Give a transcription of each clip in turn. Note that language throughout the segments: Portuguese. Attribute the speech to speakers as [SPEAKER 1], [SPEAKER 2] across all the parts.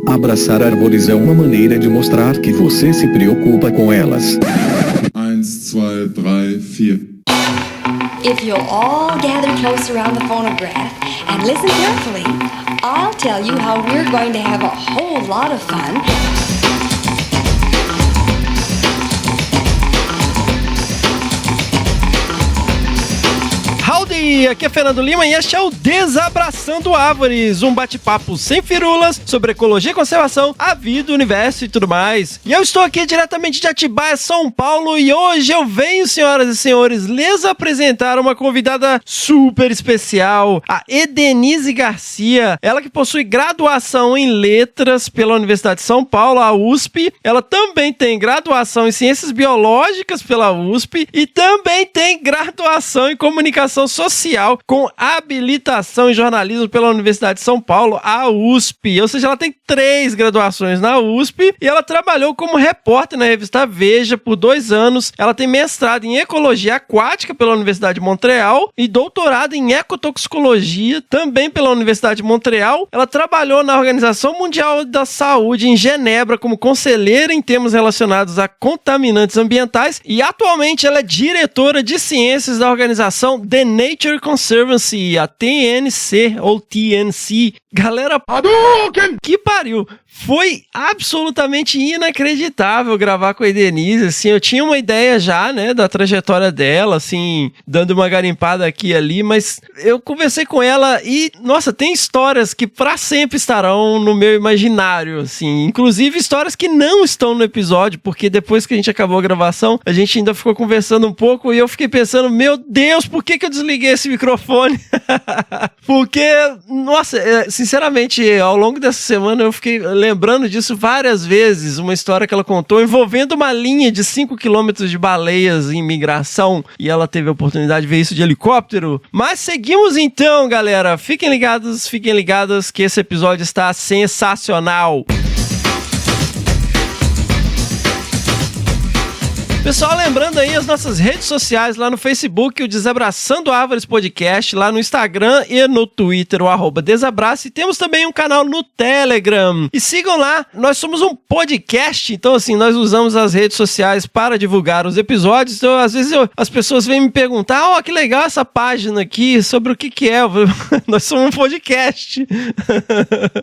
[SPEAKER 1] Abraçar árvores é uma maneira de mostrar que você se preocupa com elas.
[SPEAKER 2] 1, 2, 3, 4.
[SPEAKER 3] If you'll all gather close around the phonograph and listen carefully, I'll tell you how we're going to have a whole lot of fun.
[SPEAKER 4] Howdy! Aqui é Fernando Lima e este é o Desabraçando Árvores, um bate-papo sem firulas sobre ecologia e conservação, a vida, o universo e tudo mais. E eu estou aqui diretamente de Atibaia, São Paulo, e hoje eu venho, senhoras e senhores, lhes apresentar uma convidada super especial, a Edenise Garcia, ela que possui graduação em Letras pela Universidade de São Paulo, a USP. Ela também tem graduação em Ciências Biológicas pela USP e também tem graduação em Comunicação Social com habilitação em jornalismo pela Universidade de São Paulo, a USP. Ou seja, ela tem 3 graduações na USP e ela trabalhou como repórter na revista Veja por 2 anos. Ela tem mestrado em Ecologia Aquática pela Universidade de Montreal e doutorado em Ecotoxicologia também pela Universidade de Montreal. Ela trabalhou na Organização Mundial da Saúde em Genebra como conselheira em temas relacionados a contaminantes ambientais e atualmente ela é diretora de ciências da organização The Nature Conservancy, a TNC ou TNC. Galera, que pariu! Foi absolutamente inacreditável gravar com a Edenise, assim, eu tinha uma ideia já, né, da trajetória dela, assim, dando uma garimpada aqui e ali, mas eu conversei com ela e, nossa, tem histórias que pra sempre estarão no meu imaginário, assim, inclusive histórias que não estão no episódio, porque depois que a gente acabou a gravação, a gente ainda ficou conversando um pouco e eu fiquei pensando, meu Deus, por que eu desliguei esse microfone? Porque, nossa, sinceramente, ao longo dessa semana eu fiquei lembrando disso várias vezes, uma história que ela contou envolvendo uma linha de 5 quilômetros de baleias em migração e ela teve a oportunidade de ver isso de helicóptero. Mas seguimos então, galera. Fiquem ligadas que esse episódio está sensacional. Pessoal, lembrando aí as nossas redes sociais lá no Facebook, o Desabraçando Árvores Podcast, lá no Instagram e no Twitter, o @Desabrace. E temos também um canal no Telegram. E sigam lá, nós somos um podcast, então assim, nós usamos as redes sociais para divulgar os episódios. Então, às vezes, as pessoas vêm me perguntar, que legal essa página aqui, sobre o que é. Nós somos um podcast.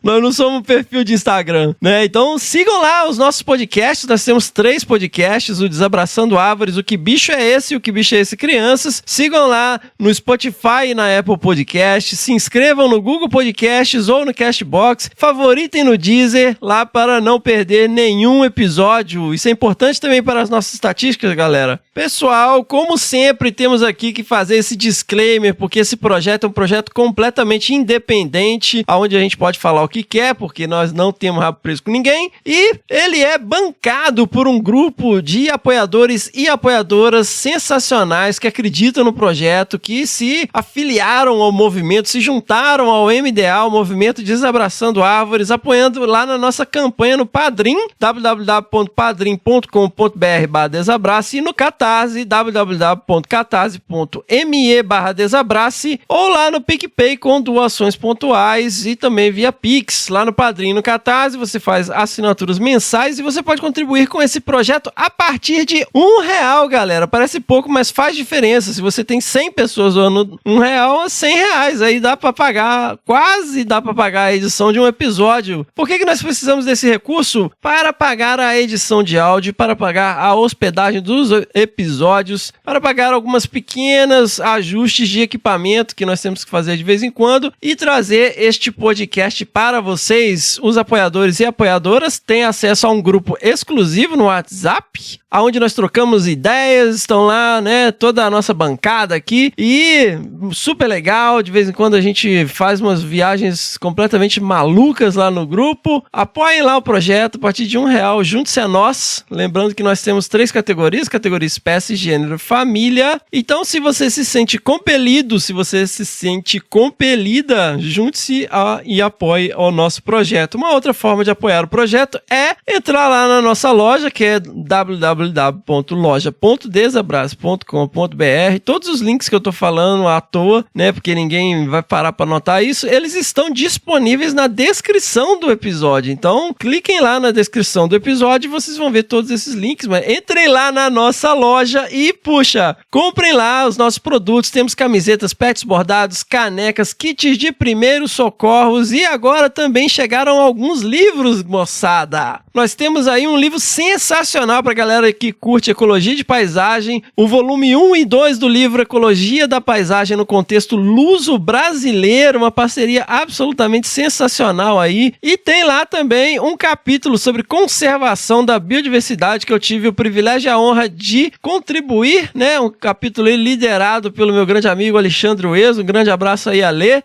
[SPEAKER 4] Nós não somos um perfil de Instagram, né? Então, sigam lá os nossos podcasts. Nós temos 3 podcasts, o Desabraçando Árvores, o Que Bicho é Esse e o Que Bicho é Esse Crianças. Sigam lá no Spotify e na Apple Podcasts, se inscrevam no Google Podcasts ou no Castbox, favoritem no Deezer, lá para não perder nenhum episódio. Isso é importante também para as nossas estatísticas, galera. Pessoal, como sempre, temos aqui que fazer esse disclaimer, porque esse projeto é um projeto completamente independente, onde a gente pode falar o que quer, porque nós não temos rabo preso com ninguém, e ele é bancado por um grupo de apoiadores e apoiadoras sensacionais que acreditam no projeto, que se afiliaram ao movimento, se juntaram ao MDA, o Movimento Desabraçando Árvores, apoiando lá na nossa campanha no Padrim, www.padrim.com.br/desabrace, e no Catarse, www.catarse.me/desabrace, ou lá no PicPay com doações pontuais e também via Pix. Lá no Padrim e no Catarse você faz assinaturas mensais e você pode contribuir com esse projeto a partir de R$1, galera. Parece pouco, mas faz diferença. Se você tem 100 pessoas doando R$1, R$100. Aí dá pra pagar, quase dá pra pagar a edição de um episódio. Por que nós precisamos desse recurso? Para pagar a edição de áudio, para pagar a hospedagem dos episódios, para pagar algumas pequenas ajustes de equipamento que nós temos que fazer de vez em quando e trazer este podcast para vocês. Os apoiadores e apoiadoras têm acesso a um grupo exclusivo no WhatsApp, onde nós trocamos ideias, estão lá, né, toda a nossa bancada aqui, e super legal, de vez em quando a gente faz umas viagens completamente malucas lá no grupo. Apoiem lá o projeto a partir de R$1, junte-se a nós, lembrando que nós temos 3 categorias, categoria espécie, gênero, família. Então, se você se sente compelido, se você se sente compelida, junte-se e apoie o nosso projeto. Uma outra forma de apoiar o projeto é entrar lá na nossa loja, que é www www.loja.desabrace.com.br. Todos os links que eu tô falando à toa, né, porque ninguém vai parar para anotar isso, eles estão disponíveis na descrição do episódio. Então, cliquem lá na descrição do episódio e vocês vão ver todos esses links, mas entrem lá na nossa loja e, puxa, comprem lá os nossos produtos. Temos camisetas, pets bordados, canecas, kits de primeiros socorros e agora também chegaram alguns livros, moçada. Nós temos aí um livro sensacional pra galera que curte ecologia de paisagem, o volume 1 e 2 do livro Ecologia da Paisagem no Contexto Luso-Brasileiro, uma parceria absolutamente sensacional aí. E tem lá também um capítulo sobre conservação da biodiversidade que eu tive o privilégio e a honra de contribuir, né? Um capítulo aí liderado pelo meu grande amigo Alexandre Ueso. Um grande abraço aí, Ale.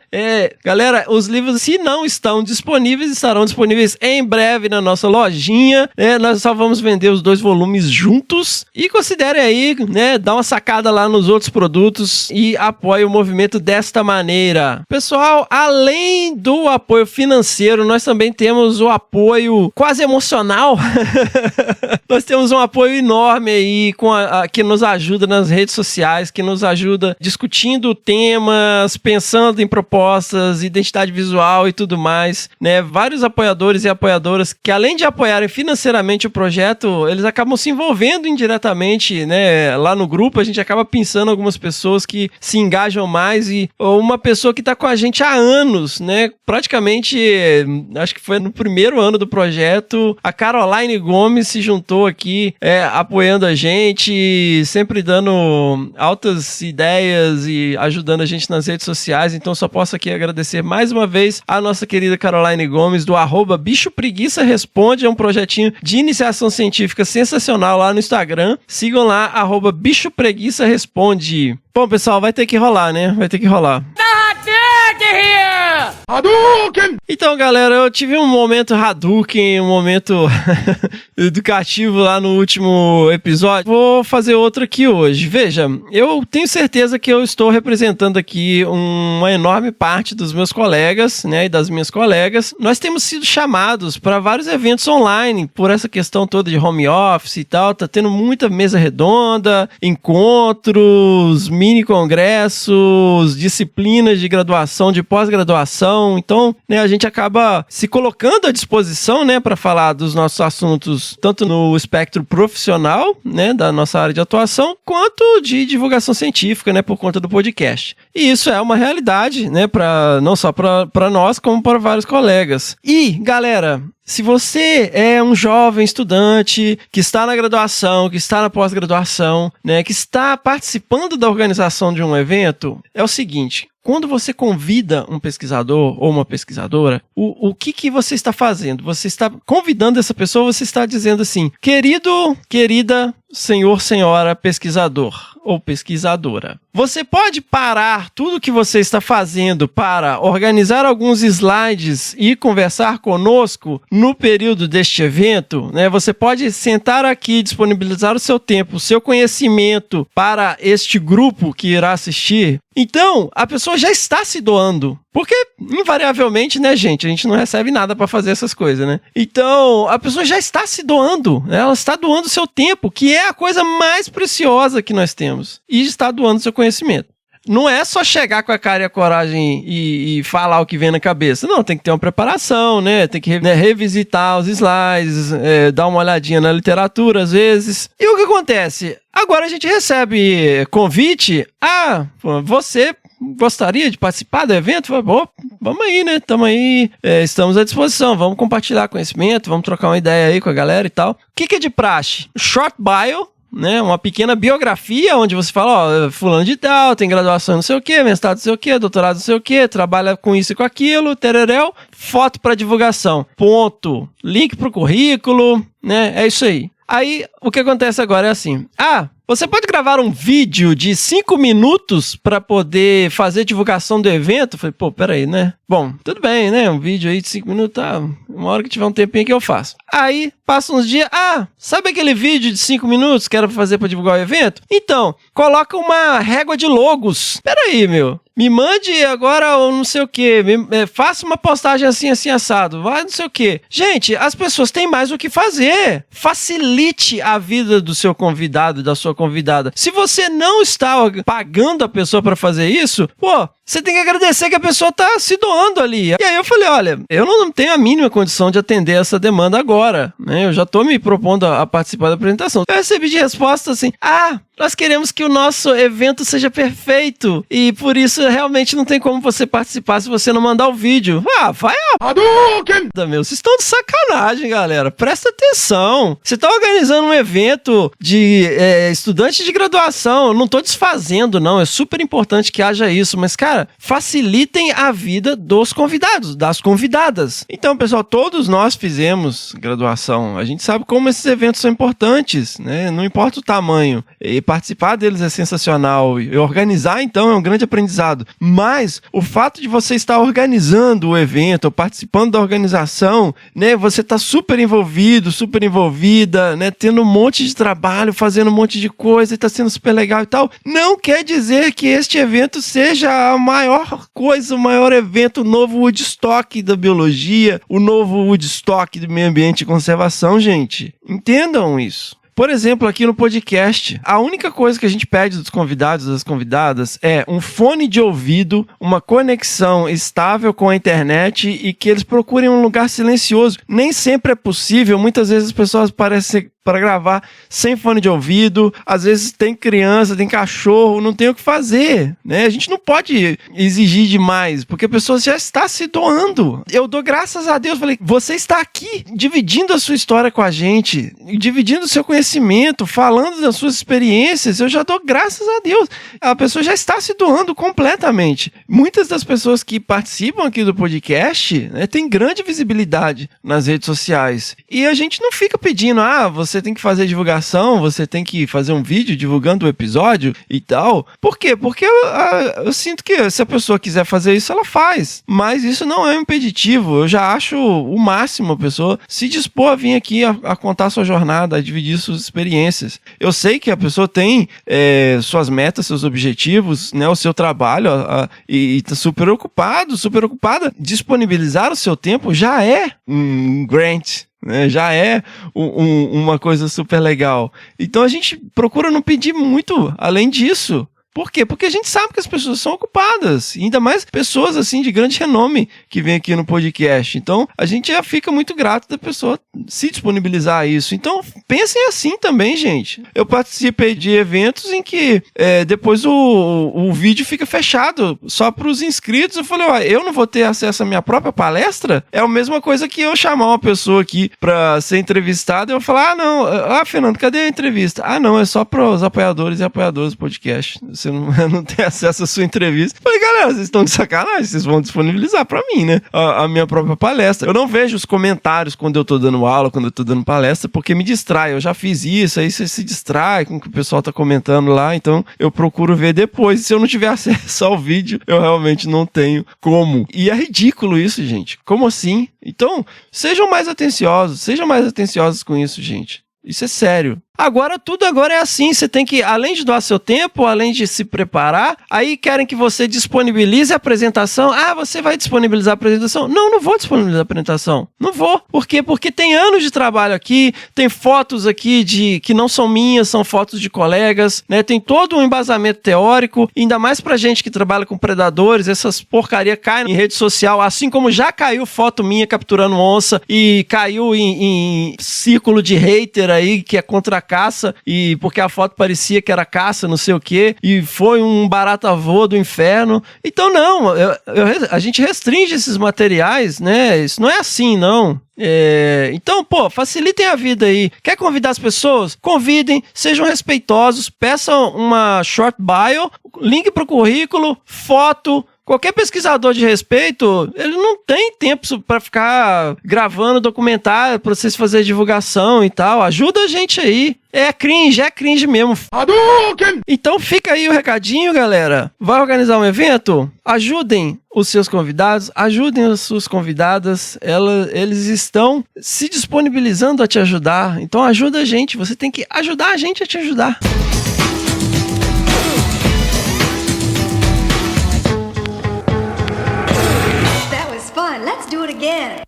[SPEAKER 4] Galera, os livros, se não estão disponíveis, estarão disponíveis em breve na nossa lojinha. Nós só vamos vender os 2 volumes juntos. E considerem aí, né, dar uma sacada lá nos outros produtos e apoie o movimento desta maneira. Pessoal, além do apoio financeiro, nós também temos o apoio quase emocional. Nós temos um apoio enorme aí que nos ajuda nas redes sociais, que nos ajuda discutindo temas, pensando em propostas, identidade visual e tudo mais, né? Vários apoiadores e apoiadoras que, além de apoiarem financeiramente o projeto, eles acabam se envolvendo indiretamente, né? Lá no grupo a gente acaba pensando algumas pessoas que se engajam mais ou uma pessoa que está com a gente há anos, né? Praticamente, acho que foi no primeiro ano do projeto, a Caroline Gomes se juntou aqui, apoiando a gente, sempre dando altas ideias e ajudando a gente nas redes sociais. Então só posso aqui agradecer mais uma vez a nossa querida Caroline Gomes do @Bicho Preguiça Responde, é um projetinho de iniciação científica sensacional lá no Instagram. Sigam lá, @Bicho Preguiça Responde. Bom, pessoal, vai ter que rolar, né? Vai ter que rolar. Então, galera, eu tive um momento Hadouken, um momento educativo lá no último episódio. Vou fazer outro aqui hoje. Veja, eu tenho certeza que eu estou representando aqui uma enorme parte dos meus colegas, né, e das minhas colegas. Nós temos sido chamados para vários eventos online por essa questão toda de home office e tal. Tá tendo muita mesa redonda, encontros, mini congressos, disciplinas de graduação, de pós-graduação. Então, né, a gente acaba se colocando à disposição, né, para falar dos nossos assuntos, tanto no espectro profissional, né, da nossa área de atuação, quanto de divulgação científica, né, por conta do podcast. E isso é uma realidade, né, não só para nós, como para vários colegas. E, galera, se você é um jovem estudante que está na graduação, que está na pós-graduação, né, que está participando da organização de um evento, é o seguinte: quando você convida um pesquisador ou uma pesquisadora, o que você está fazendo? Você está convidando essa pessoa, você está dizendo assim: querido, querida, senhor, senhora pesquisador ou pesquisadora, você pode parar tudo que você está fazendo para organizar alguns slides e conversar conosco no período deste evento, né? Você pode sentar aqui, disponibilizar o seu tempo, o seu conhecimento para este grupo que irá assistir. Então, a pessoa já está se doando. Porque, invariavelmente, né, gente, a gente não recebe nada para fazer essas coisas, né? Então, a pessoa já está se doando, né? Ela está doando o seu tempo, que é a coisa mais preciosa que nós temos. E está doando o seu conhecimento. Não é só chegar com a cara e a coragem e falar o que vem na cabeça. Não, tem que ter uma preparação, né? Tem que revisitar os slides, dar uma olhadinha na literatura, às vezes. E o que acontece? Agora a gente recebe convite. Você gostaria de participar do evento? Vamos aí, né? Estamos aí, estamos à disposição. Vamos compartilhar conhecimento, vamos trocar uma ideia aí com a galera e tal. O que é de praxe? Short bio, né, uma pequena biografia onde você fala, fulano de tal, tem graduação não sei o que, mestrado não sei o que, doutorado não sei o que, trabalha com isso e com aquilo, tereréu, foto para divulgação, ponto, link pro currículo, né, é isso aí. Aí, o que acontece agora é assim, você pode gravar um vídeo de 5 minutos para poder fazer divulgação do evento? Eu falei, peraí, né? Bom, tudo bem, né? Um vídeo aí de 5 minutos, uma hora que tiver um tempinho que eu faço. Aí, passa uns dias, sabe aquele vídeo de 5 minutos que era pra fazer para divulgar o evento? Então, coloca uma régua de logos. Peraí, meu. Me mande agora ou não sei o quê, faça uma postagem assim, assim, assado, vai não sei o quê. Gente, as pessoas têm mais o que fazer. Facilite a vida do seu convidado, da sua convidada. Se você não está pagando a pessoa para fazer isso, pô, você tem que agradecer que a pessoa tá se doando ali. E aí eu falei, olha, eu não tenho a mínima condição de atender essa demanda agora, né? Eu já tô me propondo a participar da apresentação. Eu recebi de resposta assim, nós queremos que o nosso evento seja perfeito e por isso realmente não tem como você participar se você não mandar o vídeo. Vai meu, vocês estão de sacanagem, galera. Presta atenção. Você tá organizando um evento de estudantes de graduação. Eu não tô desfazendo, não. É super importante que haja isso. Mas, cara, facilitem a vida dos convidados, das convidadas. Então, pessoal, todos nós fizemos graduação. A gente sabe como esses eventos são importantes, né? Não importa o tamanho. E participar deles é sensacional. E organizar, então, é um grande aprendizado. Mas o fato de você estar organizando o evento, ou participando da organização, né? Você está super envolvido, super envolvida, né? Tendo um monte de trabalho, fazendo um monte de coisa, e está sendo super legal e tal. Não quer dizer que este evento seja a maior coisa, o maior evento, o novo Woodstock da biologia, o novo Woodstock do meio ambiente e conservação, gente. Entendam isso. Por exemplo, aqui no podcast, a única coisa que a gente pede dos convidados e das convidadas é um fone de ouvido, uma conexão estável com a internet e que eles procurem um lugar silencioso. Nem sempre é possível, muitas vezes as pessoas parecem para gravar sem fone de ouvido, às vezes tem criança, tem cachorro, não tem o que fazer, né? A gente não pode exigir demais, porque a pessoa já está se doando. Eu dou graças a Deus, falei, você está aqui dividindo a sua história com a gente, dividindo o seu conhecimento, falando das suas experiências, eu já dou graças a Deus. A pessoa já está se doando completamente. Muitas das pessoas que participam aqui do podcast, né, têm grande visibilidade nas redes sociais, e a gente não fica pedindo, você tem que fazer divulgação, você tem que fazer um vídeo divulgando o episódio e tal. Por quê? Porque eu sinto que se a pessoa quiser fazer isso, ela faz. Mas isso não é um impeditivo. Eu já acho o máximo a pessoa se dispor a vir aqui a contar sua jornada, a dividir suas experiências. Eu sei que a pessoa tem suas metas, seus objetivos, né, o seu trabalho e está super ocupado, super ocupada. Disponibilizar o seu tempo já é um grant, né? Já é uma coisa super legal. Então a gente procura não pedir muito além disso. Por quê? Porque a gente sabe que as pessoas são ocupadas, ainda mais pessoas assim de grande renome que vêm aqui no podcast. Então, a gente já fica muito grato da pessoa se disponibilizar a isso. Então, pensem assim também, gente. Eu participei de eventos em que depois o vídeo fica fechado só para os inscritos. Eu falei, eu não vou ter acesso à minha própria palestra? É a mesma coisa que eu chamar uma pessoa aqui para ser entrevistada e eu falar, Fernando, cadê a entrevista? Não, é só para os apoiadores e apoiadoras do podcast. Você não tem acesso à sua entrevista. Falei, galera, vocês estão de sacanagem, vocês vão disponibilizar pra mim, né? A minha própria palestra. Eu não vejo os comentários quando eu tô dando aula, quando eu tô dando palestra, porque me distrai. Eu já fiz isso, aí você se distrai com o que o pessoal tá comentando lá, então eu procuro ver depois. Se eu não tiver acesso ao vídeo, eu realmente não tenho como. E é ridículo isso, gente. Como assim? Então, sejam mais atenciosos com isso, gente. Isso é sério. Tudo agora é assim, você tem que, além de doar seu tempo, além de se preparar, aí querem que você disponibilize a apresentação. Você vai disponibilizar a apresentação? Não vou disponibilizar a apresentação. Não vou. Por quê? Porque tem anos de trabalho aqui, tem fotos aqui que não são minhas, são fotos de colegas, né? Tem todo um embasamento teórico, ainda mais pra gente que trabalha com predadores, essas porcaria caem em rede social, assim como já caiu foto minha capturando onça e caiu em círculo de hater aí, que é contra a caça, e porque a foto parecia que era caça, não sei o que, e foi um barata-voa do inferno. Então a gente restringe esses materiais, né? Isso não é assim, não. Então, facilitem a vida aí. Quer convidar as pessoas? Convidem, sejam respeitosos, peçam uma short bio, link pro currículo, foto. Qualquer pesquisador de respeito, ele não tem tempo para ficar gravando documentário para vocês fazerem divulgação e tal. Ajuda a gente aí. É cringe mesmo. Então fica aí o recadinho, galera. Vai organizar um evento? Ajudem os seus convidados, ajudem as suas convidadas. Eles estão se disponibilizando a te ajudar. Então ajuda a gente. Você tem que ajudar a gente a te ajudar.
[SPEAKER 3] again.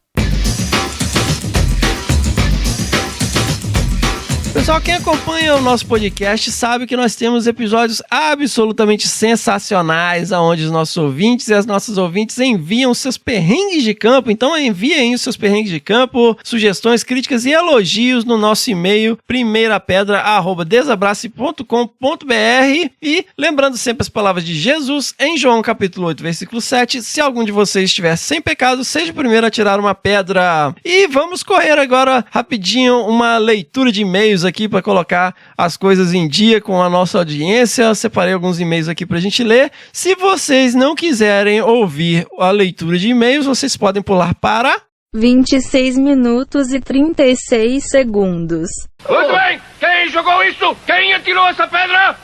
[SPEAKER 4] Pessoal, quem acompanha o nosso podcast sabe que nós temos episódios absolutamente sensacionais, onde os nossos ouvintes e as nossas ouvintes enviam seus perrengues de campo. Então enviem os seus perrengues de campo, sugestões, críticas e elogios no nosso e-mail primeirapedra@desabrace.com.br. E lembrando sempre as palavras de Jesus em João capítulo 8, versículo 7, se algum de vocês estiver sem pecado, seja o primeiro a tirar uma pedra. E vamos correr agora rapidinho uma leitura de e-mails aqui para colocar as coisas em dia com a nossa audiência. Eu separei alguns e-mails aqui pra gente ler. Se vocês não quiserem ouvir a leitura de e-mails, vocês podem pular para
[SPEAKER 5] 26 minutos e 36 segundos.
[SPEAKER 6] Muito bem! Quem jogou isso? Quem atirou essa pedra?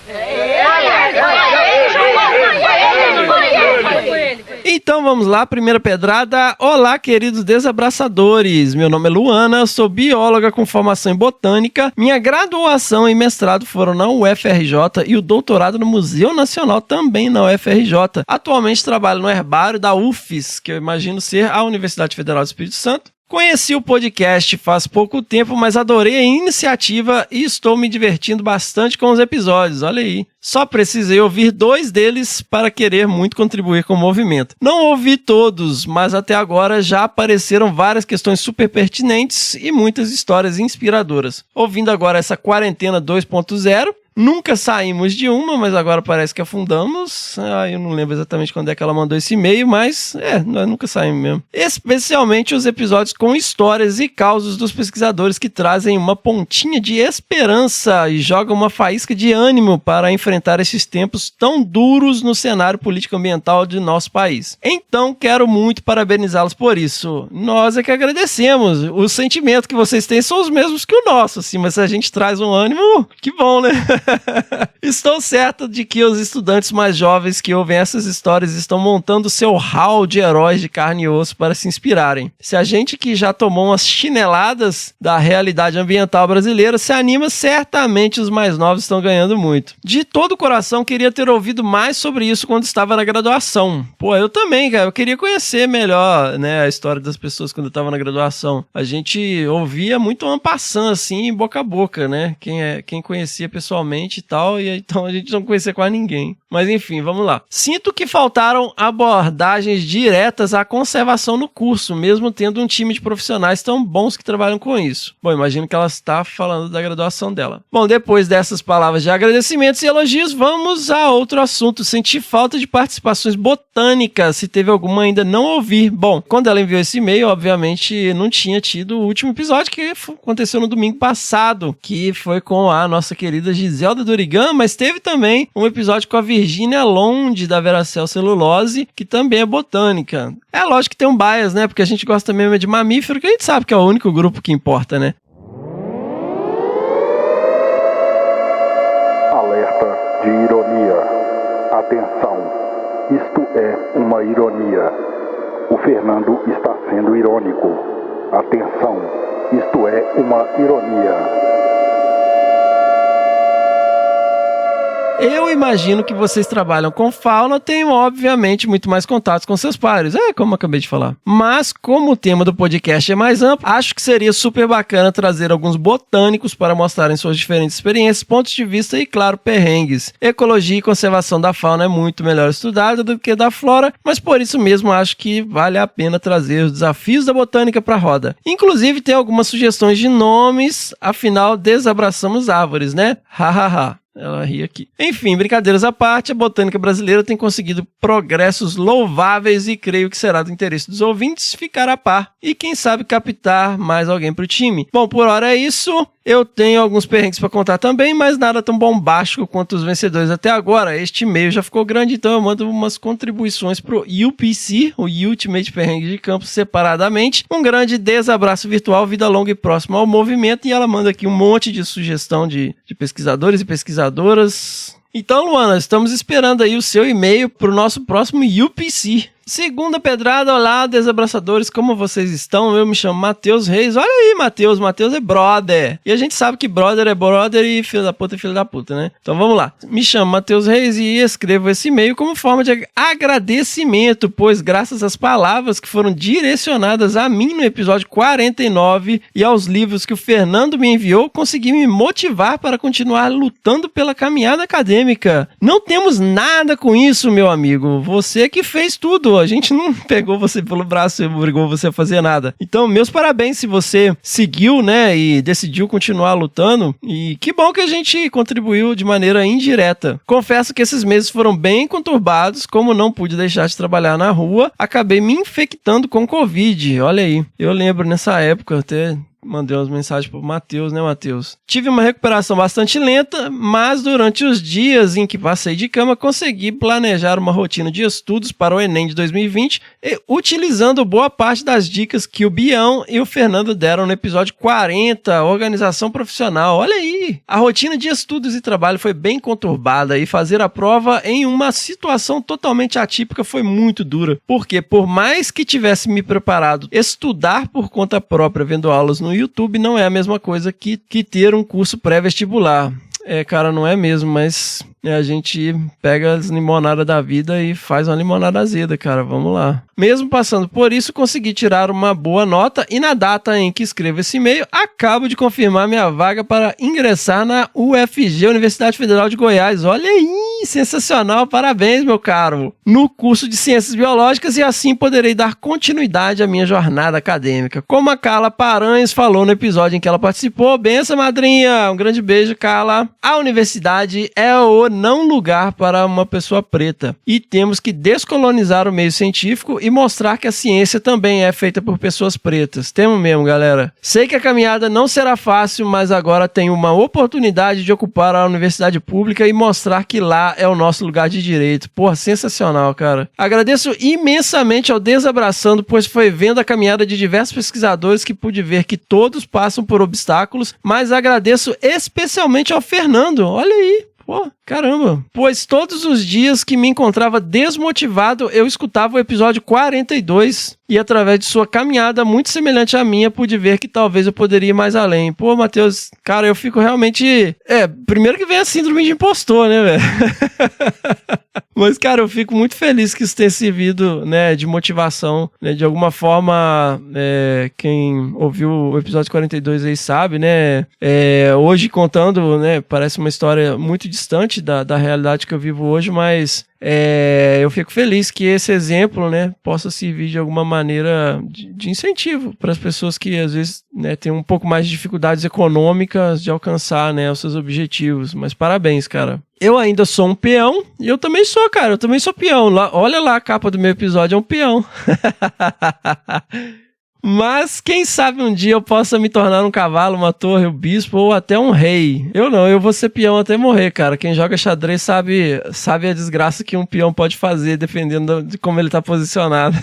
[SPEAKER 4] Então vamos lá, primeira pedrada. Olá, queridos desabraçadores. Meu nome é Luana, eu sou bióloga com formação em botânica. Minha graduação e mestrado foram na UFRJ e o doutorado no Museu Nacional também na UFRJ. Atualmente trabalho no herbário da UFES, que eu imagino ser a Universidade Federal do Espírito Santo. Conheci o podcast faz pouco tempo, mas adorei a iniciativa e estou me divertindo bastante com os episódios, olha aí. Só precisei ouvir 2 deles para querer muito contribuir com o movimento. Não ouvi todos, mas até agora já apareceram várias questões super pertinentes e muitas histórias inspiradoras. Ouvindo agora essa quarentena 2.0, nunca saímos de uma, mas agora parece que afundamos. Eu não lembro exatamente quando é que ela mandou esse e-mail, mas nós nunca saímos mesmo. Especialmente os episódios com histórias e causos dos pesquisadores que trazem uma pontinha de esperança e jogam uma faísca de ânimo para enfrentar esses tempos tão duros no cenário político-ambiental de nosso país. Então, quero muito parabenizá-los por isso. Nós é que agradecemos. O sentimento que vocês têm são os mesmos que o nosso, assim, mas se a gente traz um ânimo, que bom, né? Estou certa de que os estudantes mais jovens que ouvem essas histórias estão montando seu hall de heróis de carne e osso para se inspirarem. Se a gente que já tomou umas chineladas da realidade ambiental brasileira se anima, certamente os mais novos estão ganhando muito. De todo o coração, queria ter ouvido mais sobre isso quando estava na graduação. Pô, eu também, cara. Eu queria conhecer melhor, né, a história das pessoas quando eu estava na graduação. A gente ouvia muito en passant, assim, boca a boca, né? Quem conhecia pessoalmente e tal, e então a gente não conhecia quase ninguém. Mas enfim, vamos lá. Sinto que faltaram abordagens diretas à conservação no curso, mesmo tendo um time de profissionais tão bons que trabalham com isso. Bom, imagino que ela está falando da graduação dela. Bom, depois dessas palavras de agradecimentos e elogios, vamos a outro assunto. Senti falta de participações botânicas, se teve alguma ainda não ouvi. Bom, quando ela enviou esse e-mail, obviamente não tinha tido o último episódio que aconteceu no domingo passado, que foi com a nossa querida Giselda Dorigan, mas teve também um episódio com a Virgínia Londe, da Veracel Celulose, que também é botânica. É lógico que tem um bias, né? Porque a gente gosta mesmo de mamífero, que a gente sabe que é o único grupo que importa, né?
[SPEAKER 7] Alerta de ironia. Atenção, isto é uma ironia. O Fernando está sendo irônico. Atenção, isto é uma ironia.
[SPEAKER 4] Eu imagino que vocês trabalham com fauna, tenham obviamente muito mais contatos com seus pares, como eu acabei de falar. Mas como o tema do podcast é mais amplo, acho que seria super bacana trazer alguns botânicos para mostrarem suas diferentes experiências, pontos de vista e, claro, perrengues. Ecologia e conservação da fauna é muito melhor estudada do que da flora, mas por isso mesmo acho que vale a pena trazer os desafios da botânica para a roda. Inclusive tem algumas sugestões de nomes, afinal desabraçamos árvores, né? Hahaha. Ela ri aqui. Enfim, brincadeiras à parte, a botânica brasileira tem conseguido progressos louváveis e creio que será do interesse dos ouvintes ficar a par e quem sabe captar mais alguém para o time. Bom, por hora é isso. Eu tenho alguns perrengues para contar também, mas nada tão bombástico quanto os vencedores até agora. Este e-mail já ficou grande, então eu mando umas contribuições pro UPC, o Ultimate Perrengue de Campo, separadamente. Um grande desabraço virtual, vida longa e próxima ao movimento. E ela manda aqui um monte de sugestão de pesquisadores e pesquisadoras. Então, Luana, estamos esperando aí o seu e-mail pro nosso próximo UPC. Segunda pedrada, olá, desabraçadores, como vocês estão? Eu me chamo Matheus Reis. Olha aí, Matheus é brother. E a gente sabe que brother é brother e filho da puta é filho da puta, né? Então vamos lá. Me chamo Matheus Reis e escrevo esse e-mail como forma de agradecimento, pois graças às palavras que foram direcionadas a mim no episódio 49 e aos livros que o Fernando me enviou, consegui me motivar para continuar lutando pela caminhada acadêmica. Não temos nada com isso, meu amigo. Você que fez tudo. A gente não pegou você pelo braço e obrigou você a fazer nada. Então, meus parabéns se você seguiu, né, e decidiu continuar lutando. E que bom que a gente contribuiu de maneira indireta. Confesso que esses meses foram bem conturbados, como não pude deixar de trabalhar na rua, acabei me infectando com Covid. Olha aí, eu lembro nessa época até... Mandei umas mensagens pro Matheus, né, Matheus? Tive uma recuperação bastante lenta, mas durante os dias em que passei de cama, consegui planejar uma rotina de estudos para o Enem de 2020, utilizando boa parte das dicas que o Bião e o Fernando deram no episódio 40, Organização Profissional. Olha aí! A rotina de estudos e trabalho foi bem conturbada e fazer a prova em uma situação totalmente atípica foi muito dura. Porque, por mais que tivesse me preparado, estudar por conta própria, vendo aulas no YouTube não é a mesma coisa que ter um curso pré-vestibular. Cara, não é mesmo, mas a gente pega as limonadas da vida e faz uma limonada azeda, cara, vamos lá. Mesmo passando por isso, consegui tirar uma boa nota e na data em que escrevo esse e-mail, acabo de confirmar minha vaga para ingressar na UFG, Universidade Federal de Goiás. Olha aí, sensacional, parabéns, meu caro. No curso de Ciências Biológicas e assim poderei dar continuidade à minha jornada acadêmica. Como a Carla Paranhos falou no episódio em que ela participou, benção, madrinha, um grande beijo, Carla. A universidade é o não lugar para uma pessoa preta e temos que descolonizar o meio científico e mostrar que a ciência também é feita por pessoas pretas. Temos mesmo, galera. Sei que a caminhada não será fácil, mas agora tenho uma oportunidade de ocupar a universidade pública e mostrar que lá é o nosso lugar de direito. Porra, sensacional, cara. Agradeço imensamente ao Desabraçando, pois foi vendo a caminhada de diversos pesquisadores que pude ver que todos passam por obstáculos, mas agradeço especialmente ao Fernando. Olha aí. Pô, caramba. Pois todos os dias que me encontrava desmotivado, eu escutava o episódio 42 e através de sua caminhada muito semelhante à minha, pude ver que talvez eu poderia ir mais além. Pô, Matheus, cara, eu fico realmente... primeiro que vem a síndrome de impostor, né, velho? Mas, cara, eu fico muito feliz que isso tenha servido, né, de motivação, né, de alguma forma, quem ouviu o episódio 42 aí sabe, né, hoje contando, né, parece uma história muito distante da realidade que eu vivo hoje, mas eu fico feliz que esse exemplo, né, possa servir de alguma maneira de incentivo para as pessoas que às vezes, né, têm um pouco mais de dificuldades econômicas de alcançar, né, os seus objetivos. Mas parabéns, cara. Eu ainda sou um peão e eu também sou, cara. Eu também sou peão. Olha lá a capa do meu episódio, é um peão. Mas quem sabe um dia eu possa me tornar um cavalo, uma torre, um bispo ou até um rei. Eu não, eu vou ser peão até morrer, cara. Quem joga xadrez sabe a desgraça que um peão pode fazer dependendo de como ele tá posicionado.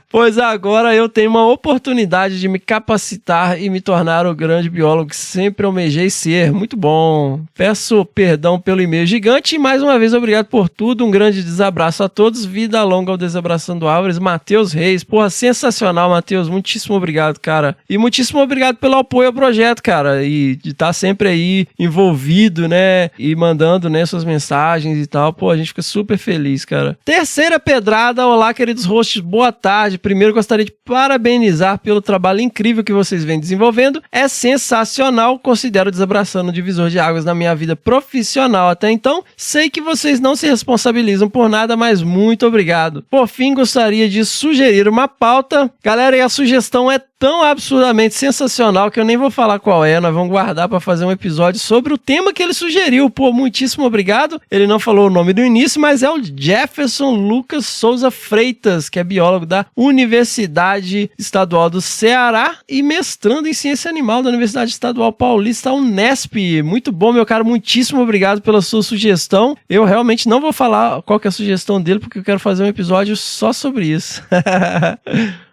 [SPEAKER 4] Pois agora eu tenho uma oportunidade de me capacitar e me tornar o grande biólogo que sempre almejei ser. Muito bom. Peço perdão pelo e-mail gigante e mais uma vez obrigado por tudo. Um grande desabraço a todos. Vida longa ao Desabraçando Árvores. Matheus Reis. Porra, sensacional, Matheus, muitíssimo obrigado, cara. E muitíssimo obrigado pelo apoio ao projeto, cara. E de estar sempre aí envolvido, né? E mandando, né, suas mensagens e tal. Pô, a gente fica super feliz, cara. Terceira pedrada. Olá, queridos hosts. Boa tarde. Primeiro, gostaria de parabenizar pelo trabalho incrível que vocês vêm desenvolvendo. É sensacional. Considero Desabraçando um divisor de águas na minha vida profissional até então. Sei que vocês não se responsabilizam por nada, mas muito obrigado. Por fim, gostaria de sugerir uma pauta. Galera, e a sugestão é tão absurdamente sensacional que eu nem vou falar qual é, nós vamos guardar para fazer um episódio sobre o tema que ele sugeriu. Pô, muitíssimo obrigado. Ele não falou o nome do início, mas é o Jefferson Lucas Souza Freitas, que é biólogo da Universidade Estadual do Ceará e mestrando em Ciência Animal da Universidade Estadual Paulista, Unesp. Muito bom, meu cara, muitíssimo obrigado pela sua sugestão. Eu realmente não vou falar qual que é a sugestão dele, porque eu quero fazer um episódio só sobre isso.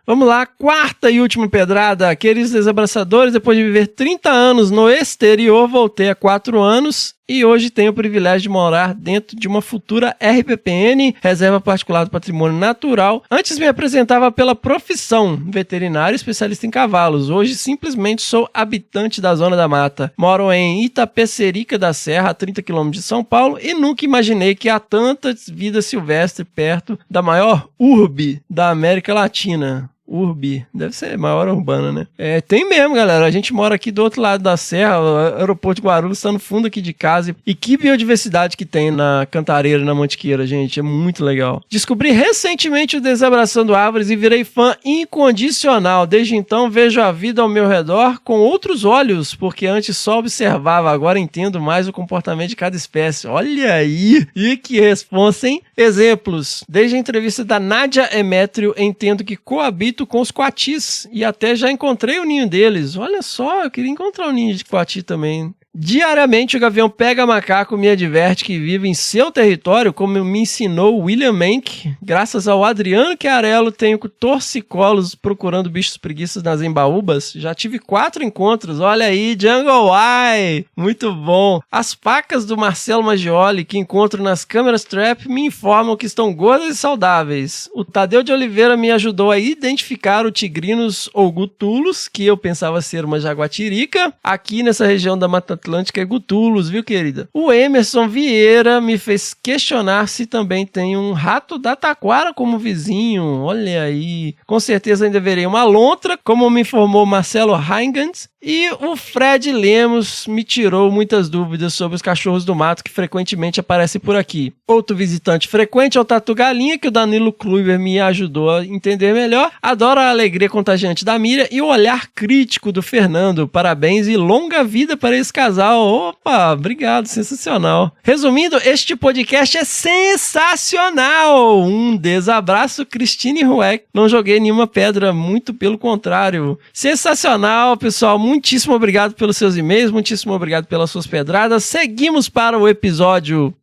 [SPEAKER 4] Vamos lá, quarta e última pedrada. Queridos desabraçadores, depois de viver 30 anos no exterior, voltei há 4 anos e hoje tenho o privilégio de morar dentro de uma futura RPPN, Reserva Particular do Patrimônio Natural. Antes me apresentava pela profissão, veterinário especialista em cavalos. Hoje simplesmente sou habitante da Zona da Mata. Moro em Itapecerica da Serra, a 30 km de São Paulo, e nunca imaginei que há tanta vida silvestre perto da maior urbe da América Latina. Urbi, deve ser maior urbana, né? Tem mesmo, galera. A gente mora aqui do outro lado da serra, o aeroporto de Guarulhos está no fundo aqui de casa. E que biodiversidade que tem na Cantareira, na Mantiqueira, gente. É muito legal. Descobri recentemente o Desabraçando Árvores e virei fã incondicional. Desde então vejo a vida ao meu redor com outros olhos, porque antes só observava, agora entendo mais o comportamento de cada espécie. Olha aí! E que responsa, hein? Exemplos. Desde a entrevista da Nádia Emétrio, entendo que coabito com os coatis e até já encontrei o ninho deles. Olha só, eu queria encontrar o ninho de coati também. Diariamente o gavião pega macaco me adverte que vive em seu território, como me ensinou William Menck. Graças ao Adriano Chiarello, tenho torcicolos procurando bichos preguiças nas embaúbas. Já tive 4 encontros, olha aí, Jungle Eye, muito bom. As pacas do Marcelo Maggioli, que encontro nas câmeras trap, me informam que estão gordas e saudáveis. O Tadeu de Oliveira me ajudou a identificar o tigrinos ou gutulos, que eu pensava ser uma jaguatirica, aqui nessa região da Mata Atlântica é gutulos, viu, querida? O Emerson Vieira me fez questionar se também tem um rato da taquara como vizinho. Olha aí. Com certeza ainda verei uma lontra, como me informou Marcelo Heingans. E o Fred Lemos me tirou muitas dúvidas sobre os cachorros do mato que frequentemente aparecem por aqui. Outro visitante frequente é o Tatu Galinha, que o Danilo Kluiver me ajudou a entender melhor. Adoro a alegria contagiante da Miriam e o olhar crítico do Fernando. Parabéns e longa vida para esse casal. Opa, obrigado, sensacional. Resumindo, este podcast é sensacional. Um desabraço, Cristine Rueck. Não joguei nenhuma pedra, muito pelo contrário. Sensacional, pessoal. Muitíssimo obrigado pelos seus e-mails, muitíssimo obrigado pelas suas pedradas. Seguimos para o episódio.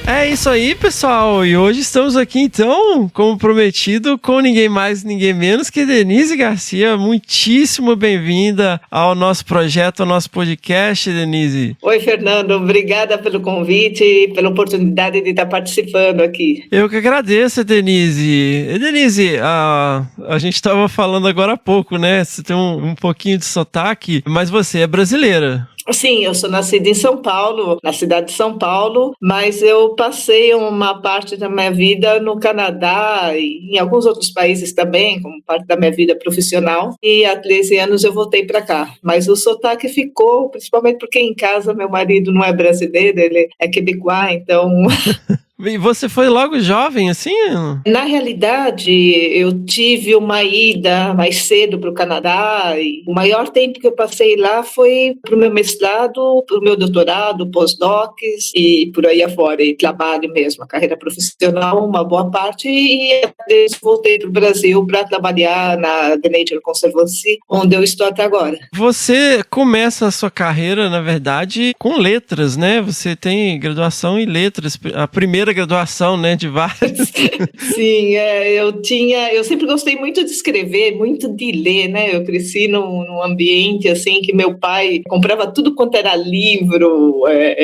[SPEAKER 4] É isso aí, pessoal, e hoje estamos aqui então, como prometido, com ninguém mais, ninguém menos que Denise Garcia. Muitíssimo bem-vinda ao nosso projeto, ao nosso podcast, Denise.
[SPEAKER 8] Oi, Fernando, obrigada pelo convite e pela oportunidade de estar participando aqui.
[SPEAKER 4] Eu que agradeço, Denise. E, Denise, a gente estava falando agora há pouco, né? Você tem um pouquinho de sotaque, mas você é brasileira.
[SPEAKER 8] Sim, eu sou nascida em São Paulo, na cidade de São Paulo, mas eu passei uma parte da minha vida no Canadá e em alguns outros países também, como parte da minha vida profissional, e há 13 anos eu voltei para cá. Mas o sotaque ficou, principalmente porque em casa meu marido não é brasileiro, ele é quebecois, então...
[SPEAKER 4] E você foi logo jovem, assim?
[SPEAKER 8] Na realidade, eu tive uma ida mais cedo para o Canadá e o maior tempo que eu passei lá foi para o meu mestrado, para o meu doutorado, pós-docs e por aí afora, e trabalho mesmo, a carreira profissional, uma boa parte, e depois voltei para o Brasil para trabalhar na The Nature Conservancy, onde eu estou até agora. Você começa a sua carreira, na verdade, com letras, né? Você tem graduação em letras, a primeira graduação, né, de várias. Sim, eu sempre gostei muito de escrever, muito de ler, né, eu cresci num ambiente, assim, que meu pai comprava tudo quanto era livro,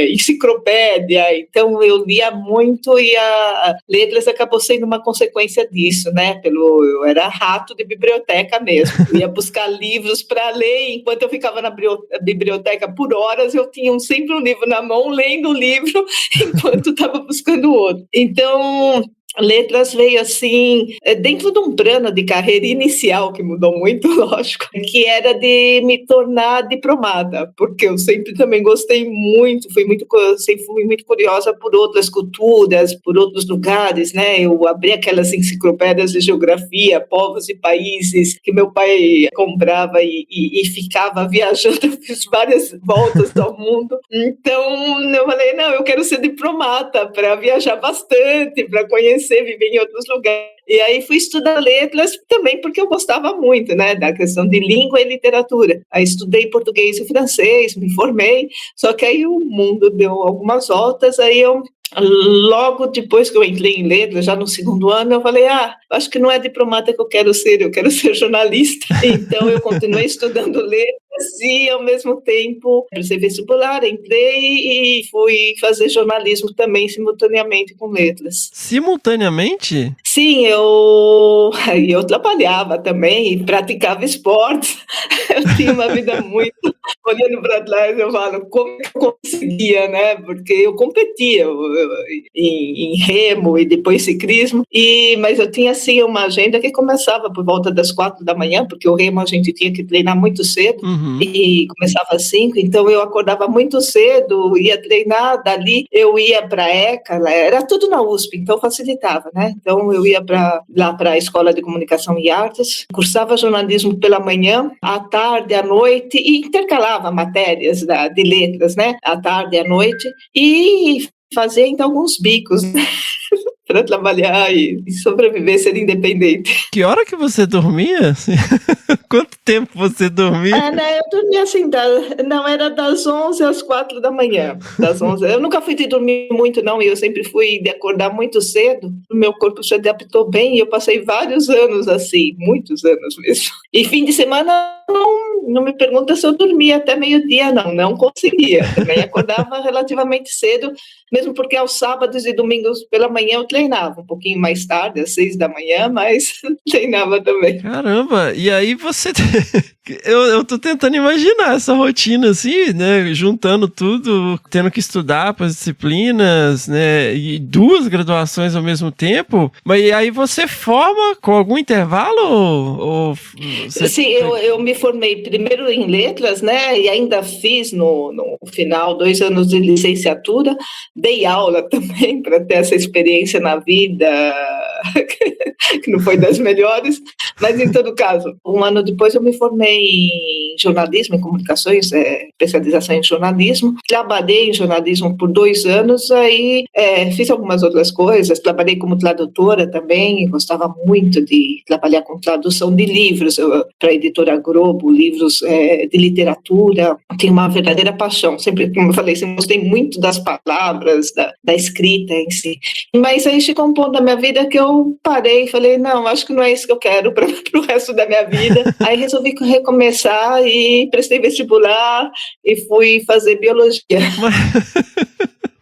[SPEAKER 8] enciclopédia, então eu lia muito e a letras acabou sendo uma consequência disso, né, eu era rato de biblioteca mesmo, eu ia buscar livros para ler, enquanto eu ficava na biblioteca por horas, eu tinha sempre um livro na mão, lendo o livro, enquanto estava buscando outro. Então, letras veio assim, dentro de um plano de carreira inicial, que mudou muito, lógico, que era de me tornar diplomada, porque eu sempre também gostei muito, sempre fui muito curiosa por outras culturas, por outros lugares, né? Eu abri aquelas enciclopédias de geografia, povos e países, que meu pai comprava e ficava viajando, eu fiz várias voltas ao mundo. Então, eu falei, não, eu quero ser diplomata para viajar bastante, para conhecer, viver em outros lugares. E aí fui estudar letras também porque eu gostava muito, né, da questão de língua e literatura. Aí estudei português e francês, me formei, só que aí o mundo deu algumas voltas, aí eu logo depois que eu entrei em letras, já no segundo ano, eu falei, acho que não é diplomata que eu quero ser jornalista. Então eu continuei estudando letras e ao mesmo tempo prestei vestibular, entrei e fui fazer jornalismo também simultaneamente com letras.
[SPEAKER 4] Simultaneamente?
[SPEAKER 8] Sim, eu trabalhava também e praticava esportes. Eu tinha uma vida muito... Olhando para trás, eu falo, como eu conseguia, né? Porque eu competia em remo e depois ciclismo, mas eu tinha, assim, uma agenda que começava por volta das 4 da manhã, porque o remo a gente tinha que treinar muito cedo, e começava às 5, então eu acordava muito cedo, ia treinar, dali eu ia para a ECA, era tudo na USP, então facilitava, né? Então eu ia lá para a Escola de Comunicação e Artes, cursava jornalismo pela manhã, à tarde, à noite, e intercalava matérias de letras, né? À tarde, à noite, e fazia então alguns bicos, né? Para trabalhar e sobreviver, ser independente.
[SPEAKER 4] Que hora que você dormia? Quanto tempo você dormia?
[SPEAKER 8] Né, eu dormia assim, era das 11 às 4 da manhã. Das 11. Eu nunca fui de dormir muito, não, e eu sempre fui de acordar muito cedo. O meu corpo se adaptou bem e eu passei vários anos assim, muitos anos mesmo. E fim de semana, não me pergunta se eu dormia até meio-dia, não conseguia. Também acordava relativamente cedo, mesmo porque aos sábados e domingos pela manhã eu treinava, um pouquinho mais tarde, às 6 da manhã, mas treinava também.
[SPEAKER 4] Caramba, e aí você... Eu tô tentando imaginar essa rotina assim, né, juntando tudo, tendo que estudar para as disciplinas, né, e 2 graduações ao mesmo tempo, mas aí você forma com algum intervalo? Ou você...
[SPEAKER 8] Sim, eu me formei primeiro em letras, né, e ainda fiz no final 2 anos de licenciatura, dei aula também para ter essa experiência na vida, que não foi das melhores, mas em todo caso, 1 ano depois eu me formei em jornalismo, em comunicações, especialização em jornalismo. Trabalhei em jornalismo por 2 anos, aí fiz algumas outras coisas, trabalhei como tradutora também, gostava muito de trabalhar com tradução de livros, para a editora Globo, livros de literatura, tenho uma verdadeira paixão, sempre, como eu falei, sempre gostei muito das palavras, da escrita em si, mas aí chegou um ponto da minha vida que eu parei e falei, não, acho que não é isso que eu quero para o resto da minha vida, aí resolvi recomeçar e prestei vestibular e fui fazer biologia.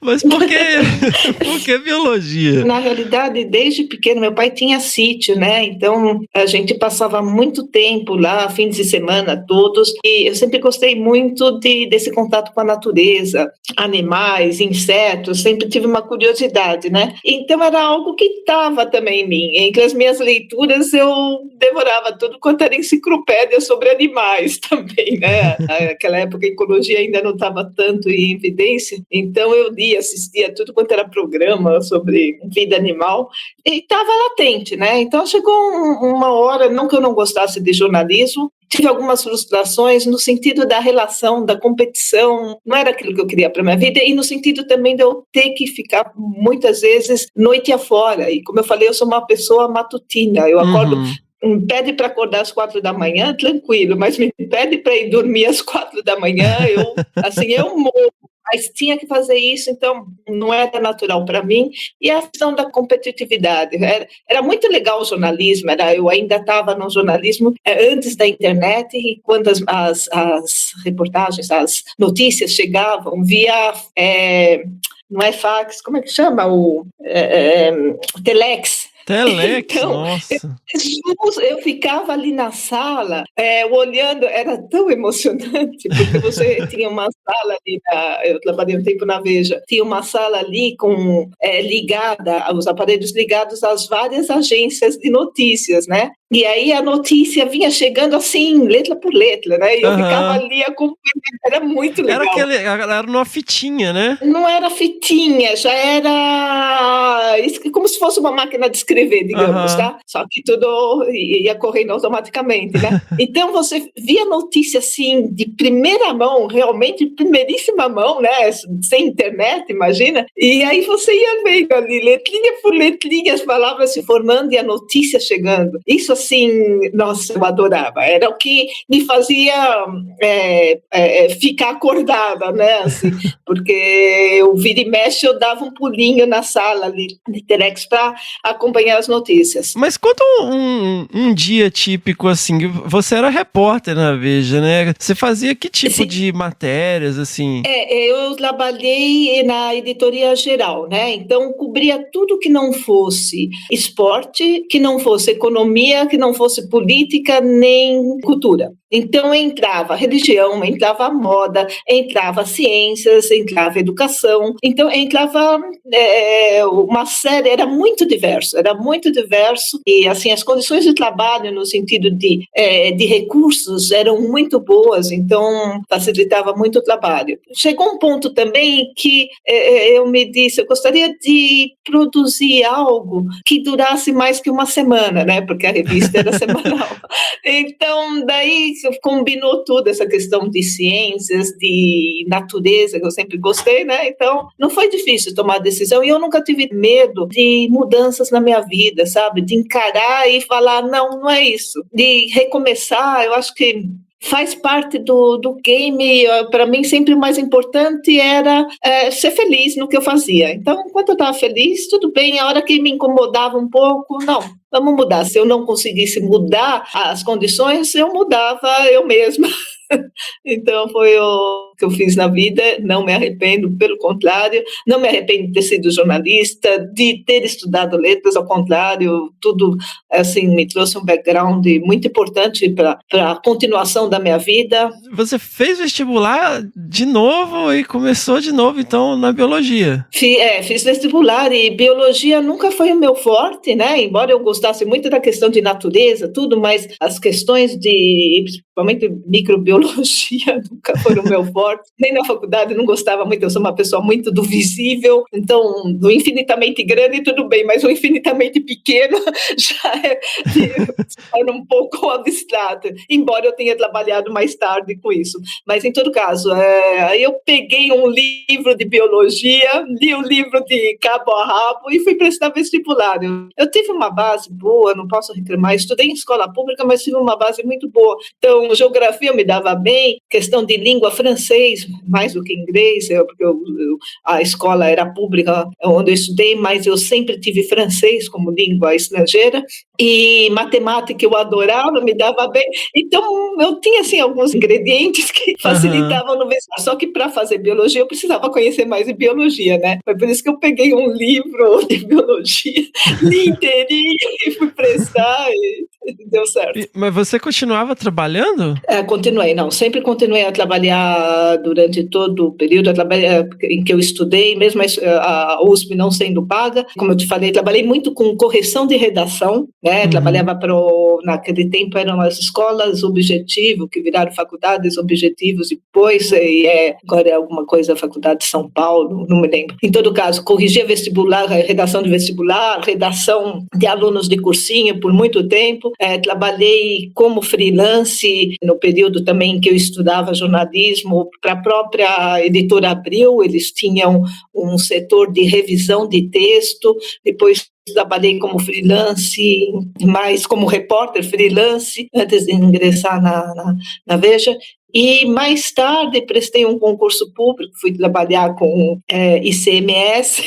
[SPEAKER 4] Mas por que biologia?
[SPEAKER 8] Na realidade, desde pequeno, meu pai tinha sítio, né? Então, a gente passava muito tempo lá, fins de semana todos, e eu sempre gostei muito desse contato com a natureza, animais, insetos, sempre tive uma curiosidade, né? Então, era algo que estava também em mim. Entre as minhas leituras, eu devorava tudo quanto era enciclopédia sobre animais também, né? Naquela época, a ecologia ainda não estava tanto em evidência, então eu lia, assistia tudo quanto era programa sobre vida animal, e estava latente, né? Então chegou uma hora, não que eu não gostasse de jornalismo, tive algumas frustrações no sentido da relação, da competição, não era aquilo que eu queria para minha vida, e no sentido também de eu ter que ficar muitas vezes noite afora, e como eu falei, eu sou uma pessoa matutina, eu acordo... Me pede para acordar às 4 da manhã, tranquilo, mas me pede para ir dormir às 4 da manhã, eu morro. Mas tinha que fazer isso, então não era natural para mim. E a questão da competitividade. Era muito legal o jornalismo, eu ainda estava no jornalismo antes da internet, e quando as reportagens, as notícias chegavam via... não é fax, como é que chama? Telex.
[SPEAKER 4] Telex,
[SPEAKER 8] então,
[SPEAKER 4] nossa.
[SPEAKER 8] Eu ficava ali na sala, olhando, era tão emocionante, porque você tinha uma sala ali, eu trabalhei um tempo na Veja, tinha uma sala ali ligada, os aparelhos ligados às várias agências de notícias, né? E aí a notícia vinha chegando assim, letra por letra, né? E eu ficava ali acompanhando, era muito legal.
[SPEAKER 4] Era numa fitinha, né?
[SPEAKER 8] Não era fitinha, já era como se se fosse uma máquina de escrever, digamos, tá? Só que tudo ia correndo automaticamente, né? Então você via notícia assim de primeira mão, realmente de primeiríssima mão, né? Sem internet, imagina. E aí você ia vendo ali, letrinha por letrinha, as palavras se formando e a notícia chegando. Isso assim, nossa, eu adorava. Era o que me fazia ficar acordada, né? Assim, porque eu vira e mexe, eu dava um pulinho na sala ali de Telex para acompanhar as notícias.
[SPEAKER 4] Mas conta um dia típico, assim, você era repórter na Veja, né? Você fazia que tipo de matérias, assim?
[SPEAKER 8] Eu trabalhei na editoria geral, né? Então, cobria tudo que não fosse esporte, que não fosse economia, que não fosse política, nem cultura. Então, entrava religião, entrava moda, entrava ciências, entrava educação. Então, entrava uma série, era muito diverso. E, assim, as condições de trabalho, no sentido de recursos, eram muito boas, então facilitava muito o trabalho. Chegou um ponto também que eu me disse, eu gostaria de produzir algo que durasse mais que uma semana, né? Porque a revista era semanal. Então, daí combinou tudo, essa questão de ciências, de natureza, que eu sempre gostei, né? Então, não foi difícil tomar a decisão e eu nunca tive medo de mudanças na minha vida, sabe? De encarar e falar, não é isso. De recomeçar, eu acho que faz parte do game. Para mim, sempre o mais importante era ser feliz no que eu fazia. Então, enquanto eu estava feliz, tudo bem. A hora que me incomodava um pouco, não, vamos mudar. Se eu não conseguisse mudar as condições, eu mudava eu mesma. Então foi o que eu fiz na vida, não me arrependo, pelo contrário, não me arrependo de ter sido jornalista, de ter estudado letras, ao contrário, tudo assim me trouxe um background muito importante para a continuação da minha vida.
[SPEAKER 4] Você fez vestibular de novo e começou de novo então na biologia?
[SPEAKER 8] Fiz vestibular e biologia nunca foi o meu forte, né? Embora eu gostasse muito da questão de natureza, tudo, mas as questões de, principalmente microbiologia, nunca foram o meu forte. Nem na faculdade eu não gostava muito, eu sou uma pessoa muito do visível, então do infinitamente grande tudo bem, mas o infinitamente pequeno já era um pouco abstrato, embora eu tenha trabalhado mais tarde com isso. Mas em todo caso, aí eu peguei um livro de biologia, li o livro de cabo a rabo e fui prestar vestibular. Eu tive uma base boa, não posso reclamar, estudei em escola pública, mas tive uma base muito boa. Então, geografia me dava bem, questão de língua, francês, mais do que inglês, porque a escola era pública onde eu estudei, mas eu sempre tive francês como língua estrangeira, e matemática eu adorava, me dava bem. Então, eu tinha, assim, alguns ingredientes que facilitavam no vestibular. Só que para fazer biologia, eu precisava conhecer mais de biologia, né? Foi por isso que eu peguei um livro de biologia, li inteirinho e fui prestar e deu certo.
[SPEAKER 4] Mas você continuava trabalhando?
[SPEAKER 8] Continuei, sempre continuei a trabalhar durante todo o período em que eu estudei, mesmo a USP não sendo paga. Como eu te falei, trabalhei muito com correção de redação, né? Trabalhava naquele tempo eram as escolas Objetivo, que viraram faculdades Objetivos depois, agora é alguma coisa, Faculdade de São Paulo, não me lembro. Em todo caso, corrigia vestibular, redação de vestibular, redação de alunos de cursinho por muito tempo. Trabalhei como freelance no período também que eu estudava jornalismo para a própria editora Abril, eles tinham um setor de revisão de texto, depois trabalhei como freelance, mais como repórter freelance, antes de ingressar na Veja. E mais tarde prestei um concurso público, fui trabalhar com ICMS,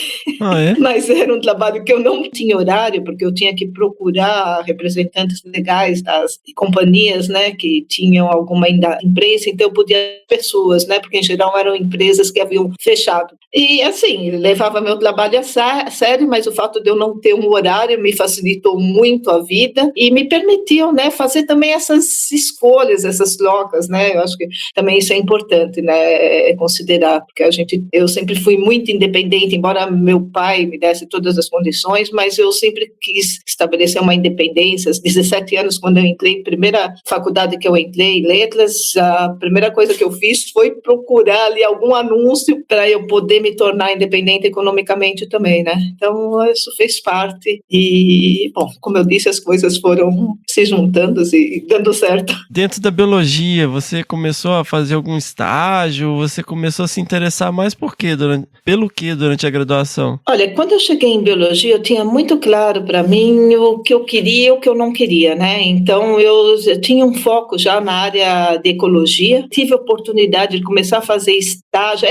[SPEAKER 8] mas era um trabalho que eu não tinha horário, porque eu tinha que procurar representantes legais das companhias, né, que tinham alguma empresa, então eu podia pessoas, né, porque em geral eram empresas que haviam fechado. E assim, levava meu trabalho a sério, mas o fato de eu não ter um horário me facilitou muito a vida e me permitiu, né, fazer também essas escolhas, essas trocas, né. Eu acho acho que também isso é importante, né, considerar, porque eu sempre fui muito independente, embora meu pai me desse todas as condições, mas eu sempre quis estabelecer uma independência. Aos 17 anos, quando eu entrei, primeira faculdade que eu entrei, letras, a primeira coisa que eu fiz foi procurar ali algum anúncio para eu poder me tornar independente economicamente também, né? Então, isso fez parte e, bom, como eu disse, as coisas foram se juntando e dando certo.
[SPEAKER 4] Dentro da biologia, você começou a fazer algum estágio? Você começou a se interessar mais pelo que durante a graduação?
[SPEAKER 8] Olha, quando eu cheguei em biologia, eu tinha muito claro para mim o que eu queria e o que eu não queria, né? Então, eu tinha um foco já na área de ecologia. Tive a oportunidade de começar a fazer estágio.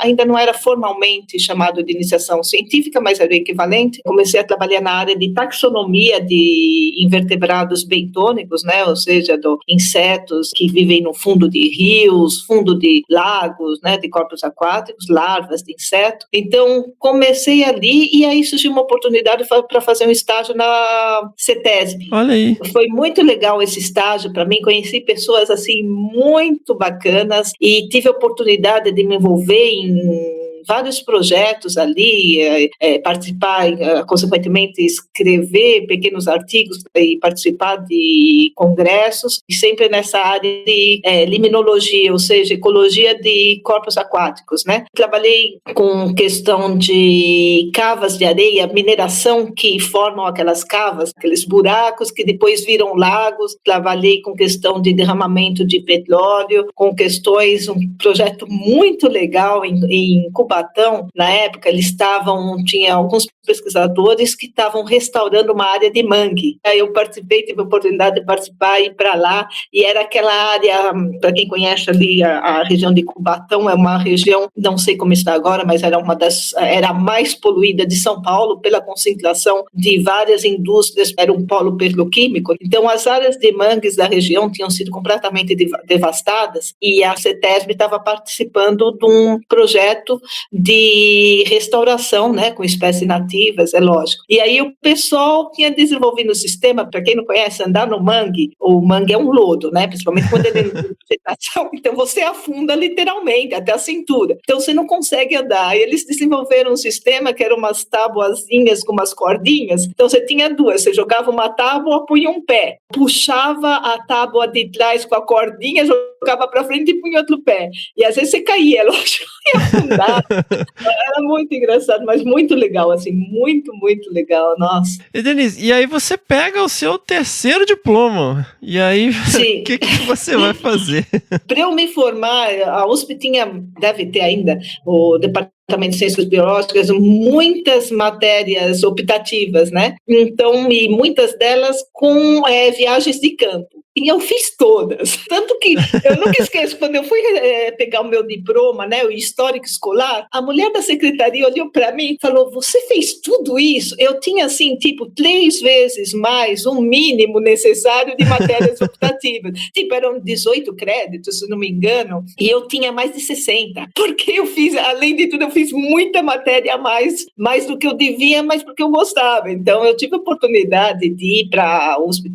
[SPEAKER 8] Ainda não era formalmente chamado de iniciação científica, mas era o equivalente. Comecei a trabalhar na área de taxonomia de invertebrados bentônicos, né? Ou seja, de insetos que vivem no fundo de rios, fundo de lagos, né? De corpos aquáticos, larvas de inseto. Então, comecei ali e aí surgiu uma oportunidade para fazer um estágio na CETESB.
[SPEAKER 4] Olha aí.
[SPEAKER 8] Foi muito legal esse estágio para mim, conheci pessoas assim muito bacanas e tive a oportunidade de me envolver em vários projetos ali, participar, consequentemente escrever pequenos artigos e participar de congressos, e sempre nessa área de limnologia, ou seja, ecologia de corpos aquáticos, né? Trabalhei com questão de cavas de areia, mineração que formam aquelas cavas, aqueles buracos que depois viram lagos. Trabalhei com questão de derramamento de petróleo, com questões, um projeto muito legal em Cubatão. Na época, tinha alguns pesquisadores que estavam restaurando uma área de mangue. Aí eu tive a oportunidade de participar e ir para lá, e era aquela área, para quem conhece ali a região de Cubatão, é uma região, não sei como está agora, mas era a mais poluída de São Paulo pela concentração de várias indústrias, era um polo petroquímico. Então, as áreas de mangues da região tinham sido completamente devastadas, e a CETESB estava participando de um projeto de restauração, né, com espécies nativas, é lógico. E aí o pessoal tinha desenvolvido um sistema, para quem não conhece, andar no mangue, o mangue é um lodo, né, principalmente quando ele é de vegetação, então você afunda literalmente até a cintura, então você não consegue andar. E eles desenvolveram um sistema que eram umas tabuazinhas com umas cordinhas, então você tinha duas, você jogava uma tábua, punha um pé, puxava a tábua de trás com a cordinha, jogava para frente e punha outro pé, e às vezes você caía, lógico, e afundava. Era muito engraçado, mas muito legal, assim, muito, muito legal, nossa.
[SPEAKER 4] E Denise, e aí você pega o seu terceiro diploma, e aí o que você vai fazer?
[SPEAKER 8] Para eu me formar, a USP deve ter ainda, o Departamento de Ciências Biológicas, muitas matérias optativas, né? Então, e muitas delas com viagens de campo. E eu fiz todas. Tanto que eu nunca esqueço, quando eu fui pegar o meu diploma, né, o histórico escolar, a mulher da secretaria olhou para mim e falou: você fez tudo isso? Eu tinha, assim, 3 vezes mais um mínimo necessário de matérias optativas. Eram 18 créditos, se não me engano, e eu tinha mais de 60. Porque eu fiz, além de tudo, eu fiz muita matéria a mais do que eu devia, mas porque eu gostava. Então, eu tive a oportunidade de ir para a USP,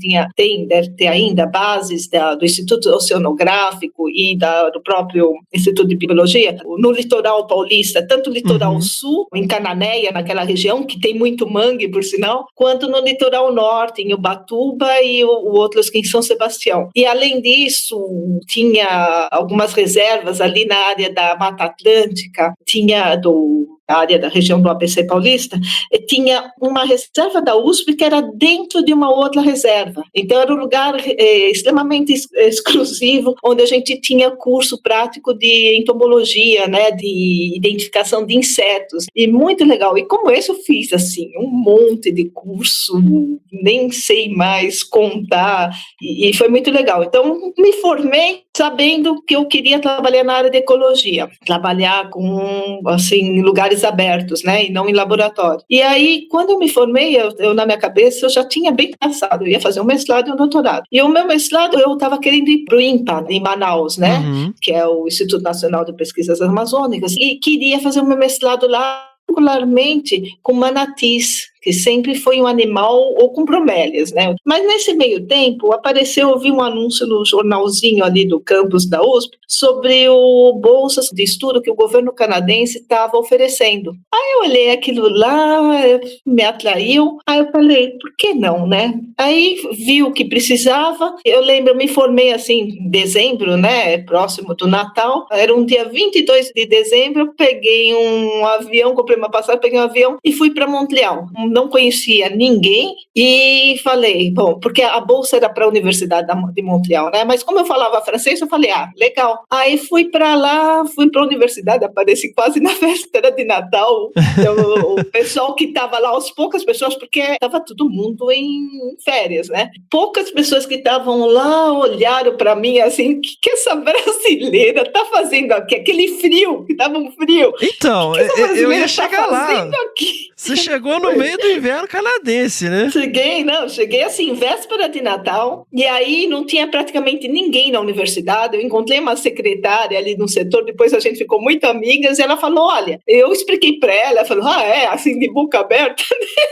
[SPEAKER 8] deve ter ainda bases do Instituto Oceanográfico e do próprio Instituto de Biologia, no litoral paulista, tanto no litoral sul, em Cananéia, naquela região, que tem muito mangue, por sinal, quanto no litoral norte, em Ubatuba e o outro em São Sebastião. E, além disso, tinha algumas reservas ali na área da Mata Atlântica, a área da região do ABC Paulista, tinha uma reserva da USP que era dentro de uma outra reserva. Então, era um lugar extremamente exclusivo, onde a gente tinha curso prático de entomologia, né, de identificação de insetos, e muito legal. E como esse eu fiz, assim, um monte de curso, nem sei mais contar, e foi muito legal. Então, me formei sabendo que eu queria trabalhar na área de ecologia, trabalhar com, assim, lugares abertos, né, e não em laboratório. E aí, quando eu me formei, eu na minha cabeça, eu já tinha bem pensado, eu ia fazer um mestrado e um doutorado. E o meu mestrado, eu estava querendo ir para o INPA, em Manaus, né, que é o Instituto Nacional de Pesquisas Amazônicas, e queria fazer o meu mestrado lá, particularmente com manatis, que sempre foi um animal ou com bromélias, né? Mas nesse meio tempo, eu vi um anúncio no jornalzinho ali do campus da USP sobre o bolsas de estudo que o governo canadense estava oferecendo. Aí eu olhei aquilo lá, me atraiu, aí eu falei, por que não, né? Aí vi o que precisava, eu lembro, eu me formei assim em dezembro, né, próximo do Natal, era um dia 22 de dezembro, peguei um avião, comprei uma passagem, peguei um avião e fui para Montreal. Não conhecia ninguém e falei, bom, porque a bolsa era para a Universidade de Montreal, né, mas como eu falava francês, eu falei, legal. Aí fui para lá, fui para a universidade, apareci quase na véspera de Natal, o pessoal que estava lá, as poucas pessoas, porque estava todo mundo em férias, né, poucas pessoas que estavam lá olharam para mim assim, o que essa brasileira tá fazendo aqui? Aquele frio, que tava um frio.
[SPEAKER 4] Então, eu ia chegar lá.
[SPEAKER 8] Aqui?
[SPEAKER 4] Você chegou no meio do inverno canadense, né?
[SPEAKER 8] Cheguei assim, véspera de Natal, e aí não tinha praticamente ninguém na universidade. Eu encontrei uma secretária ali no setor, depois a gente ficou muito amigas, e ela falou, olha, eu expliquei para ela falou, assim, de boca aberta.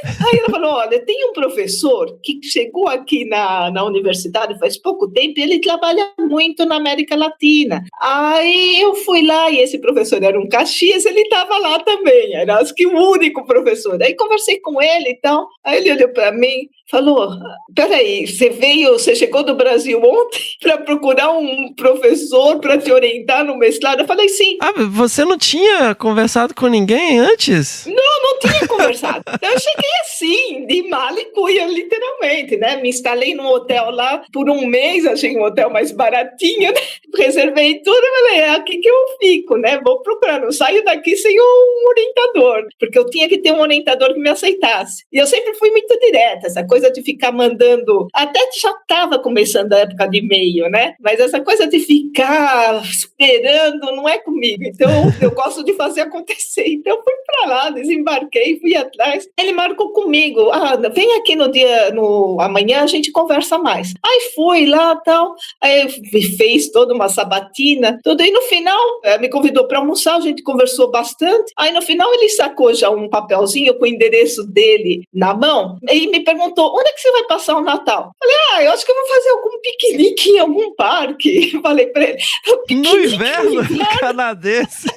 [SPEAKER 8] Aí ela falou, olha, tem um professor que chegou aqui na universidade faz pouco tempo, e ele trabalha muito na América Latina. Aí eu fui lá, e esse professor era um Caxias, ele estava lá também, era acho que o único professor. Aí conversei com ele e tal, aí ele olhou para mim, falou, peraí, você chegou do Brasil ontem para procurar um professor para te orientar no mestrado? Eu falei, sim.
[SPEAKER 4] Você não tinha conversado com ninguém antes?
[SPEAKER 8] Não tinha conversado. Então eu cheguei assim, de mala e cuia, literalmente, né? Me instalei num hotel lá por um mês, achei um hotel mais baratinho, né? Reservei tudo e falei, aqui que eu fico, né? Vou procurar, não saio daqui sem um orientador, porque eu tinha que ter um orientador que me aceitasse. E eu sempre fui muito direta, essa coisa de ficar mandando, até já estava começando a época de e-mail, né? Mas essa coisa de ficar esperando não é comigo. Então eu gosto de fazer acontecer. Então eu fui para lá, desembarquei, fui atrás. Ele marcou comigo, vem aqui amanhã a gente conversa mais. Aí fui lá, tal, aí fez toda uma sabatina, tudo. E no final me convidou para almoçar, a gente conversou bastante. Aí no final ele sacou já um papelzinho com o endereço dele na mão e me perguntou, onde é que você vai passar o Natal? Falei, eu acho que eu vou fazer algum piquenique em algum parque. Falei para ele,
[SPEAKER 4] no inverno canadense.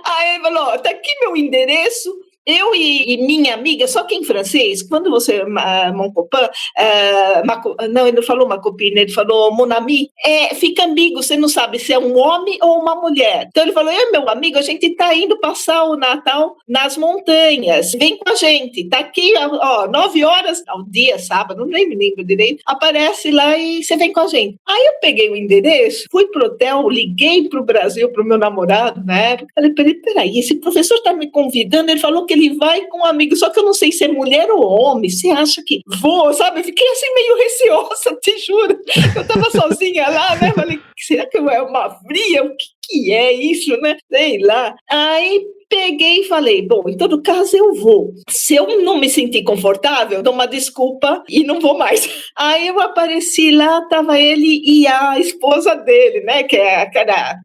[SPEAKER 8] Aí ele falou, tá aqui meu endereço. Eu e minha amiga, só que em francês, quando você, mon copain, não, ele não falou ma copine, ele falou mon ami, fica ambíguo, você não sabe se é um homem ou uma mulher. Então ele falou, eu e meu amigo, a gente tá indo passar o Natal nas montanhas, vem com a gente, tá aqui, 9 horas, ao dia, sábado, nem me lembro direito, aparece lá e você vem com a gente. Aí eu peguei o endereço, fui pro hotel, liguei pro Brasil, pro meu namorado, né, falei pra ele, peraí, esse professor tá me convidando, ele falou que ele vai com um amigo, só que eu não sei se é mulher ou homem, você acha que vou, sabe? Eu fiquei assim meio receosa, te juro. Eu tava sozinha lá, né? Falei, será que é uma fria? O que é isso, né? Sei lá. Aí peguei e falei, bom, em todo caso eu vou. Se eu não me sentir confortável, dou uma desculpa e não vou mais. Aí eu apareci lá, tava ele e a esposa dele, né, quer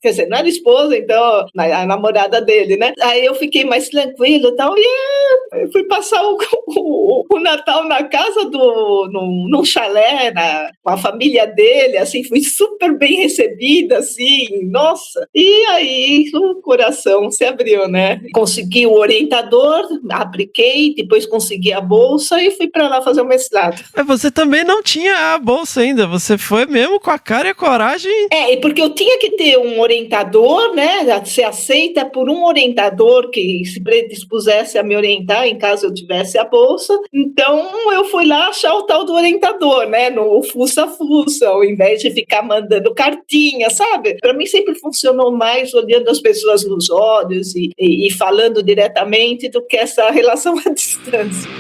[SPEAKER 8] dizer, não era esposa, então, a namorada dele, né. Aí eu fiquei mais tranquilo e tal, e fui passar o Natal na casa num chalé, com a família dele, assim, fui super bem recebida, assim, nossa. E aí o coração se abriu, né. Consegui o orientador, apliquei, depois consegui a bolsa e fui para lá fazer o mestrado.
[SPEAKER 4] Mas você também não tinha a bolsa ainda, você foi mesmo com a cara e a coragem.
[SPEAKER 8] Porque eu tinha que ter um orientador, né, ser aceita por um orientador que se predispusesse a me orientar em caso eu tivesse a bolsa. Então eu fui lá achar o tal do orientador, né, no fuça-fuça, ao invés de ficar mandando cartinha, sabe? Para mim sempre funcionou mais olhando as pessoas nos olhos e falando diretamente do que essa relação à distância.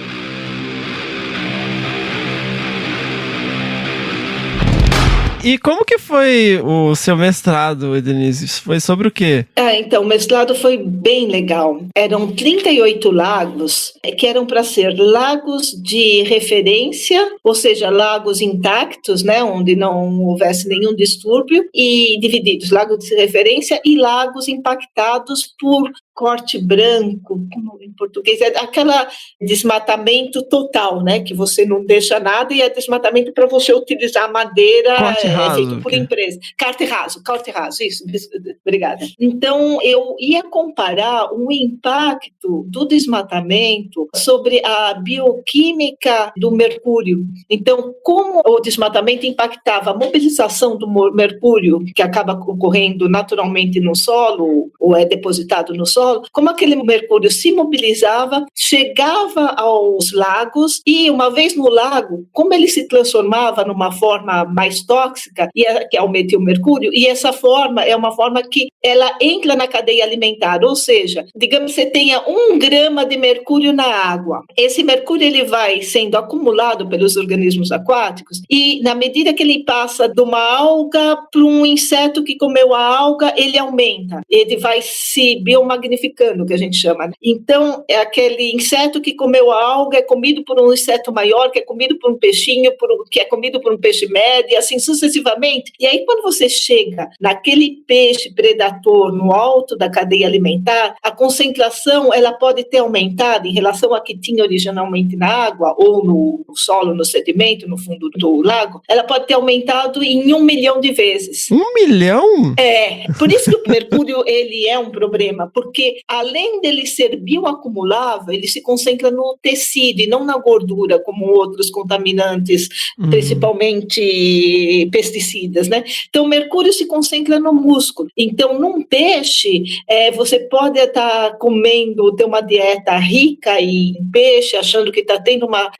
[SPEAKER 4] E como que foi o seu mestrado, Edenise? Foi sobre o quê?
[SPEAKER 8] Então, o mestrado foi bem legal. Eram 38 lagos, que eram para ser lagos de referência, ou seja, lagos intactos, né, onde não houvesse nenhum distúrbio, e divididos, lagos de referência e lagos impactados por corte branco, como em português, é aquela desmatamento total, né? Que você não deixa nada e é desmatamento para você utilizar madeira feito por empresa. Corte raso, isso, obrigada. Então, eu ia comparar o impacto do desmatamento sobre a bioquímica do mercúrio. Então, como o desmatamento impactava a mobilização do mercúrio, que acaba ocorrendo naturalmente no solo, ou é depositado no solo, como aquele mercúrio se mobilizava, chegava aos lagos e, uma vez no lago, como ele se transformava numa forma mais tóxica, que é o metilmercúrio, e essa forma é uma forma que ela entra na cadeia alimentar, ou seja, digamos que você tenha 1 grama de mercúrio na água. Esse mercúrio ele vai sendo acumulado pelos organismos aquáticos e, na medida que ele passa de uma alga para um inseto que comeu a alga, ele aumenta. Ele vai se biomagnificando, que a gente chama. Então, é aquele inseto que comeu a alga, é comido por um inseto maior, que é comido por um peixinho, que é comido por um peixe médio, e assim sucessivamente. E aí, quando você chega naquele peixe predador no alto da cadeia alimentar, a concentração ela pode ter aumentado em relação a que tinha originalmente na água, ou no solo, no sedimento, no fundo do lago, ela pode ter aumentado em 1 milhão de vezes.
[SPEAKER 4] 1 milhão?
[SPEAKER 8] Por isso que o mercúrio ele é um problema, porque além dele ser bioacumulável, ele se concentra no tecido e não na gordura, como outros contaminantes, principalmente pesticidas, né? Então, o mercúrio se concentra no músculo. Então, num peixe, você pode estar comendo, ter uma dieta rica em peixe, achando que está tendo uma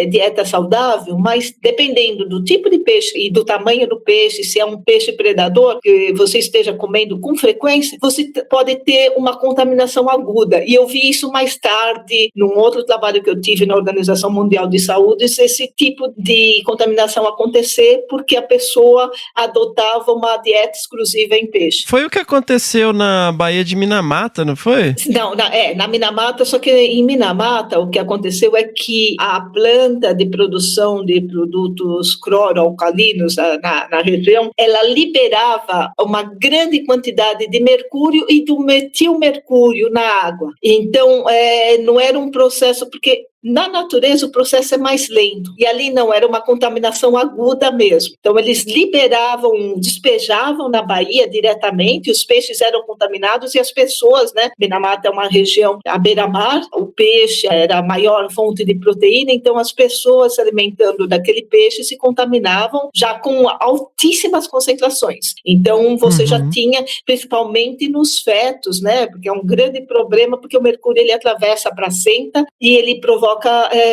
[SPEAKER 8] dieta saudável, mas dependendo do tipo de peixe e do tamanho do peixe, se é um peixe predador que você esteja comendo com frequência, você pode ter uma contaminação aguda. E eu vi isso mais tarde, num outro trabalho que eu tive na Organização Mundial de Saúde, esse tipo de contaminação acontecer porque a pessoa adotava uma dieta exclusiva em peixe.
[SPEAKER 4] Foi o que aconteceu na Baía de Minamata, não foi?
[SPEAKER 8] Não, na Minamata, só que em Minamata o que aconteceu é que a planta de produção de produtos cloroalcalinos na região, ela liberava uma grande quantidade de mercúrio e do metilmercúrio na água. Então, não era um processo, porque na natureza o processo é mais lento, e ali não, era uma contaminação aguda mesmo. Então eles despejavam na baía diretamente, os peixes eram contaminados e as pessoas, né? Minamata é uma região à beira-mar, o peixe era a maior fonte de proteína, então as pessoas se alimentando daquele peixe se contaminavam já com altíssimas concentrações. Então você já tinha, principalmente nos fetos, né? Porque é um grande problema, porque o mercúrio ele atravessa a placenta e ele provoca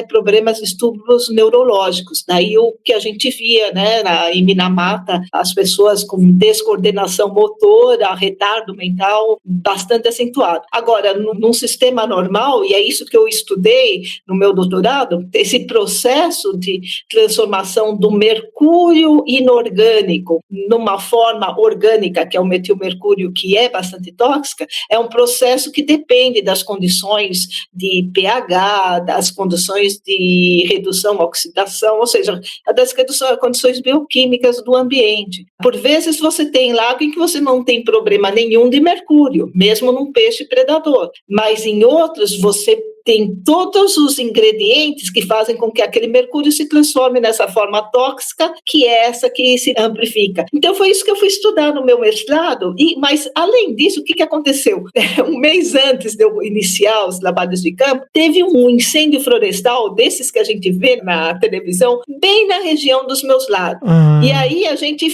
[SPEAKER 8] problemas de distúrbios neurológicos. Daí o que a gente via, né, em Minamata, as pessoas com descoordenação motora, retardo mental bastante acentuado. Agora, num sistema normal, e é isso que eu estudei no meu doutorado, esse processo de transformação do mercúrio inorgânico numa forma orgânica, que é o metilmercúrio, que é bastante tóxica, é um processo que depende das condições de pH, das condições de redução, oxidação, ou seja, das condições bioquímicas do ambiente. Por vezes você tem lago em que você não tem problema nenhum de mercúrio, mesmo num peixe predador, mas em outros você tem todos os ingredientes que fazem com que aquele mercúrio se transforme nessa forma tóxica, que é essa que se amplifica. Então, foi isso que eu fui estudar no meu mestrado, mas, além disso, o que aconteceu? Um mês antes de eu iniciar os trabalhos de campo, teve um incêndio florestal, desses que a gente vê na televisão, bem na região dos meus lagos. E aí a gente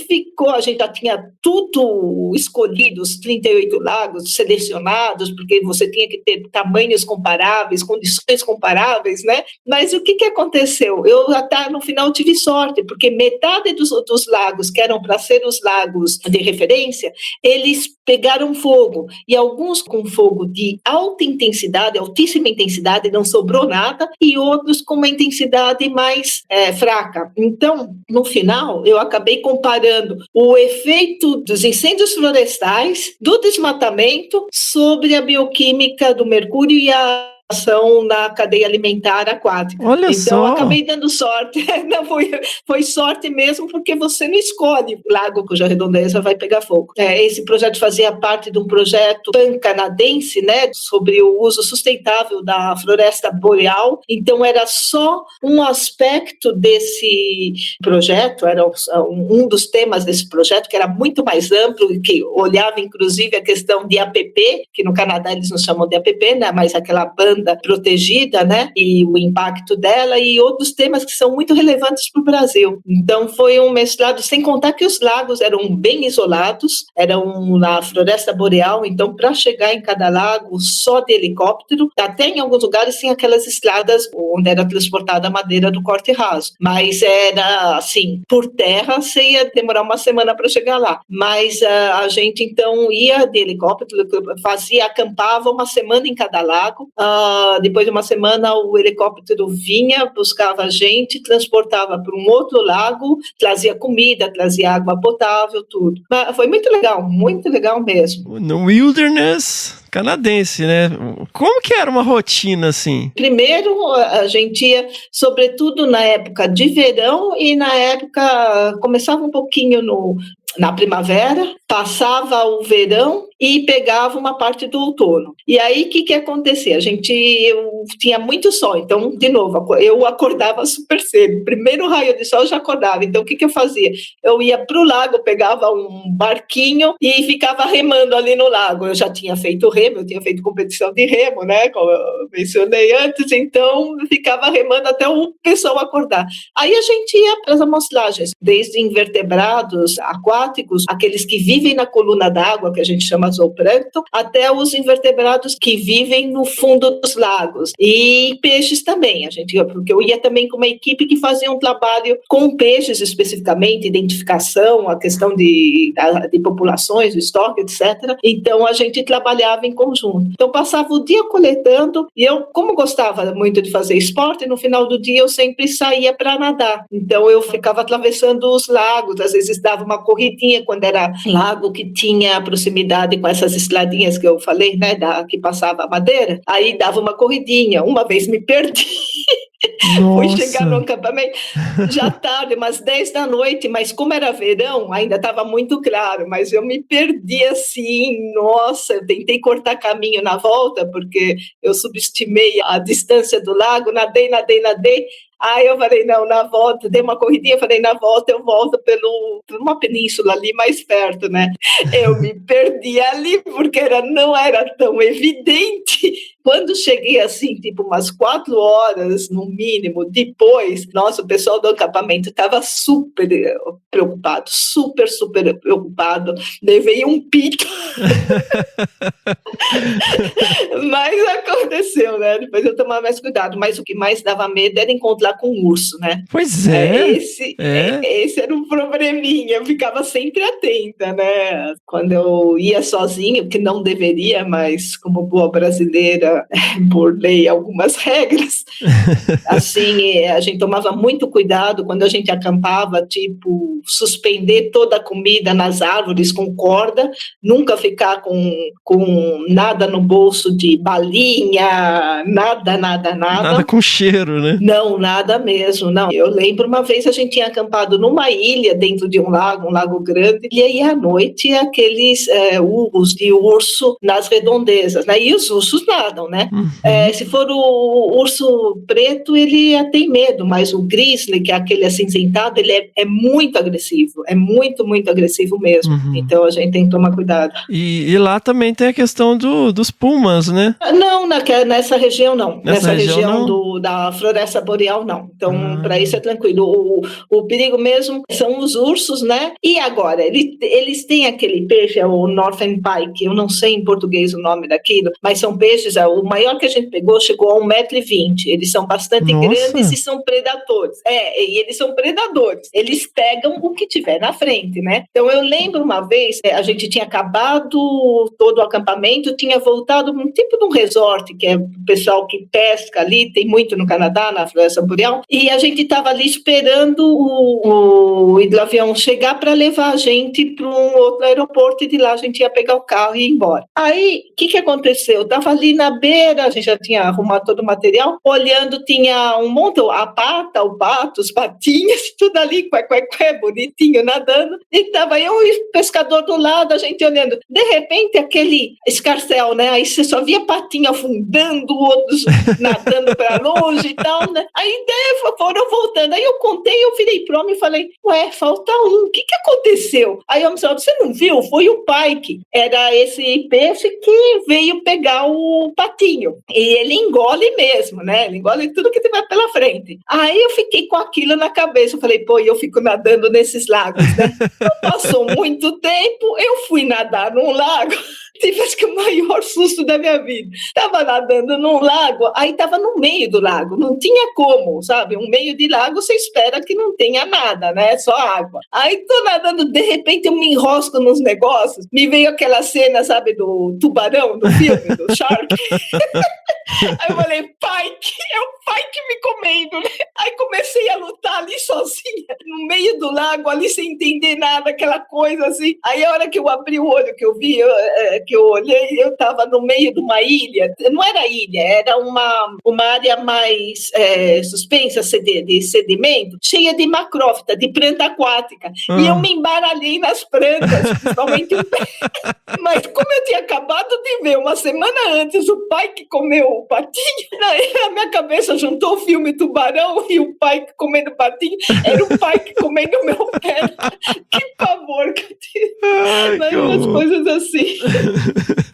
[SPEAKER 8] já tinha tudo escolhido, os 38 lagos selecionados, porque você tinha que ter tamanhos comparáveis, condições comparáveis, né? Mas o que aconteceu? Eu até no final tive sorte, porque metade dos lagos, que eram para ser os lagos de referência, eles pegaram fogo, e alguns com fogo de alta intensidade, altíssima intensidade, não sobrou nada, e outros com uma intensidade mais fraca. Então, no final, eu acabei comparando o efeito dos incêndios florestais, do desmatamento, sobre a bioquímica do mercúrio e a participação na cadeia alimentar aquática.
[SPEAKER 4] Olha
[SPEAKER 8] então,
[SPEAKER 4] só.
[SPEAKER 8] acabei dando sorte. Não, foi sorte mesmo, porque você não escolhe o lago cuja redondeza vai pegar fogo. Esse projeto fazia parte de um projeto pan-canadense, né, sobre o uso sustentável da floresta boreal. Então, era só um aspecto desse projeto, era um dos temas desse projeto, que era muito mais amplo, que olhava, inclusive, a questão de APP, que no Canadá eles não chamam de APP, né, mas aquela banda protegida, né, e o impacto dela, e outros temas que são muito relevantes para o Brasil. Então, foi um mestrado, sem contar que os lagos eram bem isolados, eram na floresta boreal, então, para chegar em cada lago, só de helicóptero, até em alguns lugares tinha aquelas estradas onde era transportada a madeira do corte raso, mas era, assim, por terra, você ia demorar uma semana para chegar lá. Mas a gente, então, ia de helicóptero, acampava uma semana em cada lago, depois de uma semana o helicóptero vinha, buscava a gente, transportava para um outro lago, trazia comida, trazia água potável, tudo. Mas foi muito legal mesmo.
[SPEAKER 4] No wilderness canadense, né? Como que era uma rotina assim?
[SPEAKER 8] Primeiro, a gente ia, sobretudo na época de verão e na época, começava um pouquinho na primavera, passava o verão e pegava uma parte do outono. E aí, o que acontecia? Eu tinha muito sol, então, de novo, eu acordava super cedo. Primeiro raio de sol, eu já acordava. Então, o que eu fazia? Eu ia para o lago, pegava um barquinho e ficava remando ali no lago. Eu já tinha feito remo, eu tinha feito competição de remo, né? Como eu mencionei antes, então, eu ficava remando até o pessoal acordar. Aí, a gente ia para as amostragens, desde invertebrados aquáticos, aqueles que vivem na coluna d'água, que a gente chama zooplâncton, até os invertebrados que vivem no fundo dos lagos. E peixes também, porque eu ia também com uma equipe que fazia um trabalho com peixes especificamente, identificação, a questão de populações, o estoque, etc. Então, a gente trabalhava em conjunto. Então, passava o dia coletando, e eu, como gostava muito de fazer esporte, no final do dia eu sempre saía para nadar. Então, eu ficava atravessando os lagos, às vezes dava uma corridinha quando era lago que tinha proximidade com essas estradinhas que eu falei, né, que passava a madeira, aí dava uma corridinha. Uma vez me perdi. Fui chegar no acampamento já tarde, umas 10 da noite, mas como era verão, ainda estava muito claro, mas eu me perdi assim, nossa, eu tentei cortar caminho na volta, porque eu subestimei a distância do lago, nadei. Aí eu falei, não, na volta, dei uma corridinha, falei, na volta eu volto por uma península ali mais perto, né? Eu me perdi ali, porque não era tão evidente. Quando cheguei assim, tipo umas 4 horas, no mínimo, depois, nossa, o pessoal do acampamento estava super preocupado, super preocupado. Levei um pito. Mas aconteceu, né? Depois eu tomava mais cuidado. Mas o que mais dava medo era encontrar com um urso, né?
[SPEAKER 4] Pois é.
[SPEAKER 8] Esse era um probleminha. Eu ficava sempre atenta, né? Quando eu ia sozinha, que não deveria, mas como boa brasileira, burlei algumas regras. Assim, a gente tomava muito cuidado quando a gente acampava, tipo, suspender toda a comida nas árvores com corda, nunca ficar com nada no bolso de balinha, nada.
[SPEAKER 4] Nada com cheiro, né?
[SPEAKER 8] Não, nada mesmo, não. Eu lembro uma vez a gente tinha acampado numa ilha dentro de um lago grande, e aí à noite aqueles urros de urso nas redondezas, né? E os ursos nadam, né? Uhum. Se for o urso preto, ele tem medo, mas o grizzly, que é aquele acinzentado, ele é muito agressivo, é muito agressivo mesmo. Uhum. Então a gente tem que tomar cuidado.
[SPEAKER 4] E lá também tem a questão dos pumas, né?
[SPEAKER 8] Não, nessa região não. Nessa região da floresta boreal, não. Então, para isso é tranquilo. O perigo mesmo são os ursos, né? E agora, eles têm aquele peixe, o Northern Pike, eu não sei em português o nome daquilo, mas são peixes, o maior que a gente pegou chegou a 1,20 m. Eles são bastante grandes e são predadores. E eles são predadores. Eles pegam o que tiver na frente, né? Então, eu lembro uma vez, a gente tinha acabado todo o acampamento, tinha voltado um tipo de um resort, que é o pessoal que pesca ali, tem muito no Canadá, na floresta boreal, e a gente estava ali esperando o hidroavião chegar para levar a gente para um outro aeroporto, e de lá a gente ia pegar o carro e ir embora. Aí, o que aconteceu? Eu estava ali na beira, a gente já tinha arrumado todo o material, olhando, tinha um monte, a pata, o pato, os patinhos, tudo ali, bonitinho, nadando, e tava eu e o pescador do lado, a gente olhando. De repente, aquele escarcéu, né? Aí você só via patinho afundando, outros nadando para longe e tal, né? Aí foram voltando. Aí eu contei, eu virei pro homem e falei, ué, falta um, o que aconteceu? Aí o homem falou, você não viu? Foi o pike. Era esse peixe que veio pegar o patinho. E ele engole mesmo, né? Ele engole tudo que tiver pela frente. Aí eu fiquei com aquilo na cabeça. Eu falei, pô, eu fico nadando nesses lagos, né? Passou muito tempo, eu fui nadar num lago. Tive, acho que, o maior susto da minha vida. Estava nadando num lago, aí estava no meio do lago, não tinha como, sabe? Um meio de lago, você espera que não tenha nada, né? Só água. Aí tô nadando, de repente eu me enrosco nos negócios, me veio aquela cena, sabe, do tubarão, do filme, do Shark. Aí eu falei, Pike, é o Pike me comendo, né? Aí comecei a lutar ali sozinha, no meio do lago, ali sem entender nada, aquela coisa assim. Aí a hora que eu abri o olho, que eu vi, que eu olhei, eu estava no meio de uma ilha. Não era ilha, era uma área mais suspensa de sedimento, cheia de macrófita, de planta aquática. E eu me embaralhei nas plantas, principalmente o pé. Mas como eu tinha acabado de ver uma semana antes o pai que comeu o patinho, na minha cabeça juntou o filme Tubarão e o pai comendo patinho, era o pai que comendo o meu pé. Que pavor que eu tive. Mas umas coisas assim.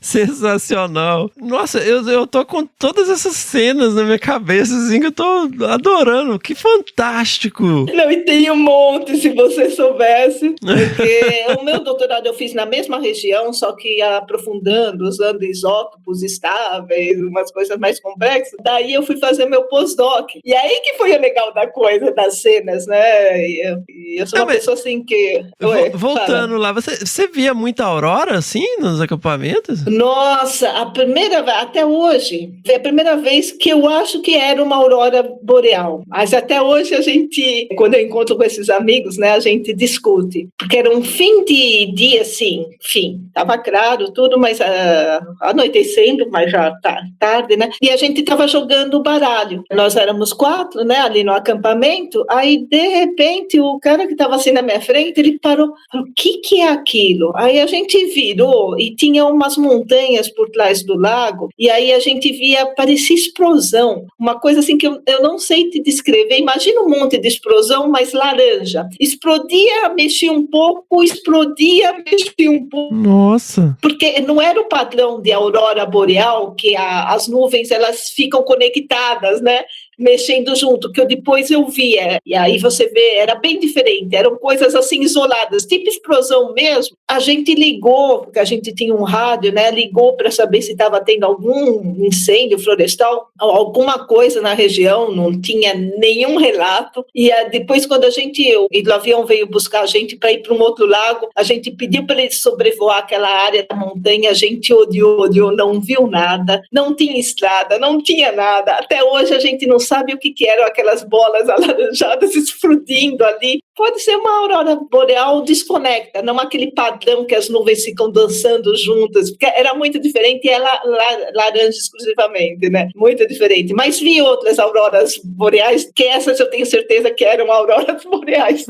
[SPEAKER 4] Sensacional. Nossa, eu tô com todas essas cenas na minha cabeça, assim, que eu tô adorando. Que fantástico.
[SPEAKER 8] Não, e tem um monte, se você soubesse. Porque o meu doutorado eu fiz na mesma região, só que aprofundando, usando isótopos estáveis, umas coisas mais complexas. Daí eu fui fazer meu pós-doc. E aí que foi o legal da coisa, das cenas, né? E eu sou uma pessoa assim que...
[SPEAKER 4] Voltando lá, você via muita aurora, assim, nos acampamentos?
[SPEAKER 8] Nossa, até hoje, foi a primeira vez que eu acho que era uma aurora boreal. Mas até hoje a gente, quando eu encontro com esses amigos, né, a gente discute. Porque era um fim de dia, assim, tava claro tudo, mas anoitecendo, mas já tarde, né? E a gente tava jogando baralho. Nós éramos 4, né, ali no acampamento. Aí, de repente, o cara que tava assim na minha frente, ele parou, falou, o que é aquilo? Aí a gente virou e tinha umas montanhas por trás do lago, e aí a gente via, parecia explosão, uma coisa assim que eu não sei te descrever. Imagina um monte de explosão, mas laranja. Explodia, mexia um pouco, explodia, mexia um pouco.
[SPEAKER 4] Nossa!
[SPEAKER 8] Porque não era o padrão de aurora boreal, que as nuvens, elas ficam conectadas, né? Mexendo junto, que depois eu vi, e aí você vê, era bem diferente, eram coisas assim isoladas, tipo explosão mesmo. A gente ligou, porque a gente tinha um rádio, né, ligou para saber se estava tendo algum incêndio florestal, alguma coisa na região, não tinha nenhum relato, e depois quando o avião veio buscar a gente para ir para um outro lago, a gente pediu para ele sobrevoar aquela área da montanha, a gente odiou, não viu nada, não tinha estrada, não tinha nada, até hoje a gente não sabe o que eram aquelas bolas alaranjadas explodindo ali. Pode ser uma aurora boreal desconecta, não aquele padrão que as nuvens ficam dançando juntas, porque era muito diferente e ela laranja exclusivamente, né? Muito diferente. Mas vi outras auroras boreais, que essas eu tenho certeza que eram auroras boreais.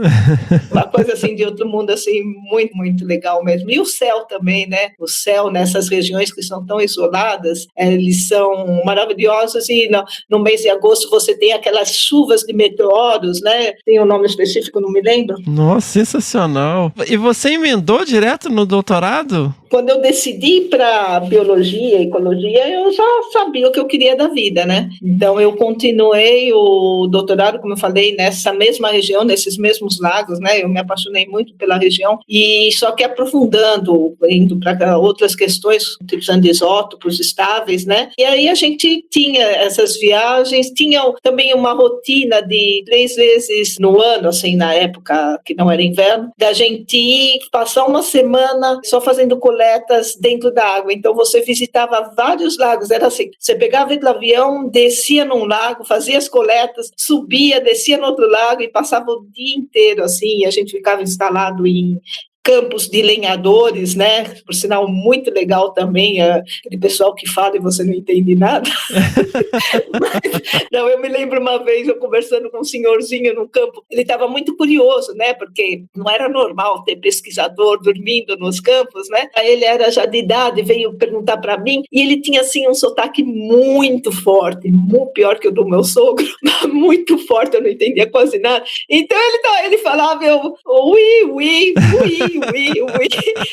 [SPEAKER 8] Uma coisa assim de outro mundo, assim, muito, muito legal mesmo. E o céu também, né? O céu nessas regiões que são tão isoladas, eles são maravilhosos, e no mês de agosto você tem aquelas chuvas de meteoros, né? Tem um nome específico, não me lembro.
[SPEAKER 4] Nossa, sensacional. E você emendou direto no doutorado?
[SPEAKER 8] Quando eu decidi para biologia e ecologia, eu já sabia o que eu queria da vida, né? Então, eu continuei o doutorado, como eu falei, nessa mesma região, nesses mesmos lagos, né? Eu me apaixonei muito pela região, e só que aprofundando, indo para outras questões, utilizando isótopos estáveis, né? E aí a gente tinha essas viagens, tinha também uma rotina de 3 vezes no ano, assim, na época que não era inverno, da gente ir passar uma semana só fazendo coletas dentro da água. Então você visitava vários lagos, era assim, você pegava do avião, descia num lago, fazia as coletas, subia, descia no outro lago e passava o dia inteiro assim, e a gente ficava instalado em campos de lenhadores, né? Por sinal, muito legal também, aquele pessoal que fala e você não entende nada. Mas, não, eu me lembro uma vez, eu conversando com um senhorzinho no campo, ele estava muito curioso, né? Porque não era normal ter pesquisador dormindo nos campos, né? Aí ele era já de idade, veio perguntar para mim, e ele tinha, assim, um sotaque muito forte, muito pior que o do meu sogro, muito forte, eu não entendia quase nada. Então ele falava, ui,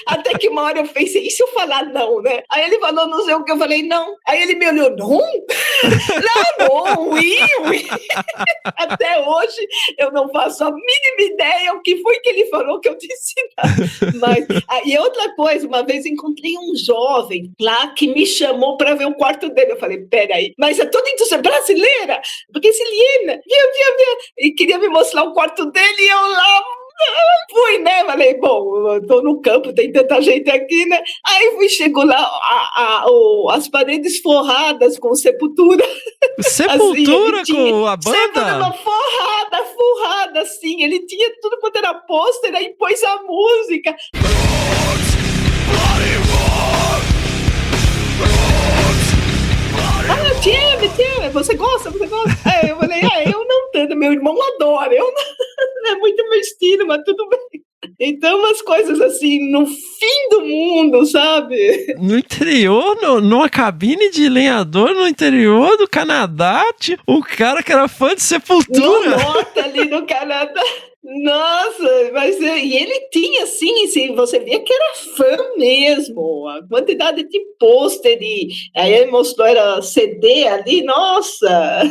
[SPEAKER 8] até que uma hora eu pensei, e se eu falar não, né? Aí ele falou, não sei o que, eu falei, não. Aí ele me olhou, não? Não, ui. Até hoje eu não faço a mínima ideia o que foi que ele falou que eu disse não. Mas, e outra coisa, uma vez encontrei um jovem lá que me chamou para ver o quarto dele. Eu falei, peraí, mas é toda indústria brasileira, porque se Liena, e queria me mostrar o quarto dele e eu lá fui, né? Falei, bom, eu tô no campo, tem tanta gente aqui, né? Aí chegou lá, as paredes forradas com Sepultura.
[SPEAKER 4] Sepultura
[SPEAKER 8] assim,
[SPEAKER 4] com a banda?
[SPEAKER 8] Sepultura forrada, assim. Ele tinha tudo quanto era pôster, aí pôs a música. Tia, você gosta? Aí eu falei, eu não tanto, meu irmão adora, eu não, é muito meu estilo, mas tudo bem. Então, umas coisas assim, no fim do mundo, sabe?
[SPEAKER 4] No interior, numa cabine de lenhador no interior do Canadá, o cara que era fã de Sepultura.
[SPEAKER 8] No norte, ali no Canadá. Nossa, mas e ele tinha, assim, você via que era fã mesmo, a quantidade de pôster, aí ele mostrou, era CD ali, nossa!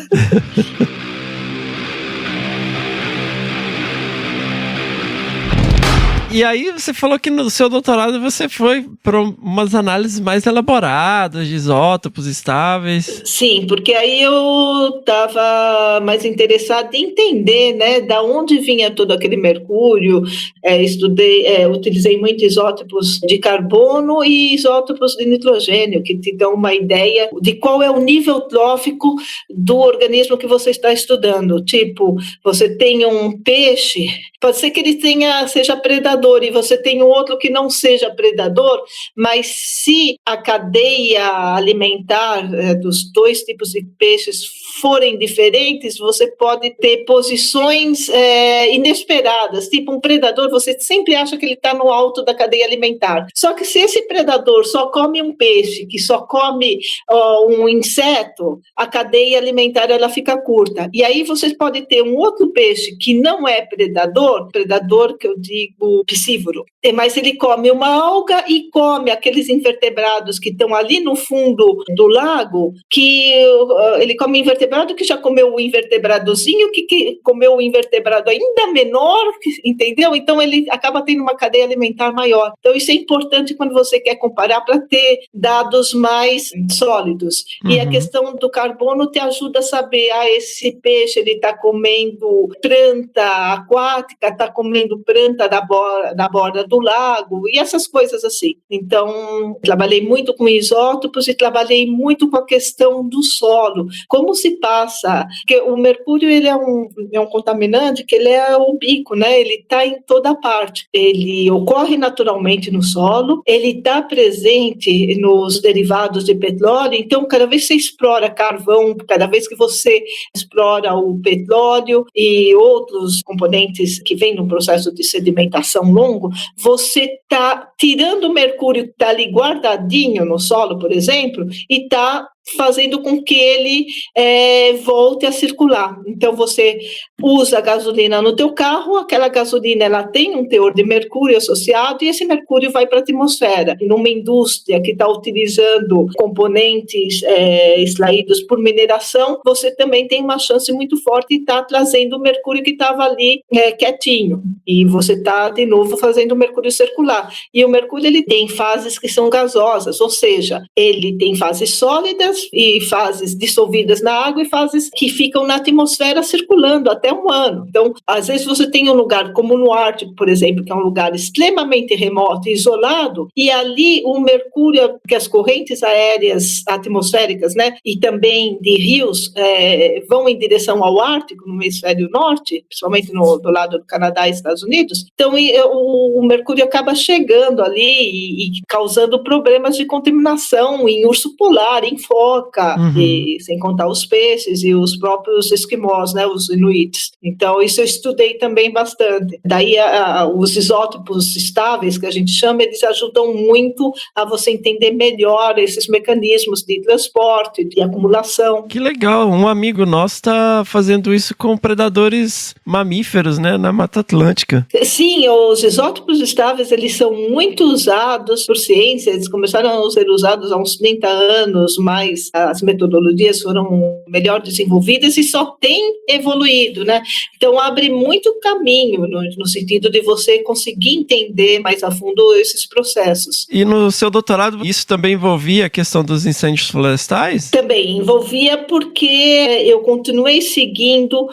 [SPEAKER 4] E aí você falou que no seu doutorado você foi para umas análises mais elaboradas de isótopos estáveis.
[SPEAKER 8] Sim, porque aí eu estava mais interessada em entender, né, da onde vinha todo aquele mercúrio. Utilizei muito isótopos de carbono e isótopos de nitrogênio, que te dão uma ideia de qual é o nível trófico do organismo que você está estudando. Tipo, você tem um peixe, pode ser que ele seja predador, e você tem outro que não seja predador, mas se a cadeia alimentar dos dois tipos de peixes forem diferentes, você pode ter posições inesperadas. Tipo, um predador, você sempre acha que ele está no alto da cadeia alimentar. Só que se esse predador só come um peixe, que só come um inseto, a cadeia alimentar ela fica curta. E aí você pode ter um outro peixe que não é predador que eu digo piscívoro, mas ele come uma alga e come aqueles invertebrados que estão ali no fundo do lago, que ele come invertebrado que já comeu o invertebradozinho, que comeu o invertebrado ainda menor, entendeu? Então ele acaba tendo uma cadeia alimentar maior. Então isso é importante quando você quer comparar para ter dados mais sólidos. E a questão do carbono te ajuda a saber, esse peixe ele está comendo planta aquática, está comendo planta da borda do lago, e essas coisas assim. Então, trabalhei muito com isótopos e trabalhei muito com a questão do solo. Como se passa? Porque o mercúrio ele é um contaminante que ele é ubíquo, né? Ele está em toda parte. Ele ocorre naturalmente no solo, ele está presente nos derivados de petróleo, então cada vez que você explora carvão, cada vez que você explora o petróleo e outros componentes que vêm no processo de sedimentação longo, você está tirando o mercúrio que está ali guardadinho no solo, por exemplo, e está fazendo com que ele volte a circular. Então, você usa gasolina no teu carro, aquela gasolina ela tem um teor de mercúrio associado e esse mercúrio vai para a atmosfera. E numa indústria que está utilizando componentes extraídos por mineração, você também tem uma chance muito forte de estar trazendo o mercúrio que estava ali quietinho. E você está, de novo, fazendo o mercúrio circular. E o mercúrio ele tem fases que são gasosas, ou seja, ele tem fases sólidas líquidas e fases dissolvidas na água e fases que ficam na atmosfera circulando até um ano. Então, às vezes você tem um lugar como no Ártico, por exemplo, que é um lugar extremamente remoto e isolado, e ali o mercúrio, que as correntes aéreas atmosféricas, né, e também de rios vão em direção ao Ártico, no hemisfério norte, principalmente do lado do Canadá e Estados Unidos. Então, o mercúrio acaba chegando ali e causando problemas de contaminação em urso polar, em foca, e, sem contar os peixes e os próprios esquimós, né, os inuits. Então, isso eu estudei também bastante. Daí, os isótopos estáveis, que a gente chama, eles ajudam muito a você entender melhor esses mecanismos de transporte, de acumulação.
[SPEAKER 4] Que legal, um amigo nosso está fazendo isso com predadores mamíferos, né, na Mata Atlântica.
[SPEAKER 8] Sim, os isótopos estáveis, eles são muito usados por ciência, eles começaram a ser usados há uns 30 anos, mas as metodologias foram melhor desenvolvidas e só tem evoluído, né? Então, abre muito caminho no sentido de você conseguir entender mais a fundo esses processos.
[SPEAKER 4] E no seu doutorado, isso também envolvia a questão dos incêndios florestais?
[SPEAKER 8] Também envolvia, porque eu continuei seguindo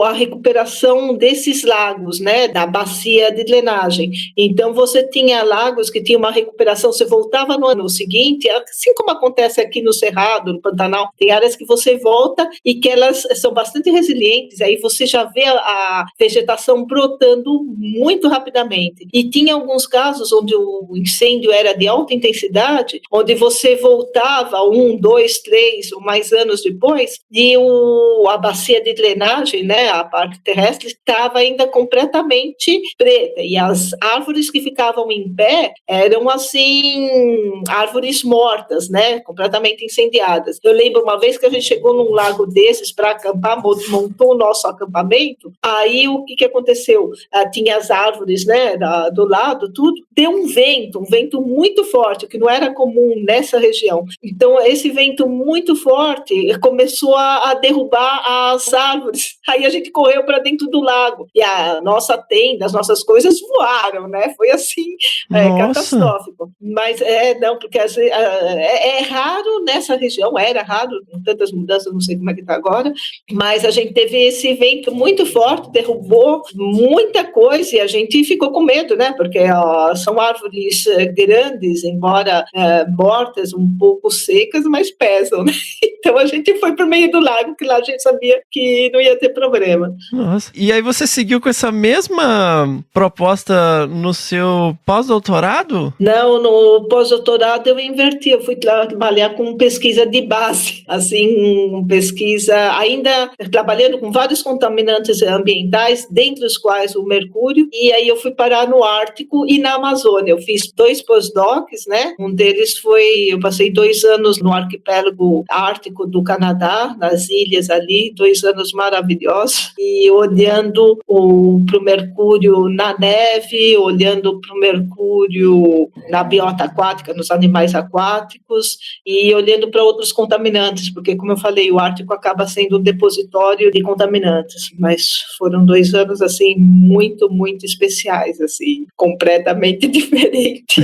[SPEAKER 8] a recuperação desses lagos, né, da bacia de drenagem. Então, você tinha lagos que tinham uma recuperação, você voltava no ano seguinte, assim como acontece aqui no Cerrado, no Pantanal, tem áreas que você volta e que elas são bastante resilientes, aí você já vê a vegetação brotando muito rapidamente. E tinha alguns casos onde o incêndio era de alta intensidade, onde você voltava 1, 2, 3 ou mais anos depois, e a bacia de drenagem, né, a parte terrestre, estava ainda completamente preta, e as árvores que ficavam em pé eram, assim, árvores mortas, né, completamente incendiadas. Eu lembro uma vez que a gente chegou num lago desses para acampar, montou o nosso acampamento, aí o que aconteceu? Tinha as árvores, né, do lado, tudo, deu um vento muito forte, que não era comum nessa região. Então, esse vento muito forte começou a derrubar as árvores. Aí a gente correu para dentro do lago. E a nossa tenda, as nossas coisas voaram, né? Foi assim, catastrófico. Mas não, porque é raro nessa região, era raro, com tantas mudanças, não sei como é que está agora, mas a gente teve esse vento muito forte, derrubou muita coisa e a gente ficou com medo, né? Porque são árvores grandes, embora mortas, um pouco secas, mas pesam, né? Então a gente foi para o meio do lago, que lá a gente sabia que não ia ter problema.
[SPEAKER 4] Nossa. E aí você seguiu com essa mesma proposta no seu pós-doutorado?
[SPEAKER 8] Não, no pós-doutorado eu inverti, eu fui trabalhar com pesquisa de base, assim, pesquisa, ainda trabalhando com vários contaminantes ambientais, dentre os quais o mercúrio, e aí eu fui parar no Ártico e na Amazônia. Eu fiz 2 pós-docs, né? Um deles eu passei 2 anos no arquipélago ártico do Canadá, nas ilhas ali, 2 anos maravilhosos, e olhando para o mercúrio na neve, olhando para o mercúrio na biota aquática, nos animais aquáticos, e olhando para outros contaminantes, porque, como eu falei, o Ártico acaba sendo um depositório de contaminantes, mas foram 2 anos, assim, muito, muito especiais, assim, completamente diferente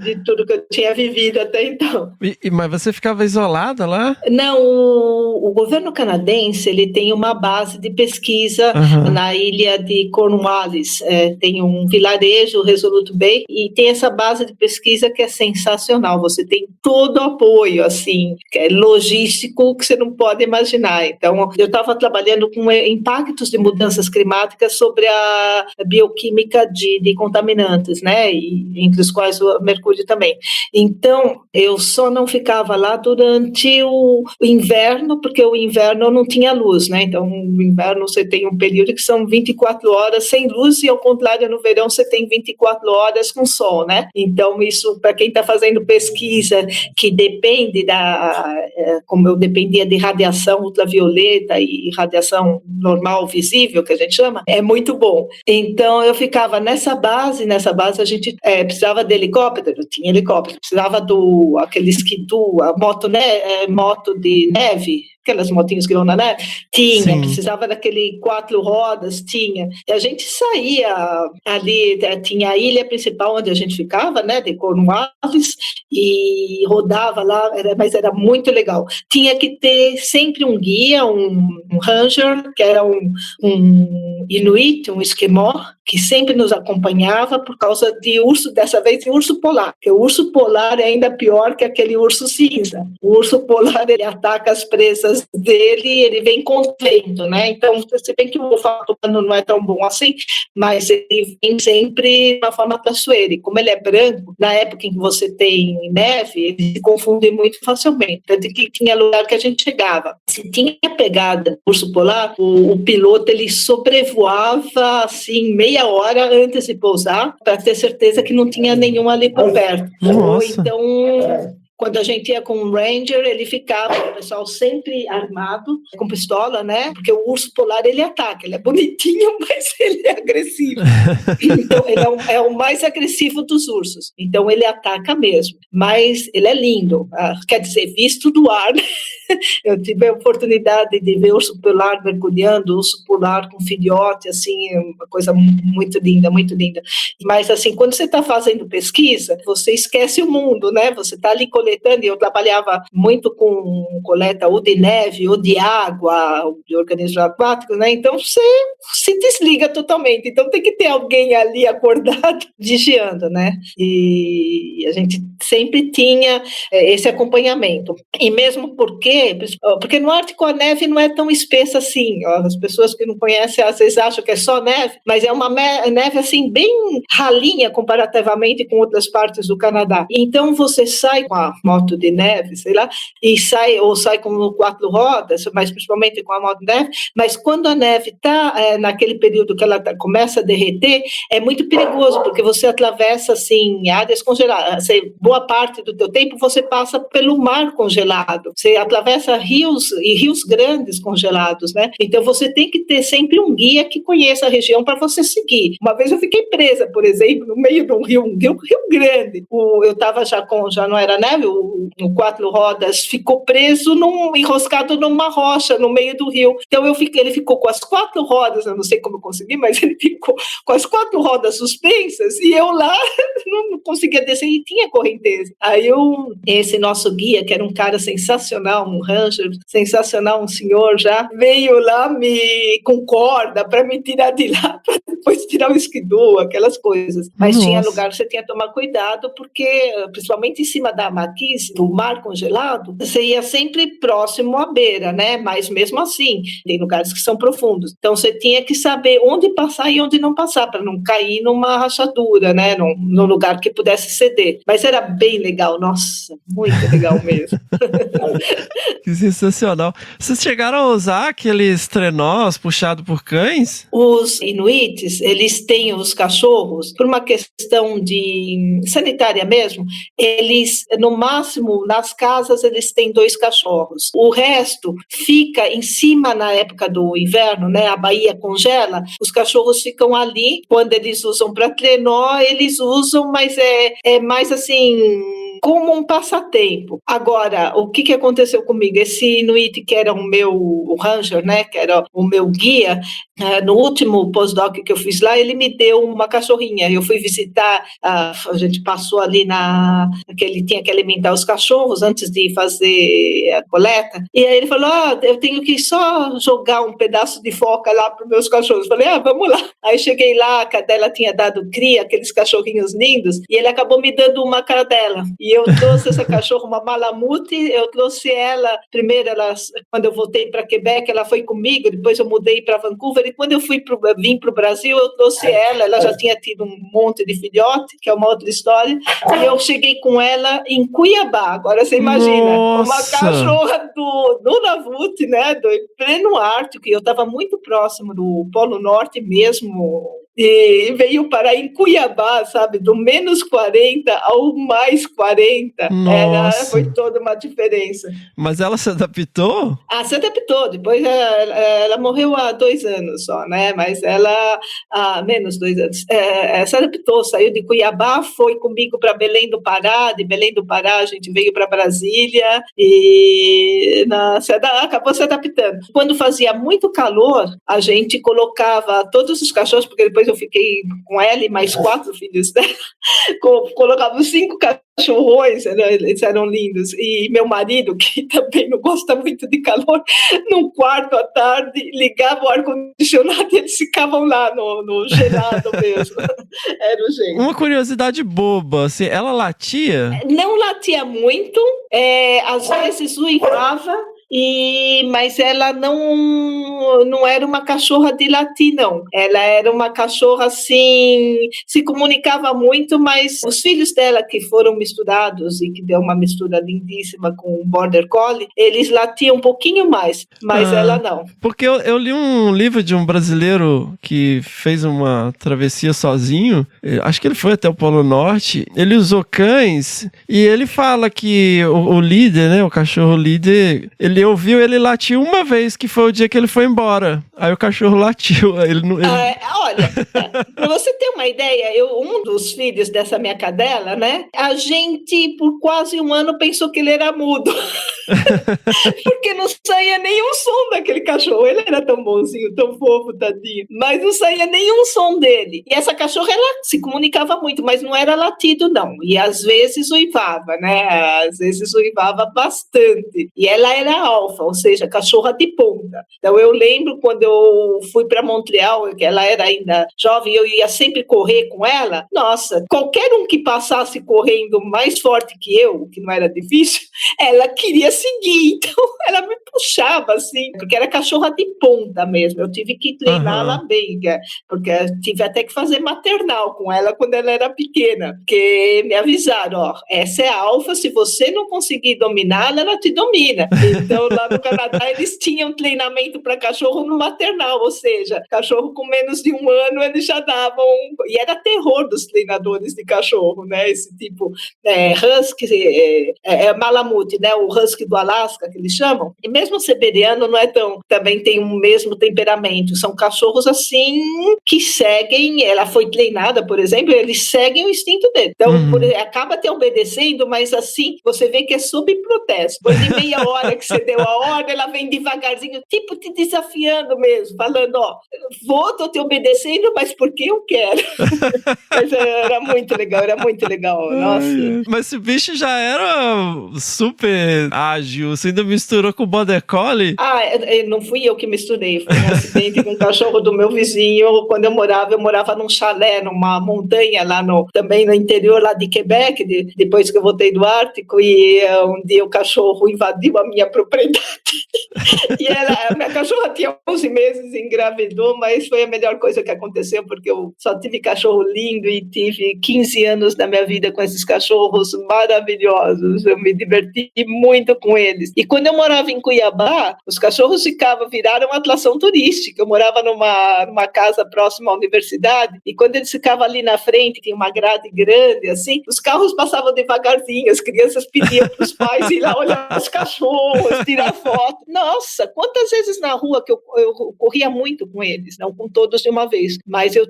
[SPEAKER 8] de tudo que eu tinha vivido até então.
[SPEAKER 4] Mas você ficava isolada lá?
[SPEAKER 8] Não, o governo canadense, ele tem uma base de pesquisa na ilha de Cornwallis, tem um vilarejo, Resolute Bay, e tem essa base de pesquisa que é sensacional, você tem todo o apoio, assim, logístico que você não pode imaginar. Então, eu estava trabalhando com impactos de mudanças climáticas sobre a bioquímica de contaminantes, né, e entre os quais o mercúrio também. Então, eu só não ficava lá durante o inverno, porque o inverno não tinha luz, né, então no inverno você tem um período que são 24 horas sem luz e, ao contrário, no verão você tem 24 horas com sol, né, então isso, para quem está fazendo pesquisa que depende como eu dependia de radiação ultravioleta e radiação normal visível, que a gente chama, é muito bom. Então eu ficava nessa base a gente precisava de helicóptero, tinha helicóptero, precisava aquele skidoo, a moto de neve, aquelas motinhas que vão na neve? Tinha,
[SPEAKER 4] Sim.
[SPEAKER 8] precisava daquele 4 rodas, tinha. E a gente saía ali, tinha a ilha principal onde a gente ficava, né, de Cornwallis, e rodava lá, mas era muito legal. Tinha que ter sempre um guia, um ranger, que era um inuit, um esquimó, que sempre nos acompanhava por causa de urso, dessa vez de urso polar, porque o urso polar é ainda pior que aquele urso cinza. O urso polar, ele ataca as presas dele e ele vem com vento, né? Então, se bem que o olfato humano não é tão bom assim, mas ele vem sempre de uma forma traiçoeira. E como ele é branco, na época em que você tem neve, ele se confunde muito facilmente. Tanto que tinha lugar que a gente chegava. Se tinha pegada urso polar, o piloto, ele sobrevoava, assim, meia hora antes de pousar, para ter certeza que não tinha nenhum ali por perto.
[SPEAKER 4] Nossa.
[SPEAKER 8] Ou então, quando a gente ia com um ranger, ele ficava, o pessoal sempre armado, com pistola, né? Porque o urso polar, ele ataca, ele é bonitinho, mas ele é agressivo. Então, ele é o mais agressivo dos ursos. Então, ele ataca mesmo. Mas ele é lindo. Quer dizer, visto do ar, eu tive a oportunidade de ver urso polar mergulhando, urso polar com filhote, assim, uma coisa muito linda, muito linda. Mas, assim, quando você está fazendo pesquisa, você esquece o mundo, né? Você está ali coletando, e eu trabalhava muito com coleta ou de neve, ou de água, ou de organismos aquáticos, né? Então, você se desliga totalmente. Então, tem que ter alguém ali acordado, vigiando, né? E a gente sempre tinha esse acompanhamento. E mesmo porque no Ártico a neve não é tão espessa assim. As pessoas que não conhecem às vezes acham que é só neve, mas é uma neve assim bem ralinha comparativamente com outras partes do Canadá. Então você sai com a moto de neve, sei lá, e sai com 4 rodas, mas principalmente com a moto de neve, mas quando a neve está naquele período que ela começa a derreter, é muito perigoso, porque você atravessa assim áreas congeladas. Boa parte do teu tempo você passa pelo mar congelado. Você atravessa rios grandes congelados, né? Então você tem que ter sempre um guia que conheça a região para você seguir. Uma vez eu fiquei presa, por exemplo, no meio de um rio grande. Eu estava já não era neve, o 4 rodas ficou preso enroscado numa rocha no meio do rio. Então ele ficou com as 4 rodas, eu não sei como eu consegui, mas ele ficou com as 4 rodas suspensas e eu lá não conseguia descer e tinha correnteza. Aí esse nosso guia, que era um cara sensacional, um ranger sensacional, um senhor já, veio lá com corda para me tirar de lá, para depois tirar o esquidô, aquelas coisas. Mas tinha lugar que você tinha que tomar cuidado, porque, principalmente em cima da marquise, do mar congelado, você ia sempre próximo à beira, né? Mas mesmo assim, tem lugares que são profundos. Então você tinha que saber onde passar e onde não passar, para não cair numa rachadura, né? Num lugar que pudesse ceder. Mas era bem legal, nossa, muito legal mesmo.
[SPEAKER 4] Que sensacional. Vocês chegaram a usar aqueles trenós puxados por cães?
[SPEAKER 8] Os inuites, eles têm os cachorros, por uma questão de sanitária mesmo, eles, no máximo, nas casas, eles têm 2 cachorros. O resto fica em cima na época do inverno, né? A Bahia congela, os cachorros ficam ali. Quando eles usam para trenó, eles usam, mas é mais assim, como um passatempo. Agora, o que aconteceu comigo? Esse inuit que era o meu ranger, né, que era o meu guia, no último postdoc que eu fiz lá, ele me deu uma cachorrinha. Eu fui visitar, a gente passou ali que ele tinha que alimentar os cachorros antes de fazer a coleta, e aí ele falou, eu tenho que só jogar um pedaço de foca lá para os meus cachorros. Eu falei, vamos lá. Aí cheguei lá, a cadela tinha dado cria, aqueles cachorrinhos lindos, e ele acabou me dando uma cadela. E eu trouxe essa cachorra, uma malamute, eu trouxe ela, primeiro quando eu voltei para Quebec, ela foi comigo, depois eu mudei para Vancouver, e quando eu vim para o Brasil, eu trouxe ela já tinha tido um monte de filhote, que é uma outra história, e eu cheguei com ela em Cuiabá. Agora você imagina, uma cachorra do Nunavut, né, do pleno Ártico, e eu estava muito próximo do Polo Norte mesmo, e veio parar em Cuiabá, sabe? Do menos 40 ao mais 40. Foi toda uma diferença.
[SPEAKER 4] Mas ela se adaptou?
[SPEAKER 8] Se adaptou. Depois ela morreu há 2 anos só, né? Mas ela, menos 2 anos, se adaptou, saiu de Cuiabá, foi comigo para Belém do Pará, de Belém do Pará a gente veio para Brasília e acabou se adaptando. Quando fazia muito calor, a gente colocava todos os cachorros, porque depois eu fiquei com ela e mais 4 filhos dela, colocava 5 cachorrões, eles eram lindos, e meu marido, que também não gosta muito de calor, num quarto à tarde, ligava o ar-condicionado e eles ficavam lá no gelado mesmo. Era o jeito.
[SPEAKER 4] Uma curiosidade boba, assim, ela latia?
[SPEAKER 8] Não latia muito, às vezes uivava, mas ela não era uma cachorra de latir, não. Ela era uma cachorra, assim, se comunicava muito, mas os filhos dela, que foram misturados e que deu uma mistura lindíssima com o Border Collie, eles latiam um pouquinho mais, mas ela não.
[SPEAKER 4] Porque eu li um livro de um brasileiro que fez uma travessia sozinho, acho que ele foi até o Polo Norte, ele usou cães e ele fala que o líder, né, o cachorro líder, ele ouviu ele latir uma vez, que foi o dia que ele foi embora. Aí o cachorro latiu.
[SPEAKER 8] Olha, pra você ter uma ideia, um dos filhos dessa minha cadela, né? A gente, por quase 1 ano, pensou que ele era mudo. Porque não saía nenhum som daquele cachorro. Ele era tão bonzinho, tão fofo, tadinho. Mas não saía nenhum som dele. E essa cachorra, ela se comunicava muito, mas não era latido, não. E às vezes uivava, né? Às vezes uivava bastante. E ela era alfa, ou seja, cachorra de ponta. Então eu lembro quando eu fui para Montreal, que ela era ainda jovem, eu ia sempre correr com ela. Nossa, qualquer um que passasse correndo mais forte que eu, que não era difícil, ela queria seguir. Então ela me puxava assim, porque era cachorra de ponta mesmo. Eu tive que treiná-la bem, porque tive até que fazer maternal com ela quando ela era pequena, porque me avisaram, essa é a alfa, se você não conseguir dominá-la, ela te domina. Então, lá no Canadá, eles tinham treinamento para cachorro no maternal, ou seja, cachorro com menos de 1 ano, eles já davam... E era terror dos treinadores de cachorro, né? Esse tipo, husky, malamute, né? O husky do Alasca, que eles chamam. E mesmo o siberiano não é tão... Também tem o mesmo temperamento. São cachorros, assim, que seguem... Ela foi treinada, por exemplo, eles seguem o instinto dele. Então, acaba te obedecendo, mas, assim, você vê que é sob protesto. Depois de meia hora que você deu a ordem, ela vem devagarzinho, tipo te desafiando mesmo, falando, tô te obedecendo, mas porque eu quero. Mas era muito legal, nossa.
[SPEAKER 4] Mas esse bicho já era super ágil, você ainda misturou com o Border Collie?
[SPEAKER 8] Não fui eu que misturei, foi um acidente com um cachorro do meu vizinho, quando eu morava num chalé, numa montanha lá também no interior lá de Quebec, depois que eu voltei do Ártico, e um dia o cachorro invadiu a minha propriedade. E a minha cachorra tinha 11 meses, engravidou, mas foi a melhor coisa que aconteceu, porque eu só tive cachorro lindo e tive 15 anos da minha vida com esses cachorros maravilhosos. Eu me diverti muito com eles. E quando eu morava em Cuiabá, os cachorros viraram uma atração turística. Eu morava numa casa próxima à universidade, e quando eles ficavam ali na frente, tinha uma grade grande, assim, os carros passavam devagarzinho, as crianças pediam para os pais ir lá olhar os cachorros, tirar foto. Nossa, quantas vezes na rua que eu corria muito com eles, não com todos de uma vez, mas eu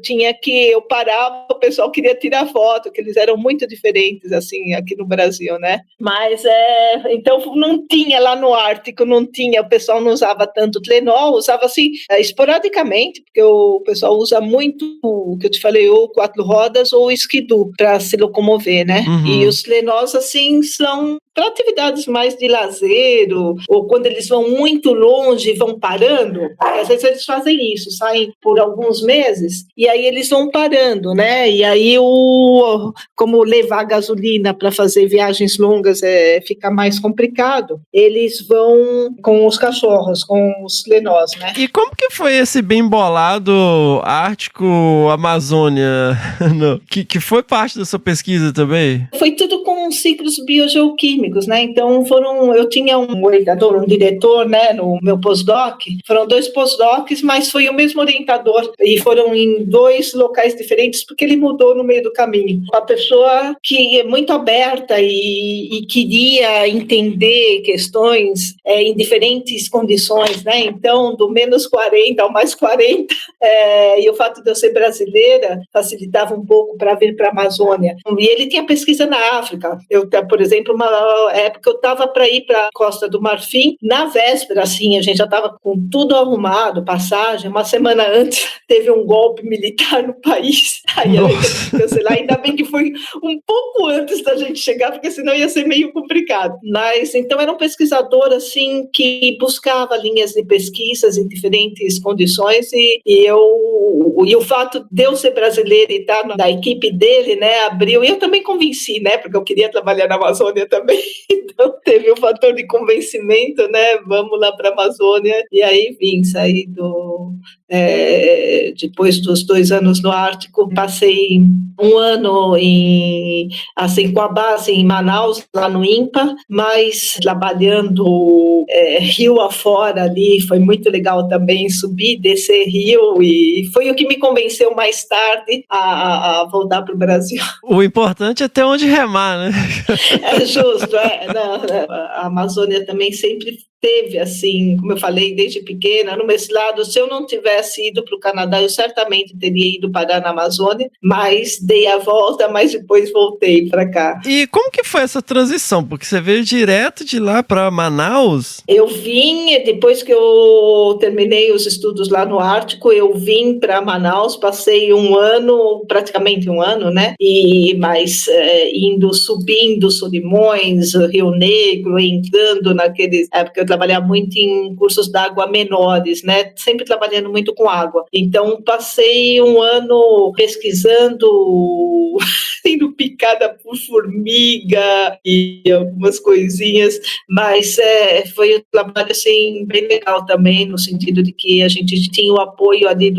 [SPEAKER 8] parava, o pessoal queria tirar foto, que eles eram muito diferentes, assim, aqui no Brasil, né? Mas, então, não tinha lá no Ártico, o pessoal não usava tanto Telenol, usava, assim, esporadicamente, porque o pessoal usa muito, o que eu te falei, ou 4 rodas ou esquidô, para se locomover, né? E os Telenols, assim, são para atividades mais de lazer, ou quando eles vão muito longe, vão parando, porque às vezes eles fazem isso, saem por alguns meses, e aí eles vão parando, né? E aí, como levar gasolina para fazer viagens longas fica mais complicado, eles vão com os cachorros, com os Telenols, né?
[SPEAKER 4] E como que foi esse bem bolado Ártico-Amazônia, que foi parte da sua pesquisa também?
[SPEAKER 8] Foi tudo com ciclos biogeoquímicos. químicos, né? Então eu tinha um orientador, um diretor, né, no meu pós-doc. Foram 2 pós-docs, mas foi o mesmo orientador e foram em 2 locais diferentes porque ele mudou no meio do caminho. Uma pessoa que é muito aberta e queria entender questões em diferentes condições, né? Então, do menos 40 ao mais 40, e o fato de eu ser brasileira facilitava um pouco para vir para a Amazônia. E ele tinha pesquisa na África. Eu, por exemplo, uma época eu estava para ir para a Costa do Marfim, na véspera, assim, a gente já estava com tudo arrumado, passagem, uma semana antes teve um golpe militar no país, aí a gente teve que cancelar, ainda bem que foi um pouco antes da gente chegar, porque senão ia ser meio complicado. Mas, então, era um pesquisador, assim, que buscava linhas de pesquisas em diferentes condições e o fato de eu ser brasileira e estar na equipe dele, né, abriu, e eu também convenci, né, porque eu queria trabalhar na Amazônia também, então teve um fator de convencimento, né, vamos lá para a Amazônia, e aí saí depois dos 2 anos no Ártico, passei 1 ano com a base em Manaus, lá no INPA, mas trabalhando rio afora ali, foi muito legal também subir, descer rio, e foi o que me convenceu mais tarde a voltar para o Brasil.
[SPEAKER 4] O importante é ter onde remar, né?
[SPEAKER 8] É justo, a Amazônia também sempre teve, assim, como eu falei, desde pequena, no mestrado, se eu não tivesse ido para o Canadá, eu certamente teria ido parar na Amazônia, mas dei a volta, mas depois voltei para cá.
[SPEAKER 4] E como que foi essa transição? Porque você veio direto de lá para Manaus?
[SPEAKER 8] Eu vim, depois que eu terminei os estudos lá no Ártico, eu vim para Manaus, passei 1 ano, praticamente 1 ano, né? Subindo Solimões, Rio Negro, entrando naqueles... Porque eu trabalhava muito em cursos d'água menores, né? Sempre trabalhando muito com água. Então, passei 1 ano pesquisando, sendo picada por formiga e algumas coisinhas, mas foi um trabalho, assim, bem legal também, no sentido de que a gente tinha o apoio ali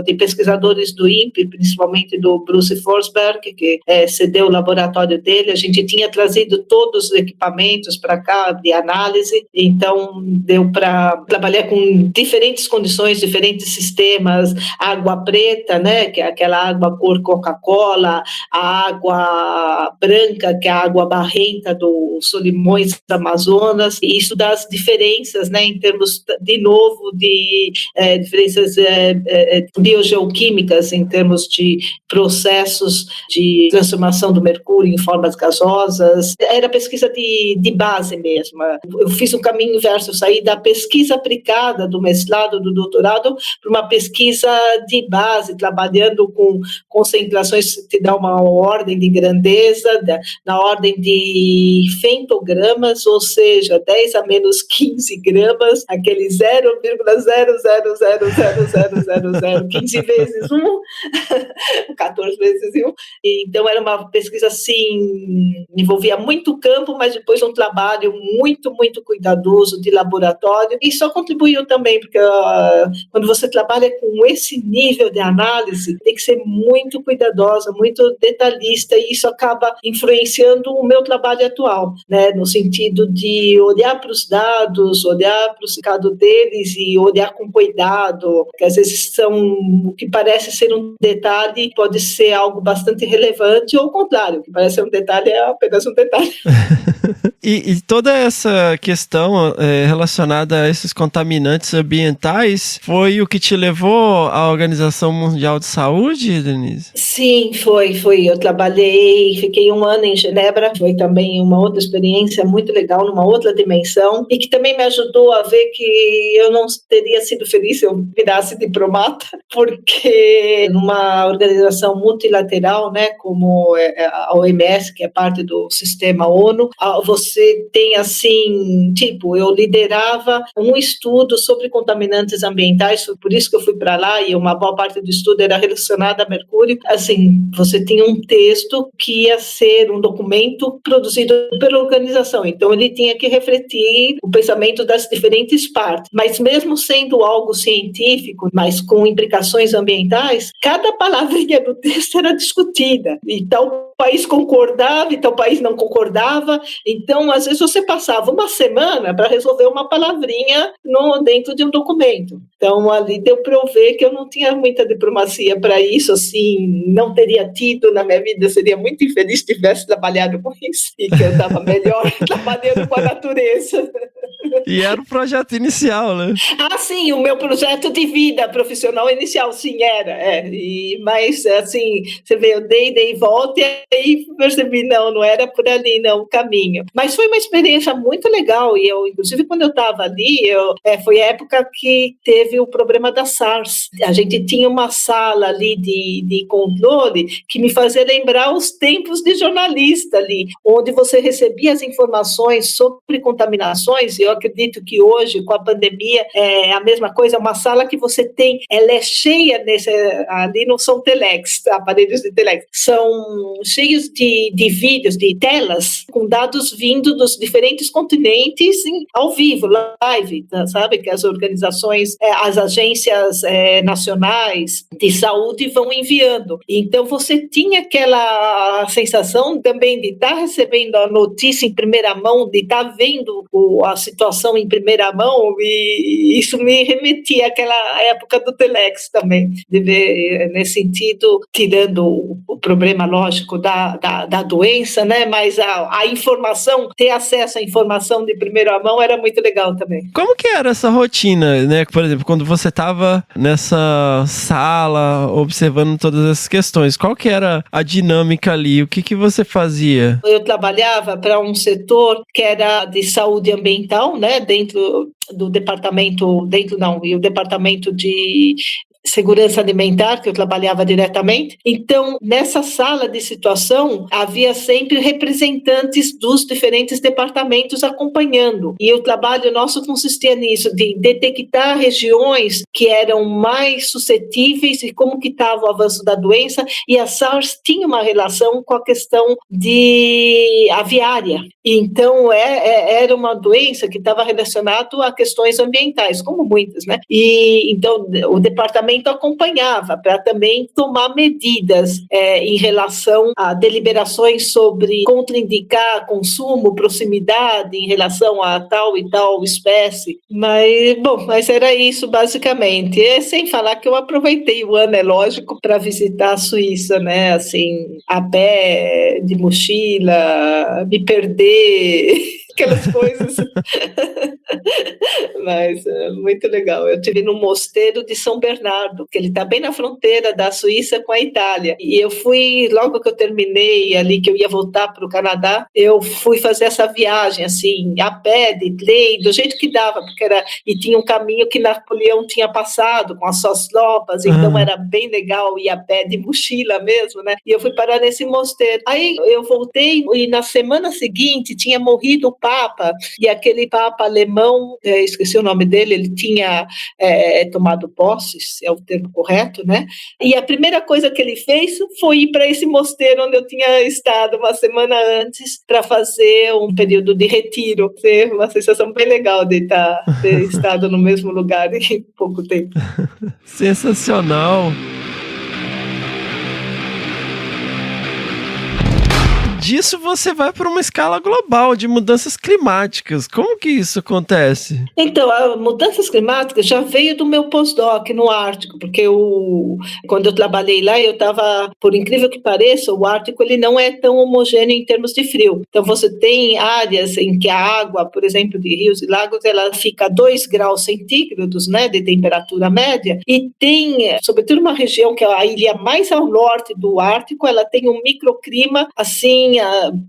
[SPEAKER 8] de pesquisadores do INPE, principalmente do Bruce Forsberg, que cedeu o laboratório dele. A gente tinha trazido todos os equipamentos para cá de análise, então deu para trabalhar com diferentes condições, diferentes sistemas, água preta, né, que é aquela água cor Coca-Cola, a água branca, que é a água barrenta dos Solimões do Amazonas, e isso dá as diferenças, né, em termos, de novo, de diferenças biogeoquímicas, em termos de processos de transformação do mercúrio em formas gasosas. Era pesquisa de base mesmo. Eu fiz um caminho inverso, eu saí da pesquisa aplicada do mestrado, do doutorado, para uma pesquisa de base, trabalhando com concentrações, te dá uma ordem de grandeza, na ordem de femtogramas, ou seja, 10 a menos 15 gramas, aquele 0,0000000, 15 vezes 1, 14 vezes 1. Então, era uma pesquisa, assim, envolvia muito campo, mas depois um trabalho muito, muito cuidadoso de laboratório, e só contribuiu também, porque quando você trabalha com esse nível de análise, tem que ser muito cuidadosa, muito detalhista, e isso acaba influenciando o meu trabalho atual, né, no sentido de olhar para os dados, olhar para o significado deles e olhar com cuidado, que às vezes o que parece ser um detalhe pode ser algo bastante relevante, ou ao contrário, o que parece ser um detalhe é apenas um detalhe.
[SPEAKER 4] E toda essa questão relacionada a esses contaminantes ambientais foi o que te levou à Organização Mundial de Saúde, Denise?
[SPEAKER 8] Sim, foi. Eu trabalhei, fiquei 1 ano em Genebra, foi também uma outra experiência muito legal, numa outra dimensão, e que também me ajudou a ver que eu não teria sido feliz se eu virasse diplomata, porque numa organização multilateral, né, como a OMS, que é parte do sistema ONU, você tem, assim, eu liderava um estudo sobre contaminantes ambientais, foi por isso que eu fui para lá, e uma boa parte do estudo era relacionada a mercúrio. Assim, você tinha um texto que ia ser um documento produzido pela organização, então ele tinha que refletir o pensamento das diferentes partes, mas mesmo sendo algo científico, mas com implicações ambientais, cada palavrinha do texto era discutida, e tal país concordava e tal país não concordava. Então, às vezes, você passava uma semana para resolver uma palavrinha dentro de um documento. Então, ali deu para eu ver que eu não tinha muita diplomacia para isso, assim, não teria tido na minha vida, eu seria muito infeliz se tivesse trabalhado com isso, e que eu estava melhor trabalhando com a natureza.
[SPEAKER 4] E era o projeto inicial, né?
[SPEAKER 8] Ah, sim, o meu projeto de vida profissional inicial, sim, era. Mas, assim, você vê, eu dei volta e aí percebi, não era por ali, não, o caminho. Mas foi uma experiência muito legal e eu, inclusive, quando eu estava ali, foi a época que teve o problema da SARS. A gente tinha uma sala ali de controle que me fazia lembrar os tempos de jornalista ali, onde você recebia as informações sobre contaminações. Eu acredito que hoje, com a pandemia, é a mesma coisa, uma sala que você tem, ela é cheia ali não são telex, aparelhos de telex, são cheios de vídeos, de telas, com dados vindo dos diferentes continentes ao vivo, live, sabe? Que as organizações, as agências nacionais de saúde vão enviando. Então, você tinha aquela sensação também de estar recebendo a notícia em primeira mão, de estar vendo a situação em primeira mão, e isso me remetia àquela época do telex também, de ver nesse sentido, tirando o problema, lógico, da doença, né? Mas a informação, ter acesso à informação de primeira mão era muito legal também.
[SPEAKER 4] Como que era essa rotina, né? Por exemplo, quando você estava nessa sala, observando todas essas questões, qual que era a dinâmica ali? O que você fazia?
[SPEAKER 8] Eu trabalhava para um setor que era de saúde ambiental, né? Dentro do departamento, e o departamento de segurança alimentar, que eu trabalhava diretamente. Então, nessa sala de situação, havia sempre representantes dos diferentes departamentos acompanhando. E o trabalho nosso consistia nisso, de detectar regiões que eram mais suscetíveis e como que estava o avanço da doença. E a SARS tinha uma relação com a questão de aviária. Então, era uma doença que estava relacionada a questões ambientais, como muitas, né? E então, o departamento acompanhava para também tomar medidas em relação a deliberações sobre contraindicar consumo, proximidade em relação a tal e tal espécie. Mas era isso basicamente. E sem falar que eu aproveitei o ano, é lógico, para visitar a Suíça, né? Assim, a pé, de mochila, me perder, aquelas coisas. Mas muito legal. Eu estive no mosteiro de São Bernardo, que ele está bem na fronteira da Suíça com a Itália. E eu fui, logo que eu terminei ali, que eu ia voltar para o Canadá, eu fui fazer essa viagem, assim, a pé, de trem, do jeito que dava, e tinha um caminho que Napoleão tinha passado, com as suas tropas, então era bem legal ir a pé, de mochila mesmo, né? E eu fui parar nesse mosteiro. Aí eu voltei, e na semana seguinte tinha morrido o Papa, e aquele Papa alemão, esqueci o nome dele, ele tinha tomado posse, se é o termo correto, né? E a primeira coisa que ele fez foi ir para esse mosteiro onde eu tinha estado uma semana antes para fazer um período de retiro. Foi uma sensação bem legal de ter estado no mesmo lugar em pouco tempo.
[SPEAKER 4] Sensacional! Disso você vai para uma escala global de mudanças climáticas. Como que isso acontece?
[SPEAKER 8] Então, as mudanças climáticas já veio do meu pós-doc no Ártico, porque quando eu trabalhei lá, eu estava, por incrível que pareça, o Ártico ele não é tão homogêneo em termos de frio. Então, você tem áreas em que a água, por exemplo, de rios e lagos, ela fica a 2 graus centígrados, né, de temperatura média, e tem, sobretudo, uma região que é a ilha mais ao norte do Ártico, ela tem um microclima, assim,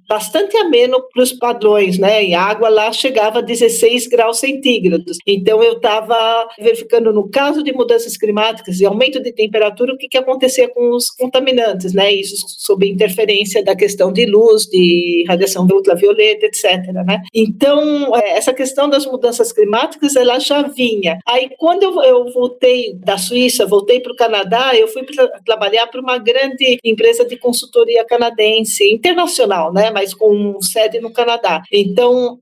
[SPEAKER 8] bastante ameno para os padrões, né? E a água lá chegava a 16 graus centígrados. Então, eu estava verificando, no caso de mudanças climáticas e aumento de temperatura, o que acontecia com os contaminantes, né? Isso sob interferência da questão de luz, de radiação ultravioleta, etc., né? Então, essa questão das mudanças climáticas, ela já vinha. Aí, quando eu voltei da Suíça, voltei para o Canadá, eu fui trabalhar para uma grande empresa de consultoria canadense, internacional, né, mas com sede no Canadá. Então,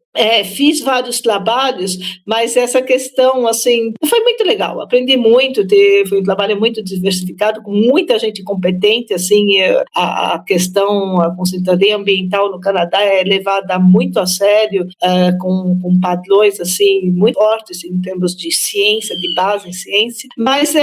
[SPEAKER 8] Fiz vários trabalhos, mas essa questão, assim, foi muito legal. Aprendi muito, foi um trabalho muito diversificado, com muita gente competente, assim, a questão, a consultoria ambiental no Canadá é levada muito a sério, com padrões, assim, muito fortes em termos de ciência, de base em ciência, mas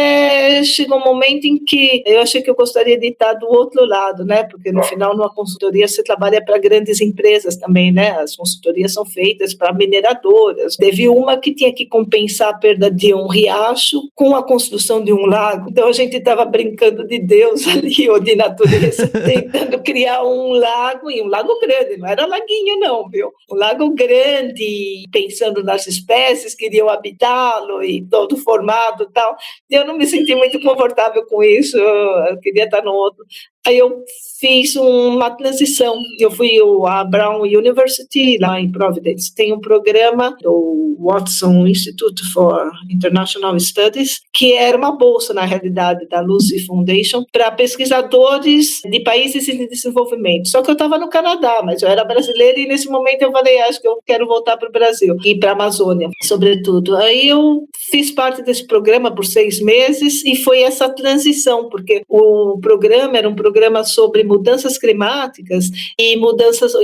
[SPEAKER 8] chegou um momento em que eu achei que eu gostaria de estar do outro lado, né, porque no final, numa consultoria, você trabalha para grandes empresas também, né, as consultorias são feitas para mineradoras. Teve uma que tinha que compensar a perda de um riacho com a construção de um lago. Então a gente estava brincando de Deus ali, ou de natureza, tentando criar um lago, e um lago grande, não era laguinho não, viu? Um lago grande, pensando nas espécies que iriam habitá-lo e todo formado e tal. Eu não me senti muito confortável com isso, eu queria estar no outro. Aí eu fiz uma transição. Eu fui à Brown University, lá em Providence. Tem um programa do Watson Institute for International Studies, que era uma bolsa, na realidade, da Lucy Foundation, para pesquisadores de países em desenvolvimento. Só que eu estava no Canadá, mas eu era brasileira e nesse momento eu falei, acho que eu quero voltar para o Brasil e para a Amazônia, sobretudo. Aí eu fiz parte desse programa por 6 meses e foi essa transição, porque o programa era um programa sobre mudanças climáticas e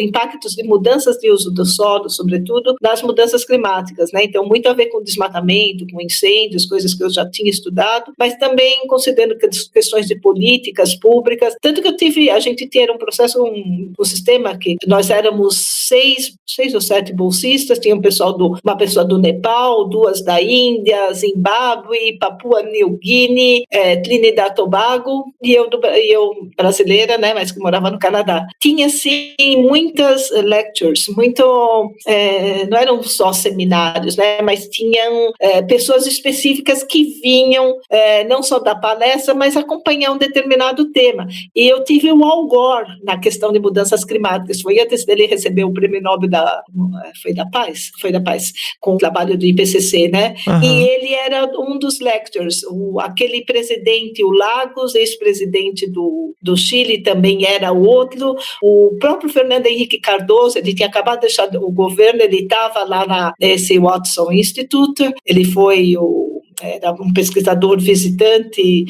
[SPEAKER 8] impactos de mudanças de uso do solo, sobretudo nas mudanças climáticas, né? Então, muito a ver com desmatamento, com incêndios, coisas que eu já tinha estudado, mas também considerando questões de políticas públicas. Tanto que a gente tinha um processo, um sistema que nós éramos 6 ou 7 bolsistas, tinha uma pessoa do Nepal, 2 da Índia, Zimbábue, Papua New Guinea, Trinidad e Tobago, e eu brasileira, né, mas que morava no Canadá. Tinha, sim, muitas lectures, não eram só seminários, né, mas tinham pessoas específicas que vinham não só dar palestra, mas acompanhar um determinado tema. E eu tive o Al Gore na questão de mudanças climáticas. Foi antes dele receber o Prêmio Nobel foi da Paz, com o trabalho do IPCC, né? Uhum. E ele era um dos lectures. Aquele presidente, o Lagos, ex-presidente do Chile, também era o outro. O próprio Fernando Henrique Cardoso, ele tinha acabado de deixar o governo, ele estava lá nesse Watson Institute, ele era um pesquisador visitante,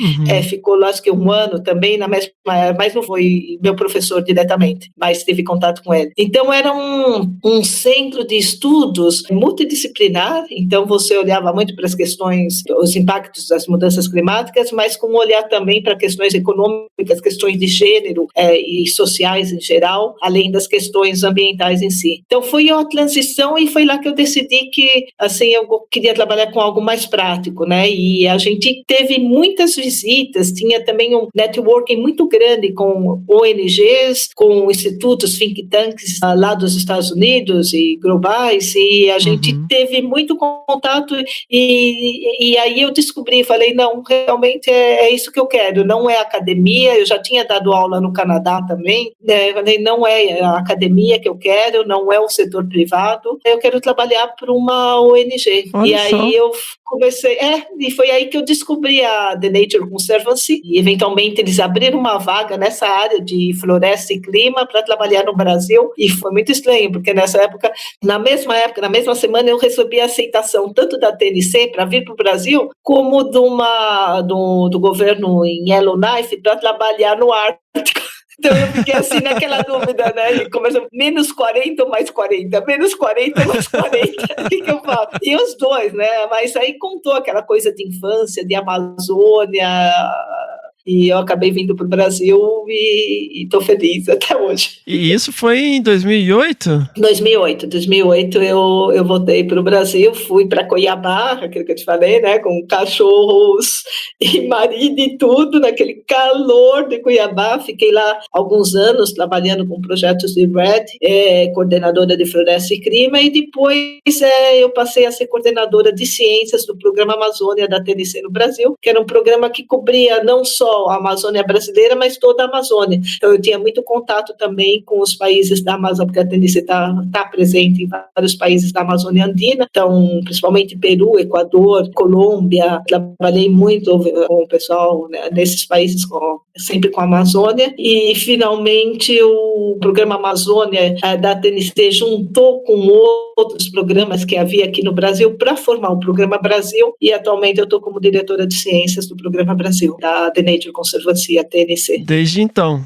[SPEAKER 8] ficou lá acho que 1 ano também, mas não foi meu professor diretamente, mas teve contato com ele. Então era um centro de estudos multidisciplinar, então você olhava muito para as questões, os impactos das mudanças climáticas, mas com um olhar também para questões econômicas, questões de gênero e sociais em geral, além das questões ambientais em si. Então foi uma transição e foi lá que eu decidi que assim, eu queria trabalhar com algo mais prático, né? E a gente teve muitas visitas, tinha também um networking muito grande com ONGs, com institutos, think tanks lá dos Estados Unidos e globais, e a gente teve muito contato e aí eu falei, não, realmente é isso que eu quero, não é academia, eu já tinha dado aula no Canadá também, né? Falei, não é a academia que eu quero, não é o setor privado, eu quero trabalhar para uma ONG. Olha, e aí eu comecei, e foi aí que eu descobri a The Nature Conservancy, e eventualmente eles abriram uma vaga nessa área de floresta e clima para trabalhar no Brasil, e foi muito estranho, porque na mesma semana eu recebi a aceitação tanto da TNC para vir para o Brasil, como do governo em Yellowknife para trabalhar no Ártico. Então eu fiquei assim naquela dúvida, né? E começou menos 40 ou mais 40, menos 40 ou mais 40, o que eu falo? E os dois, né? Mas aí contou aquela coisa de infância, de Amazônia, e eu acabei vindo para o Brasil e estou feliz até hoje.
[SPEAKER 4] E isso foi em 2008?
[SPEAKER 8] 2008 eu voltei para o Brasil, fui para Cuiabá, aquilo que eu te falei, né, com cachorros e marido e tudo, naquele calor de Cuiabá. Fiquei lá alguns anos trabalhando com projetos de REDD, coordenadora de floresta e clima, e depois eu passei a ser coordenadora de ciências do Programa Amazônia da TNC no Brasil, que era um programa que cobria não só só a Amazônia brasileira, mas toda a Amazônia. Então eu tinha muito contato também com os países da Amazônia, porque a TNC está presente em vários países da Amazônia Andina, então principalmente Peru, Equador, Colômbia. Trabalhei muito com o pessoal, né, nesses países, sempre com a Amazônia, e finalmente o programa Amazônia da TNC juntou com outros programas que havia aqui no Brasil para formar o Programa Brasil, e atualmente eu estou como diretora de ciências do Programa Brasil, da The Nature Conservancy, a TNC.
[SPEAKER 4] Desde então,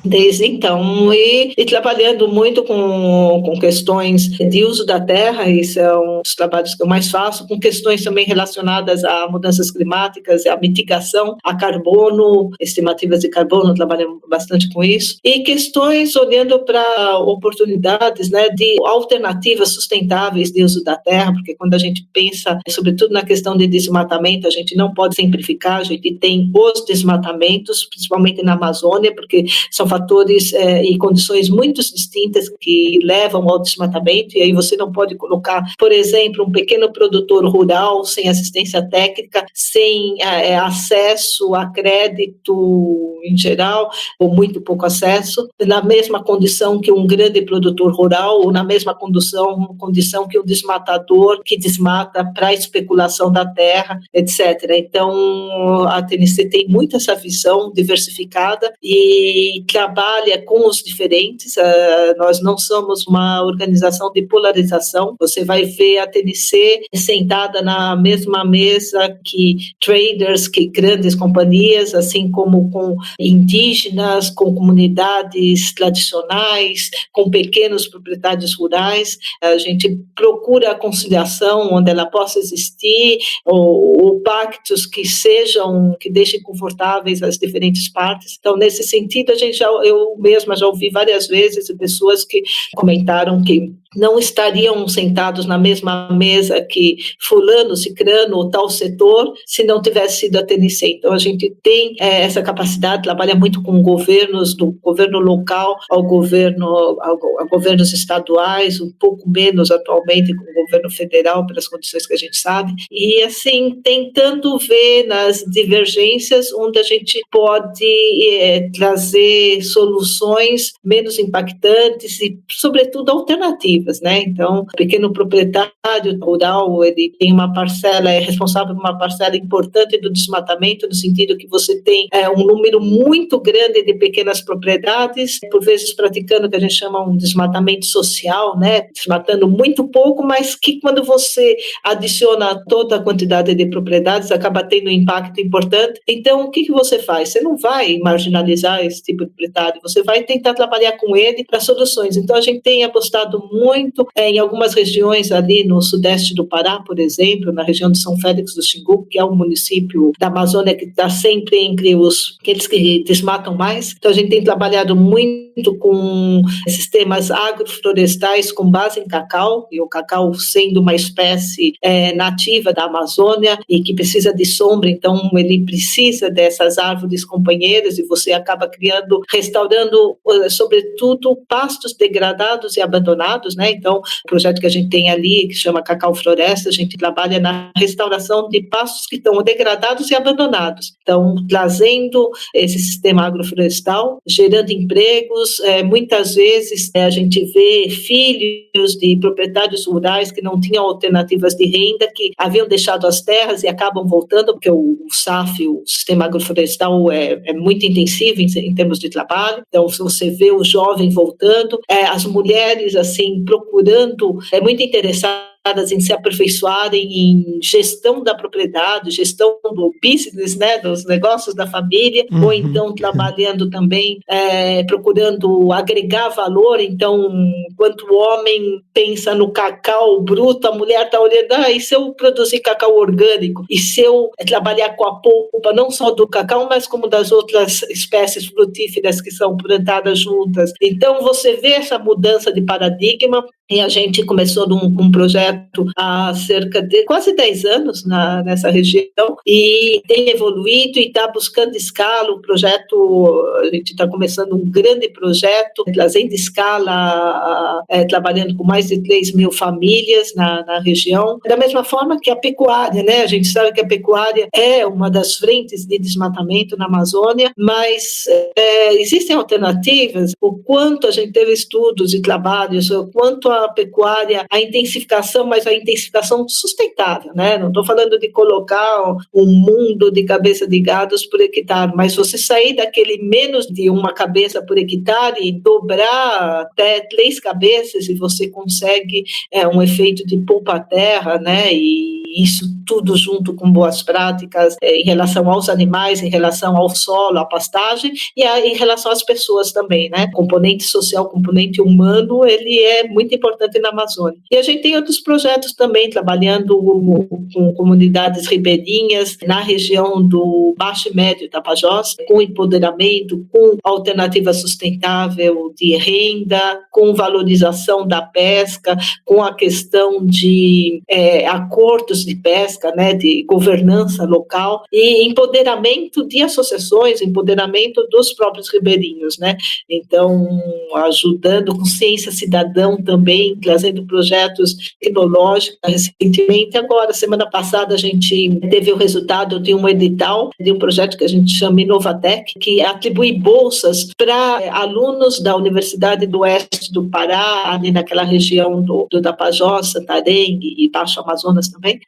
[SPEAKER 8] e trabalhando muito com questões de uso da terra, e são os trabalhos que eu mais faço, com questões também relacionadas a mudanças climáticas, a mitigação, a carbono, estimativas de carbono, trabalhamos bastante com isso, e questões olhando para oportunidades, né, de alternativas sustentáveis de uso da terra, porque quando a gente pensa, sobretudo na questão de desmatamento, a gente não pode simplificar, a gente tem os desmatamentos, principalmente na Amazônia, porque são fatores e condições muito distintas que levam ao desmatamento, e aí você não pode colocar, por exemplo, um pequeno produtor rural sem assistência técnica, sem acesso a crédito em geral, ou muito pouco acesso, na mesma condição que um grande produtor rural, ou na mesma condição que um desmatador que desmata para especulação da terra, etc. Então, a TNC tem muito essa visão diversificada e trabalha com os diferentes. Nós não somos uma organização de polarização. Você vai ver a TNC sentada na mesma mesa que traders, que grandes companhias, assim como com indígenas, com comunidades tradicionais, com pequenos proprietários rurais. A gente procura a conciliação onde ela possa existir, ou pactos que deixem confortáveis as diferentes partes. Então, nesse sentido, eu mesma já ouvi várias vezes de pessoas que comentaram que não estariam sentados na mesma mesa que fulano, cicrano ou tal setor se não tivesse sido a TNC. Então, a gente tem essa capacidade, trabalha muito com governos, do governo local a governos estaduais, um pouco menos atualmente com o governo federal, pelas condições que a gente sabe, e assim, tentando ver nas divergências onde a gente pode trazer soluções menos impactantes e, sobretudo, alternativas, né? Então, o pequeno proprietário rural, ele tem uma parcela, é responsável por uma parcela importante do desmatamento, no sentido que você tem um número muito grande de pequenas propriedades, por vezes praticando o que a gente chama um desmatamento social, né? Desmatando muito pouco, mas que quando você adiciona toda a quantidade de propriedades, acaba tendo um impacto importante. Então, o que você faz? Você não vai marginalizar esse tipo de proprietário, você vai tentar trabalhar com ele para soluções. Então, a gente tem apostado muito em algumas regiões ali no sudeste do Pará, por exemplo, na região de São Félix do Xingu, que é um município da Amazônia que está sempre entre aqueles que desmatam mais. Então, a gente tem trabalhado muito com sistemas agroflorestais com base em cacau, e o cacau sendo uma espécie nativa da Amazônia e que precisa de sombra, então ele precisa dessas árvores companheiras, e você acaba restaurando, sobretudo, pastos degradados e abandonados, né? Então, o projeto que a gente tem ali, que chama Cacau Floresta, a gente trabalha na restauração de pastos que estão degradados e abandonados. Então, trazendo esse sistema agroflorestal, gerando empregos. Muitas vezes a gente vê filhos de proprietários rurais que não tinham alternativas de renda, que haviam deixado as terras e acabam voltando, porque o SAF, o sistema agroflorestal, é muito intensivo em termos de trabalho. Então, se você vê o jovem voltando, as mulheres assim procurando, muito interessadas em se aperfeiçoarem em gestão da propriedade, gestão do business, né, dos negócios da família, ou então trabalhando também, procurando agregar valor. Então, enquanto o homem pensa no cacau bruto, a mulher está olhando, e se eu produzir cacau orgânico? E se eu trabalhar com a polpa, não só do cacau, mas como das outras espécies frutíferas que são plantadas juntas? Então, você vê essa mudança de paradigma. e a gente começou um projeto há cerca de quase 10 anos nessa região e tem evoluído e está buscando escala. O projeto, a gente está começando um grande projeto, trazendo escala, trabalhando com mais de 3 mil famílias na região. Da mesma forma que a pecuária, né? A gente sabe que a pecuária é uma das frentes de desmatamento na Amazônia, mas existem alternativas. O quanto a gente teve estudos e trabalhos, o quanto a pecuária, a intensificação, mas a intensificação sustentável, né? Não estou falando de colocar um mundo de cabeça de gados por hectare, mas você sair daquele menos de uma cabeça por hectare e dobrar até 3 cabeças e você consegue um efeito de poupa-terra, né? E isso tudo junto com boas práticas em relação aos animais, em relação ao solo, à pastagem e em relação às pessoas também, né? Componente social, componente humano, ele é muito importante na Amazônia. E a gente tem outros projetos também, trabalhando com comunidades ribeirinhas na região do Baixo e Médio Tapajós, com empoderamento, com alternativa sustentável de renda, com valorização da pesca, com a questão de acordos de pesca, né, de governança local e empoderamento de associações, empoderamento dos próprios ribeirinhos, né? Então, ajudando com ciência cidadã também, trazendo projetos tecnológicos. Recentemente, agora, semana passada, a gente teve o resultado de um edital de um projeto que a gente chama Inovatec, que atribui bolsas para alunos da Universidade do Oeste do Pará, ali naquela região do Tapajós, Santarém e Baixo Amazonas também,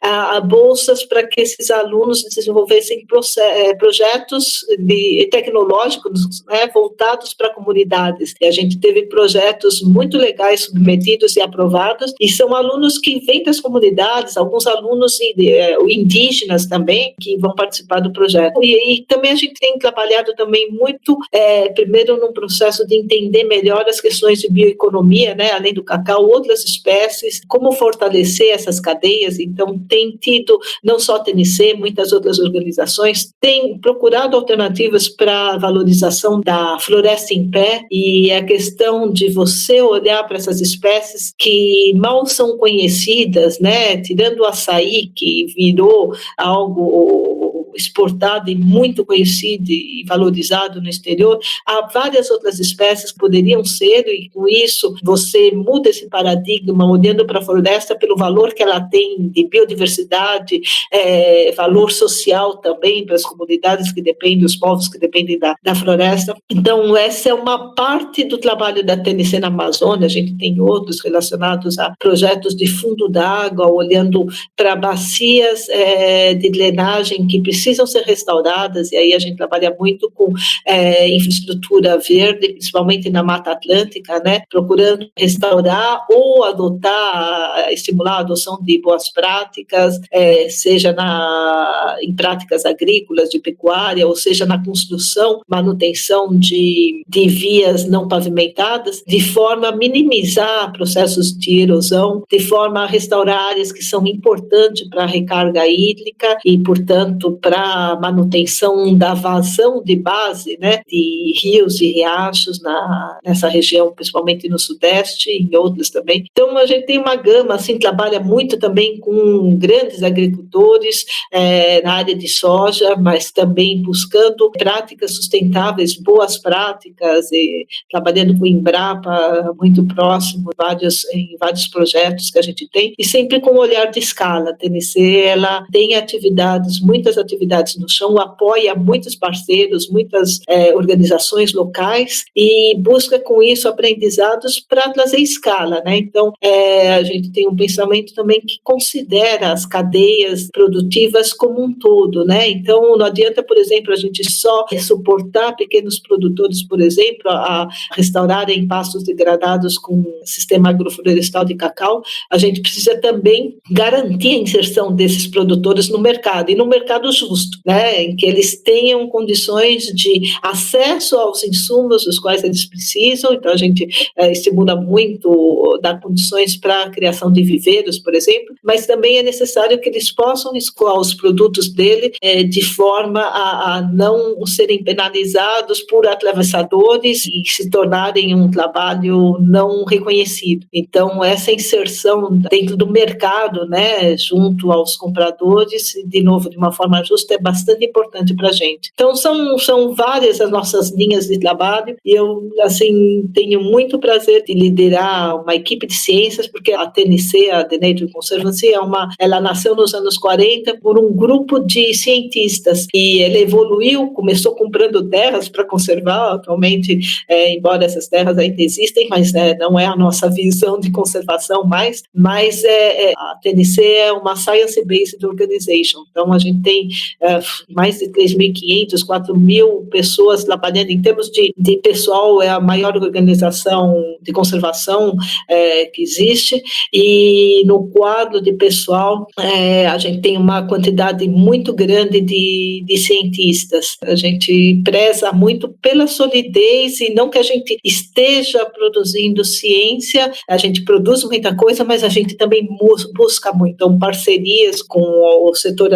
[SPEAKER 8] bolsas para que esses alunos desenvolvessem projetos tecnológicos, né, voltados para comunidades. E a gente teve projetos muito legais submetidos e aprovados, e são alunos que vêm das comunidades, alguns alunos indígenas também, que vão participar do projeto. E também a gente tem trabalhado também muito, primeiro num processo de entender melhor as questões de bioeconomia, né, além do cacau, outras espécies, como fortalecer essas cadeias. Então, tem tido, não só a TNC, muitas outras organizações têm procurado alternativas para a valorização da floresta em pé, e a questão de você olhar para essas espécies que mal são conhecidas, né, tirando o açaí, que virou algo exportado e muito conhecido e valorizado no exterior, há várias outras espécies que poderiam ser, e com isso você muda esse paradigma olhando para a floresta pelo valor que ela tem de biodiversidade, valor social também para as comunidades que dependem, os povos que dependem da floresta. Então, essa é uma parte do trabalho da TNC na Amazônia. A gente tem outros relacionados a projetos de fundo d'água, olhando para bacias de drenagem que precisam ser restauradas, e aí a gente trabalha muito com infraestrutura verde, principalmente na Mata Atlântica, né, procurando restaurar ou adotar, estimular a adoção de boas práticas, seja em práticas agrícolas, de pecuária, ou seja na construção, manutenção de vias não pavimentadas, de forma a minimizar processos de erosão, de forma a restaurar áreas que são importantes para a recarga hídrica e, portanto, para a manutenção da vazão de base, né, de rios e riachos nessa região, principalmente no Sudeste e em outras também. Então, a gente tem uma gama, assim, trabalha muito também com grandes agricultores na área de soja, mas também buscando práticas sustentáveis, boas práticas, e trabalhando com o Embrapa muito próximo, em vários projetos que a gente tem, e sempre com um olhar de escala. A TNC, ela tem muitas atividades no chão, apoia muitos parceiros, muitas organizações locais, e busca com isso aprendizados para trazer escala, né? Então, a gente tem um pensamento também que considera as cadeias produtivas como um todo, né? Então, não adianta, por exemplo, a gente só suportar pequenos produtores, por exemplo, a restaurarem pastos degradados com sistema agroflorestal de cacau. A gente precisa também garantir a inserção desses produtores no mercado, e no mercado justo, né? Em que eles tenham condições de acesso aos insumos dos quais eles precisam. Então a gente estimula muito, dar condições para a criação de viveiros, por exemplo, mas também é necessário que eles possam escoar os produtos dele de forma a não serem penalizados por atravessadores e se tornarem um trabalho não reconhecido. Então essa inserção dentro do mercado, né, junto aos compradores, de novo, de uma forma justa, é bastante importante para a gente. Então são várias as nossas linhas de trabalho e eu, assim, tenho muito prazer de liderar uma equipe de ciências, porque a TNC, a The Nature Conservancy, ela nasceu nos anos 40 por um grupo de cientistas e ela evoluiu, começou comprando terras para conservar, atualmente, embora essas terras ainda existem, mas não é a nossa visão de conservação mais, mas a TNC é uma Science-Based Organization, então a gente tem mais de 3.500, 4.000 pessoas trabalhando. Em termos de pessoal, é a maior organização de conservação que existe, e no quadro de pessoal a gente tem uma quantidade muito grande de cientistas. A gente preza muito pela solidez, e não que a gente esteja produzindo ciência, a gente produz muita coisa, mas a gente também busca muito. Então, parcerias com o setor,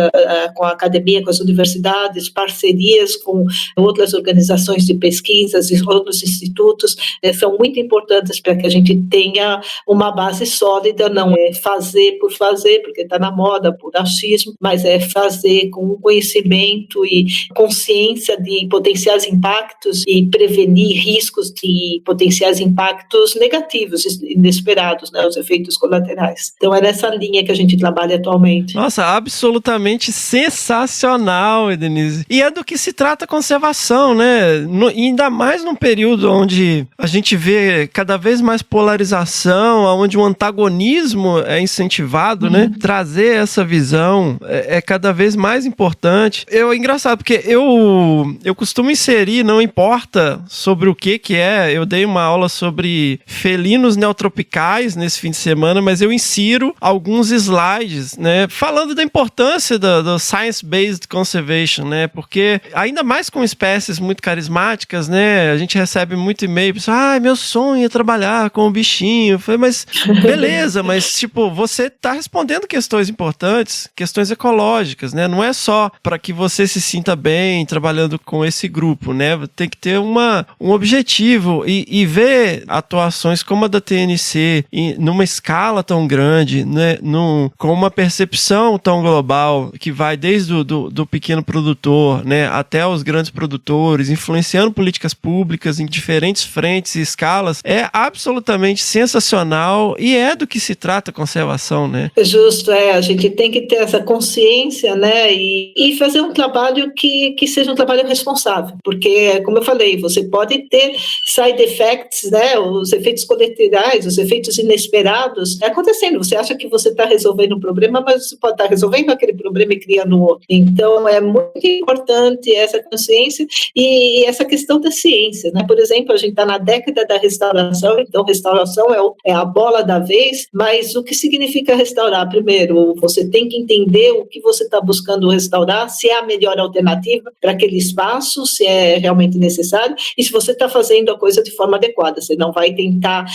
[SPEAKER 8] com a academia, com as universidades, parcerias com outras organizações de pesquisas e outros institutos, são muito importantes para que a gente tenha uma base sólida, não é fazer por fazer, porque está na moda, por achismo, mas é fazer com conhecimento e consciência de potenciais impactos e prevenir riscos de potenciais impactos negativos, inesperados, né, os efeitos colaterais. Então é nessa linha que a gente trabalha atualmente.
[SPEAKER 4] Nossa, absolutamente sensacional, Denise. E é do que se trata a conservação, né? Ainda mais num período onde a gente vê cada vez mais polarização, onde o antagonismo é incentivado, né? Trazer essa visão é cada vez mais importante. É engraçado, porque eu costumo inserir, não importa sobre o que é, eu dei uma aula sobre felinos neotropicais nesse fim de semana, mas eu insiro alguns slides, né? Falando da importância do Science-Based Conservation, né? Porque ainda mais com espécies muito carismáticas, né? A gente recebe muito e-mail, pessoal, meu sonho é trabalhar com um bichinho. Eu falei, mas beleza, mas tipo, você tá respondendo questões importantes, questões ecológicas, né? Não é só para que você se sinta bem trabalhando com esse grupo, né? Tem que ter um objetivo e ver atuações como a da TNC numa escala tão grande, né? Com uma percepção tão global, que vai desde do pequeno produtor, né, até os grandes produtores, influenciando políticas públicas em diferentes frentes e escalas, é absolutamente sensacional e é do que se trata a conservação, né?
[SPEAKER 8] Justo, a gente tem que ter essa consciência, né, e fazer um trabalho que seja um trabalho responsável, porque, como eu falei, você pode ter side effects, né, os efeitos colaterais, os efeitos inesperados acontecendo. Você acha que você está resolvendo um problema, mas você pode estar resolvendo aquele problema e criando outro. Então, é muito importante essa consciência e essa questão da ciência, né? Por exemplo, a gente está na década da restauração, então restauração é a bola da vez, mas o que significa restaurar? Primeiro, você tem que entender o que você está buscando restaurar, se é a melhor alternativa para aquele espaço, se é realmente necessário, e se você está fazendo a coisa de forma adequada. Você não vai tentar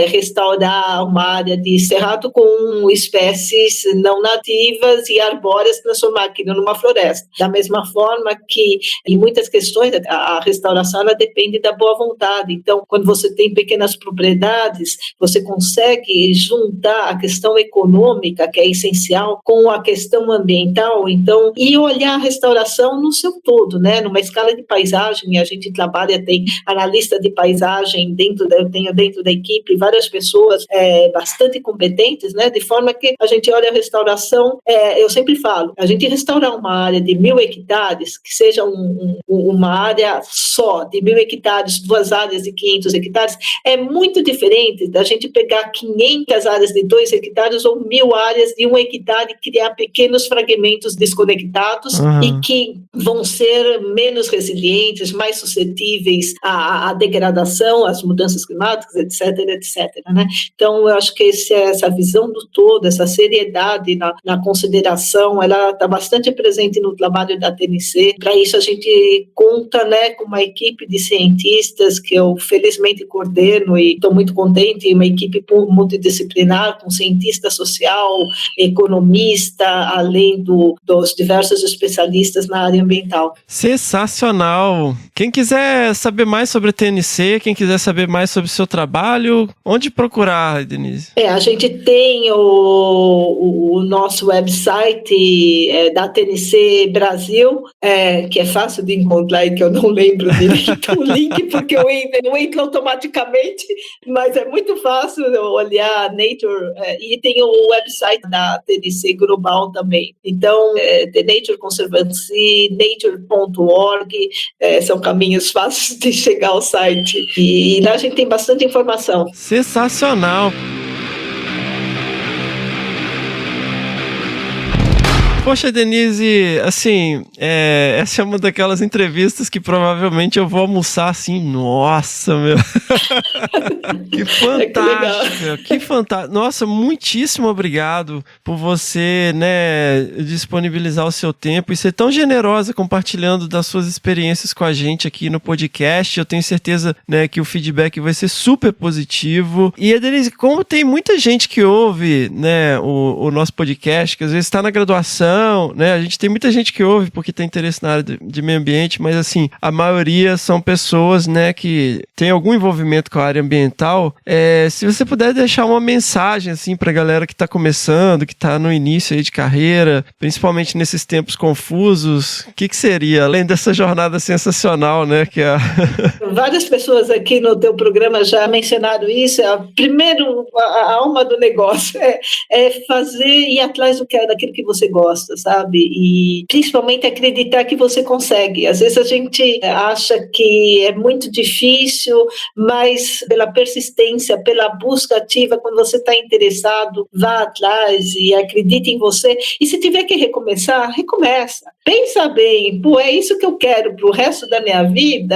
[SPEAKER 8] restaurar uma área de cerrado com espécies não nativas e arbóreas, transformar aquilo numa floresta. Da mesma forma que, em muitas questões, a restauração ela depende da boa vontade. Então, quando você tem pequenas propriedades, você consegue juntar a questão econômica, que é essencial, com a questão ambiental, então, e olhar a restauração no seu todo, né? Numa escala de paisagem, a gente trabalha, tem analista de paisagem eu tenho dentro da equipe várias pessoas bastante competentes, né? De forma que a gente olha a restauração, eu sempre falo, a gente restaurar uma área de 1.000 hectares, que seja uma área só de 1.000 hectares, 2 áreas de 500 hectares, é muito diferente da gente pegar 500 áreas de 2 hectares ou 1.000 áreas de 1 hectare e criar pequenos fragmentos desconectados e que vão ser menos resilientes, mais suscetíveis à degradação, às mudanças climáticas, etc, né? Então, eu acho que essa visão do todo, essa seriedade na consideração, ela está bastante presente no trabalho da TNC. Para isso a gente conta, né, com uma equipe de cientistas que eu felizmente coordeno e estou muito contente, uma equipe multidisciplinar com cientista social, economista, além dos diversos especialistas na área ambiental.
[SPEAKER 4] Sensacional! Quem quiser saber mais sobre a TNC, quem quiser saber mais sobre o seu trabalho, onde procurar, Denise?
[SPEAKER 8] A gente tem o nosso website da TNC Brasil, que é fácil de encontrar e que eu não lembro direito o link, porque eu entro automaticamente, mas é muito fácil olhar Nature, e tem o website da TNC Global também. Então, The Nature Conservancy, nature.org, são caminhos fáceis de chegar ao site. E lá a gente tem bastante informação.
[SPEAKER 4] Sensacional! Poxa, Denise, assim, essa é uma daquelas entrevistas que provavelmente eu vou almoçar assim, nossa, meu. Que fantástico, que fantástico. Nossa, muitíssimo obrigado por você, né, disponibilizar o seu tempo e ser tão generosa compartilhando das suas experiências com a gente aqui no podcast. Eu tenho certeza, né, que o feedback vai ser super positivo. E, Denise, como tem muita gente que ouve, né, o nosso podcast, que às vezes está na graduação, né? A gente tem muita gente que ouve porque tem interesse na área de meio ambiente, mas assim, a maioria são pessoas, né, que tem algum envolvimento com a área ambiental. Se você puder deixar uma mensagem assim pra galera que tá começando, que tá no início aí de carreira, principalmente nesses tempos confusos, o que seria, além dessa jornada sensacional, né, que é
[SPEAKER 8] Várias pessoas aqui no teu programa já mencionaram isso. Primeiro, a alma do negócio é fazer e ir atrás daquilo que você gosta, sabe? E principalmente acreditar que você consegue. Às vezes a gente acha que é muito difícil, mas pela persistência, pela busca ativa, quando você está interessado, vá atrás e acredite em você. E se tiver que recomeçar, recomeça. Pensa bem, é isso que eu quero para o resto da minha vida?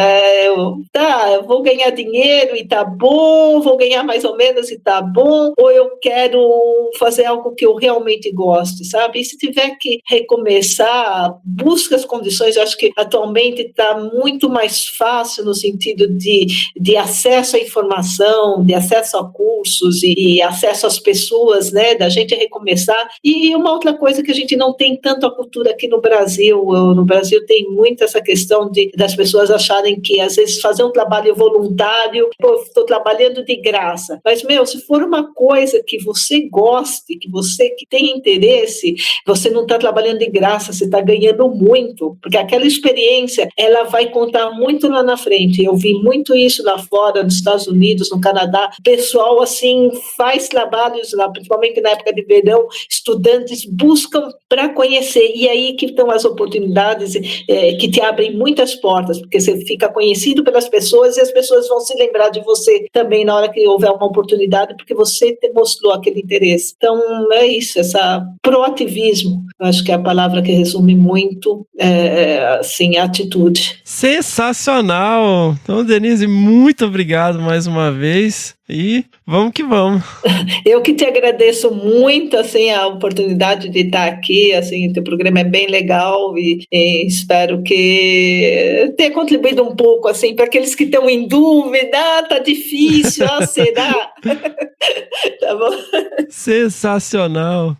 [SPEAKER 8] Eu vou ganhar dinheiro e tá bom, vou ganhar mais ou menos e tá bom, ou eu quero fazer algo que eu realmente gosto, sabe? E se tiver que recomeçar, busca as condições. Eu acho que atualmente está muito mais fácil no sentido de acesso à informação, de acesso a cursos e acesso às pessoas, né, da gente recomeçar. E uma outra coisa que a gente não tem tanto a cultura aqui no Brasil. No Brasil tem muito essa questão das pessoas acharem que às vezes fazer um trabalho voluntário, estou trabalhando de graça. Mas, se for uma coisa que você goste, que tem interesse, você não está trabalhando de graça, você está ganhando muito, porque aquela experiência, ela vai contar muito lá na frente. Eu vi muito isso lá fora, nos Estados Unidos, no Canadá. Pessoal, assim, faz trabalhos lá, principalmente na época de verão, estudantes buscam para conhecer, e aí que estão as oportunidades que te abrem muitas portas, porque você fica conhecido pelas pessoas e as pessoas vão se lembrar de você também na hora que houver uma oportunidade, porque você mostrou aquele interesse. Então, é isso, essa proativismo, eu acho que é a palavra que resume muito, assim, a atitude.
[SPEAKER 4] Sensacional! Então, Denise, muito obrigado mais uma vez. E vamos que vamos.
[SPEAKER 8] Eu que te agradeço muito, assim, a oportunidade de estar aqui, assim, teu programa é bem legal e espero que tenha contribuído um pouco, assim, para aqueles que estão em dúvida, tá difícil, será? Tá bom?
[SPEAKER 4] Sensacional.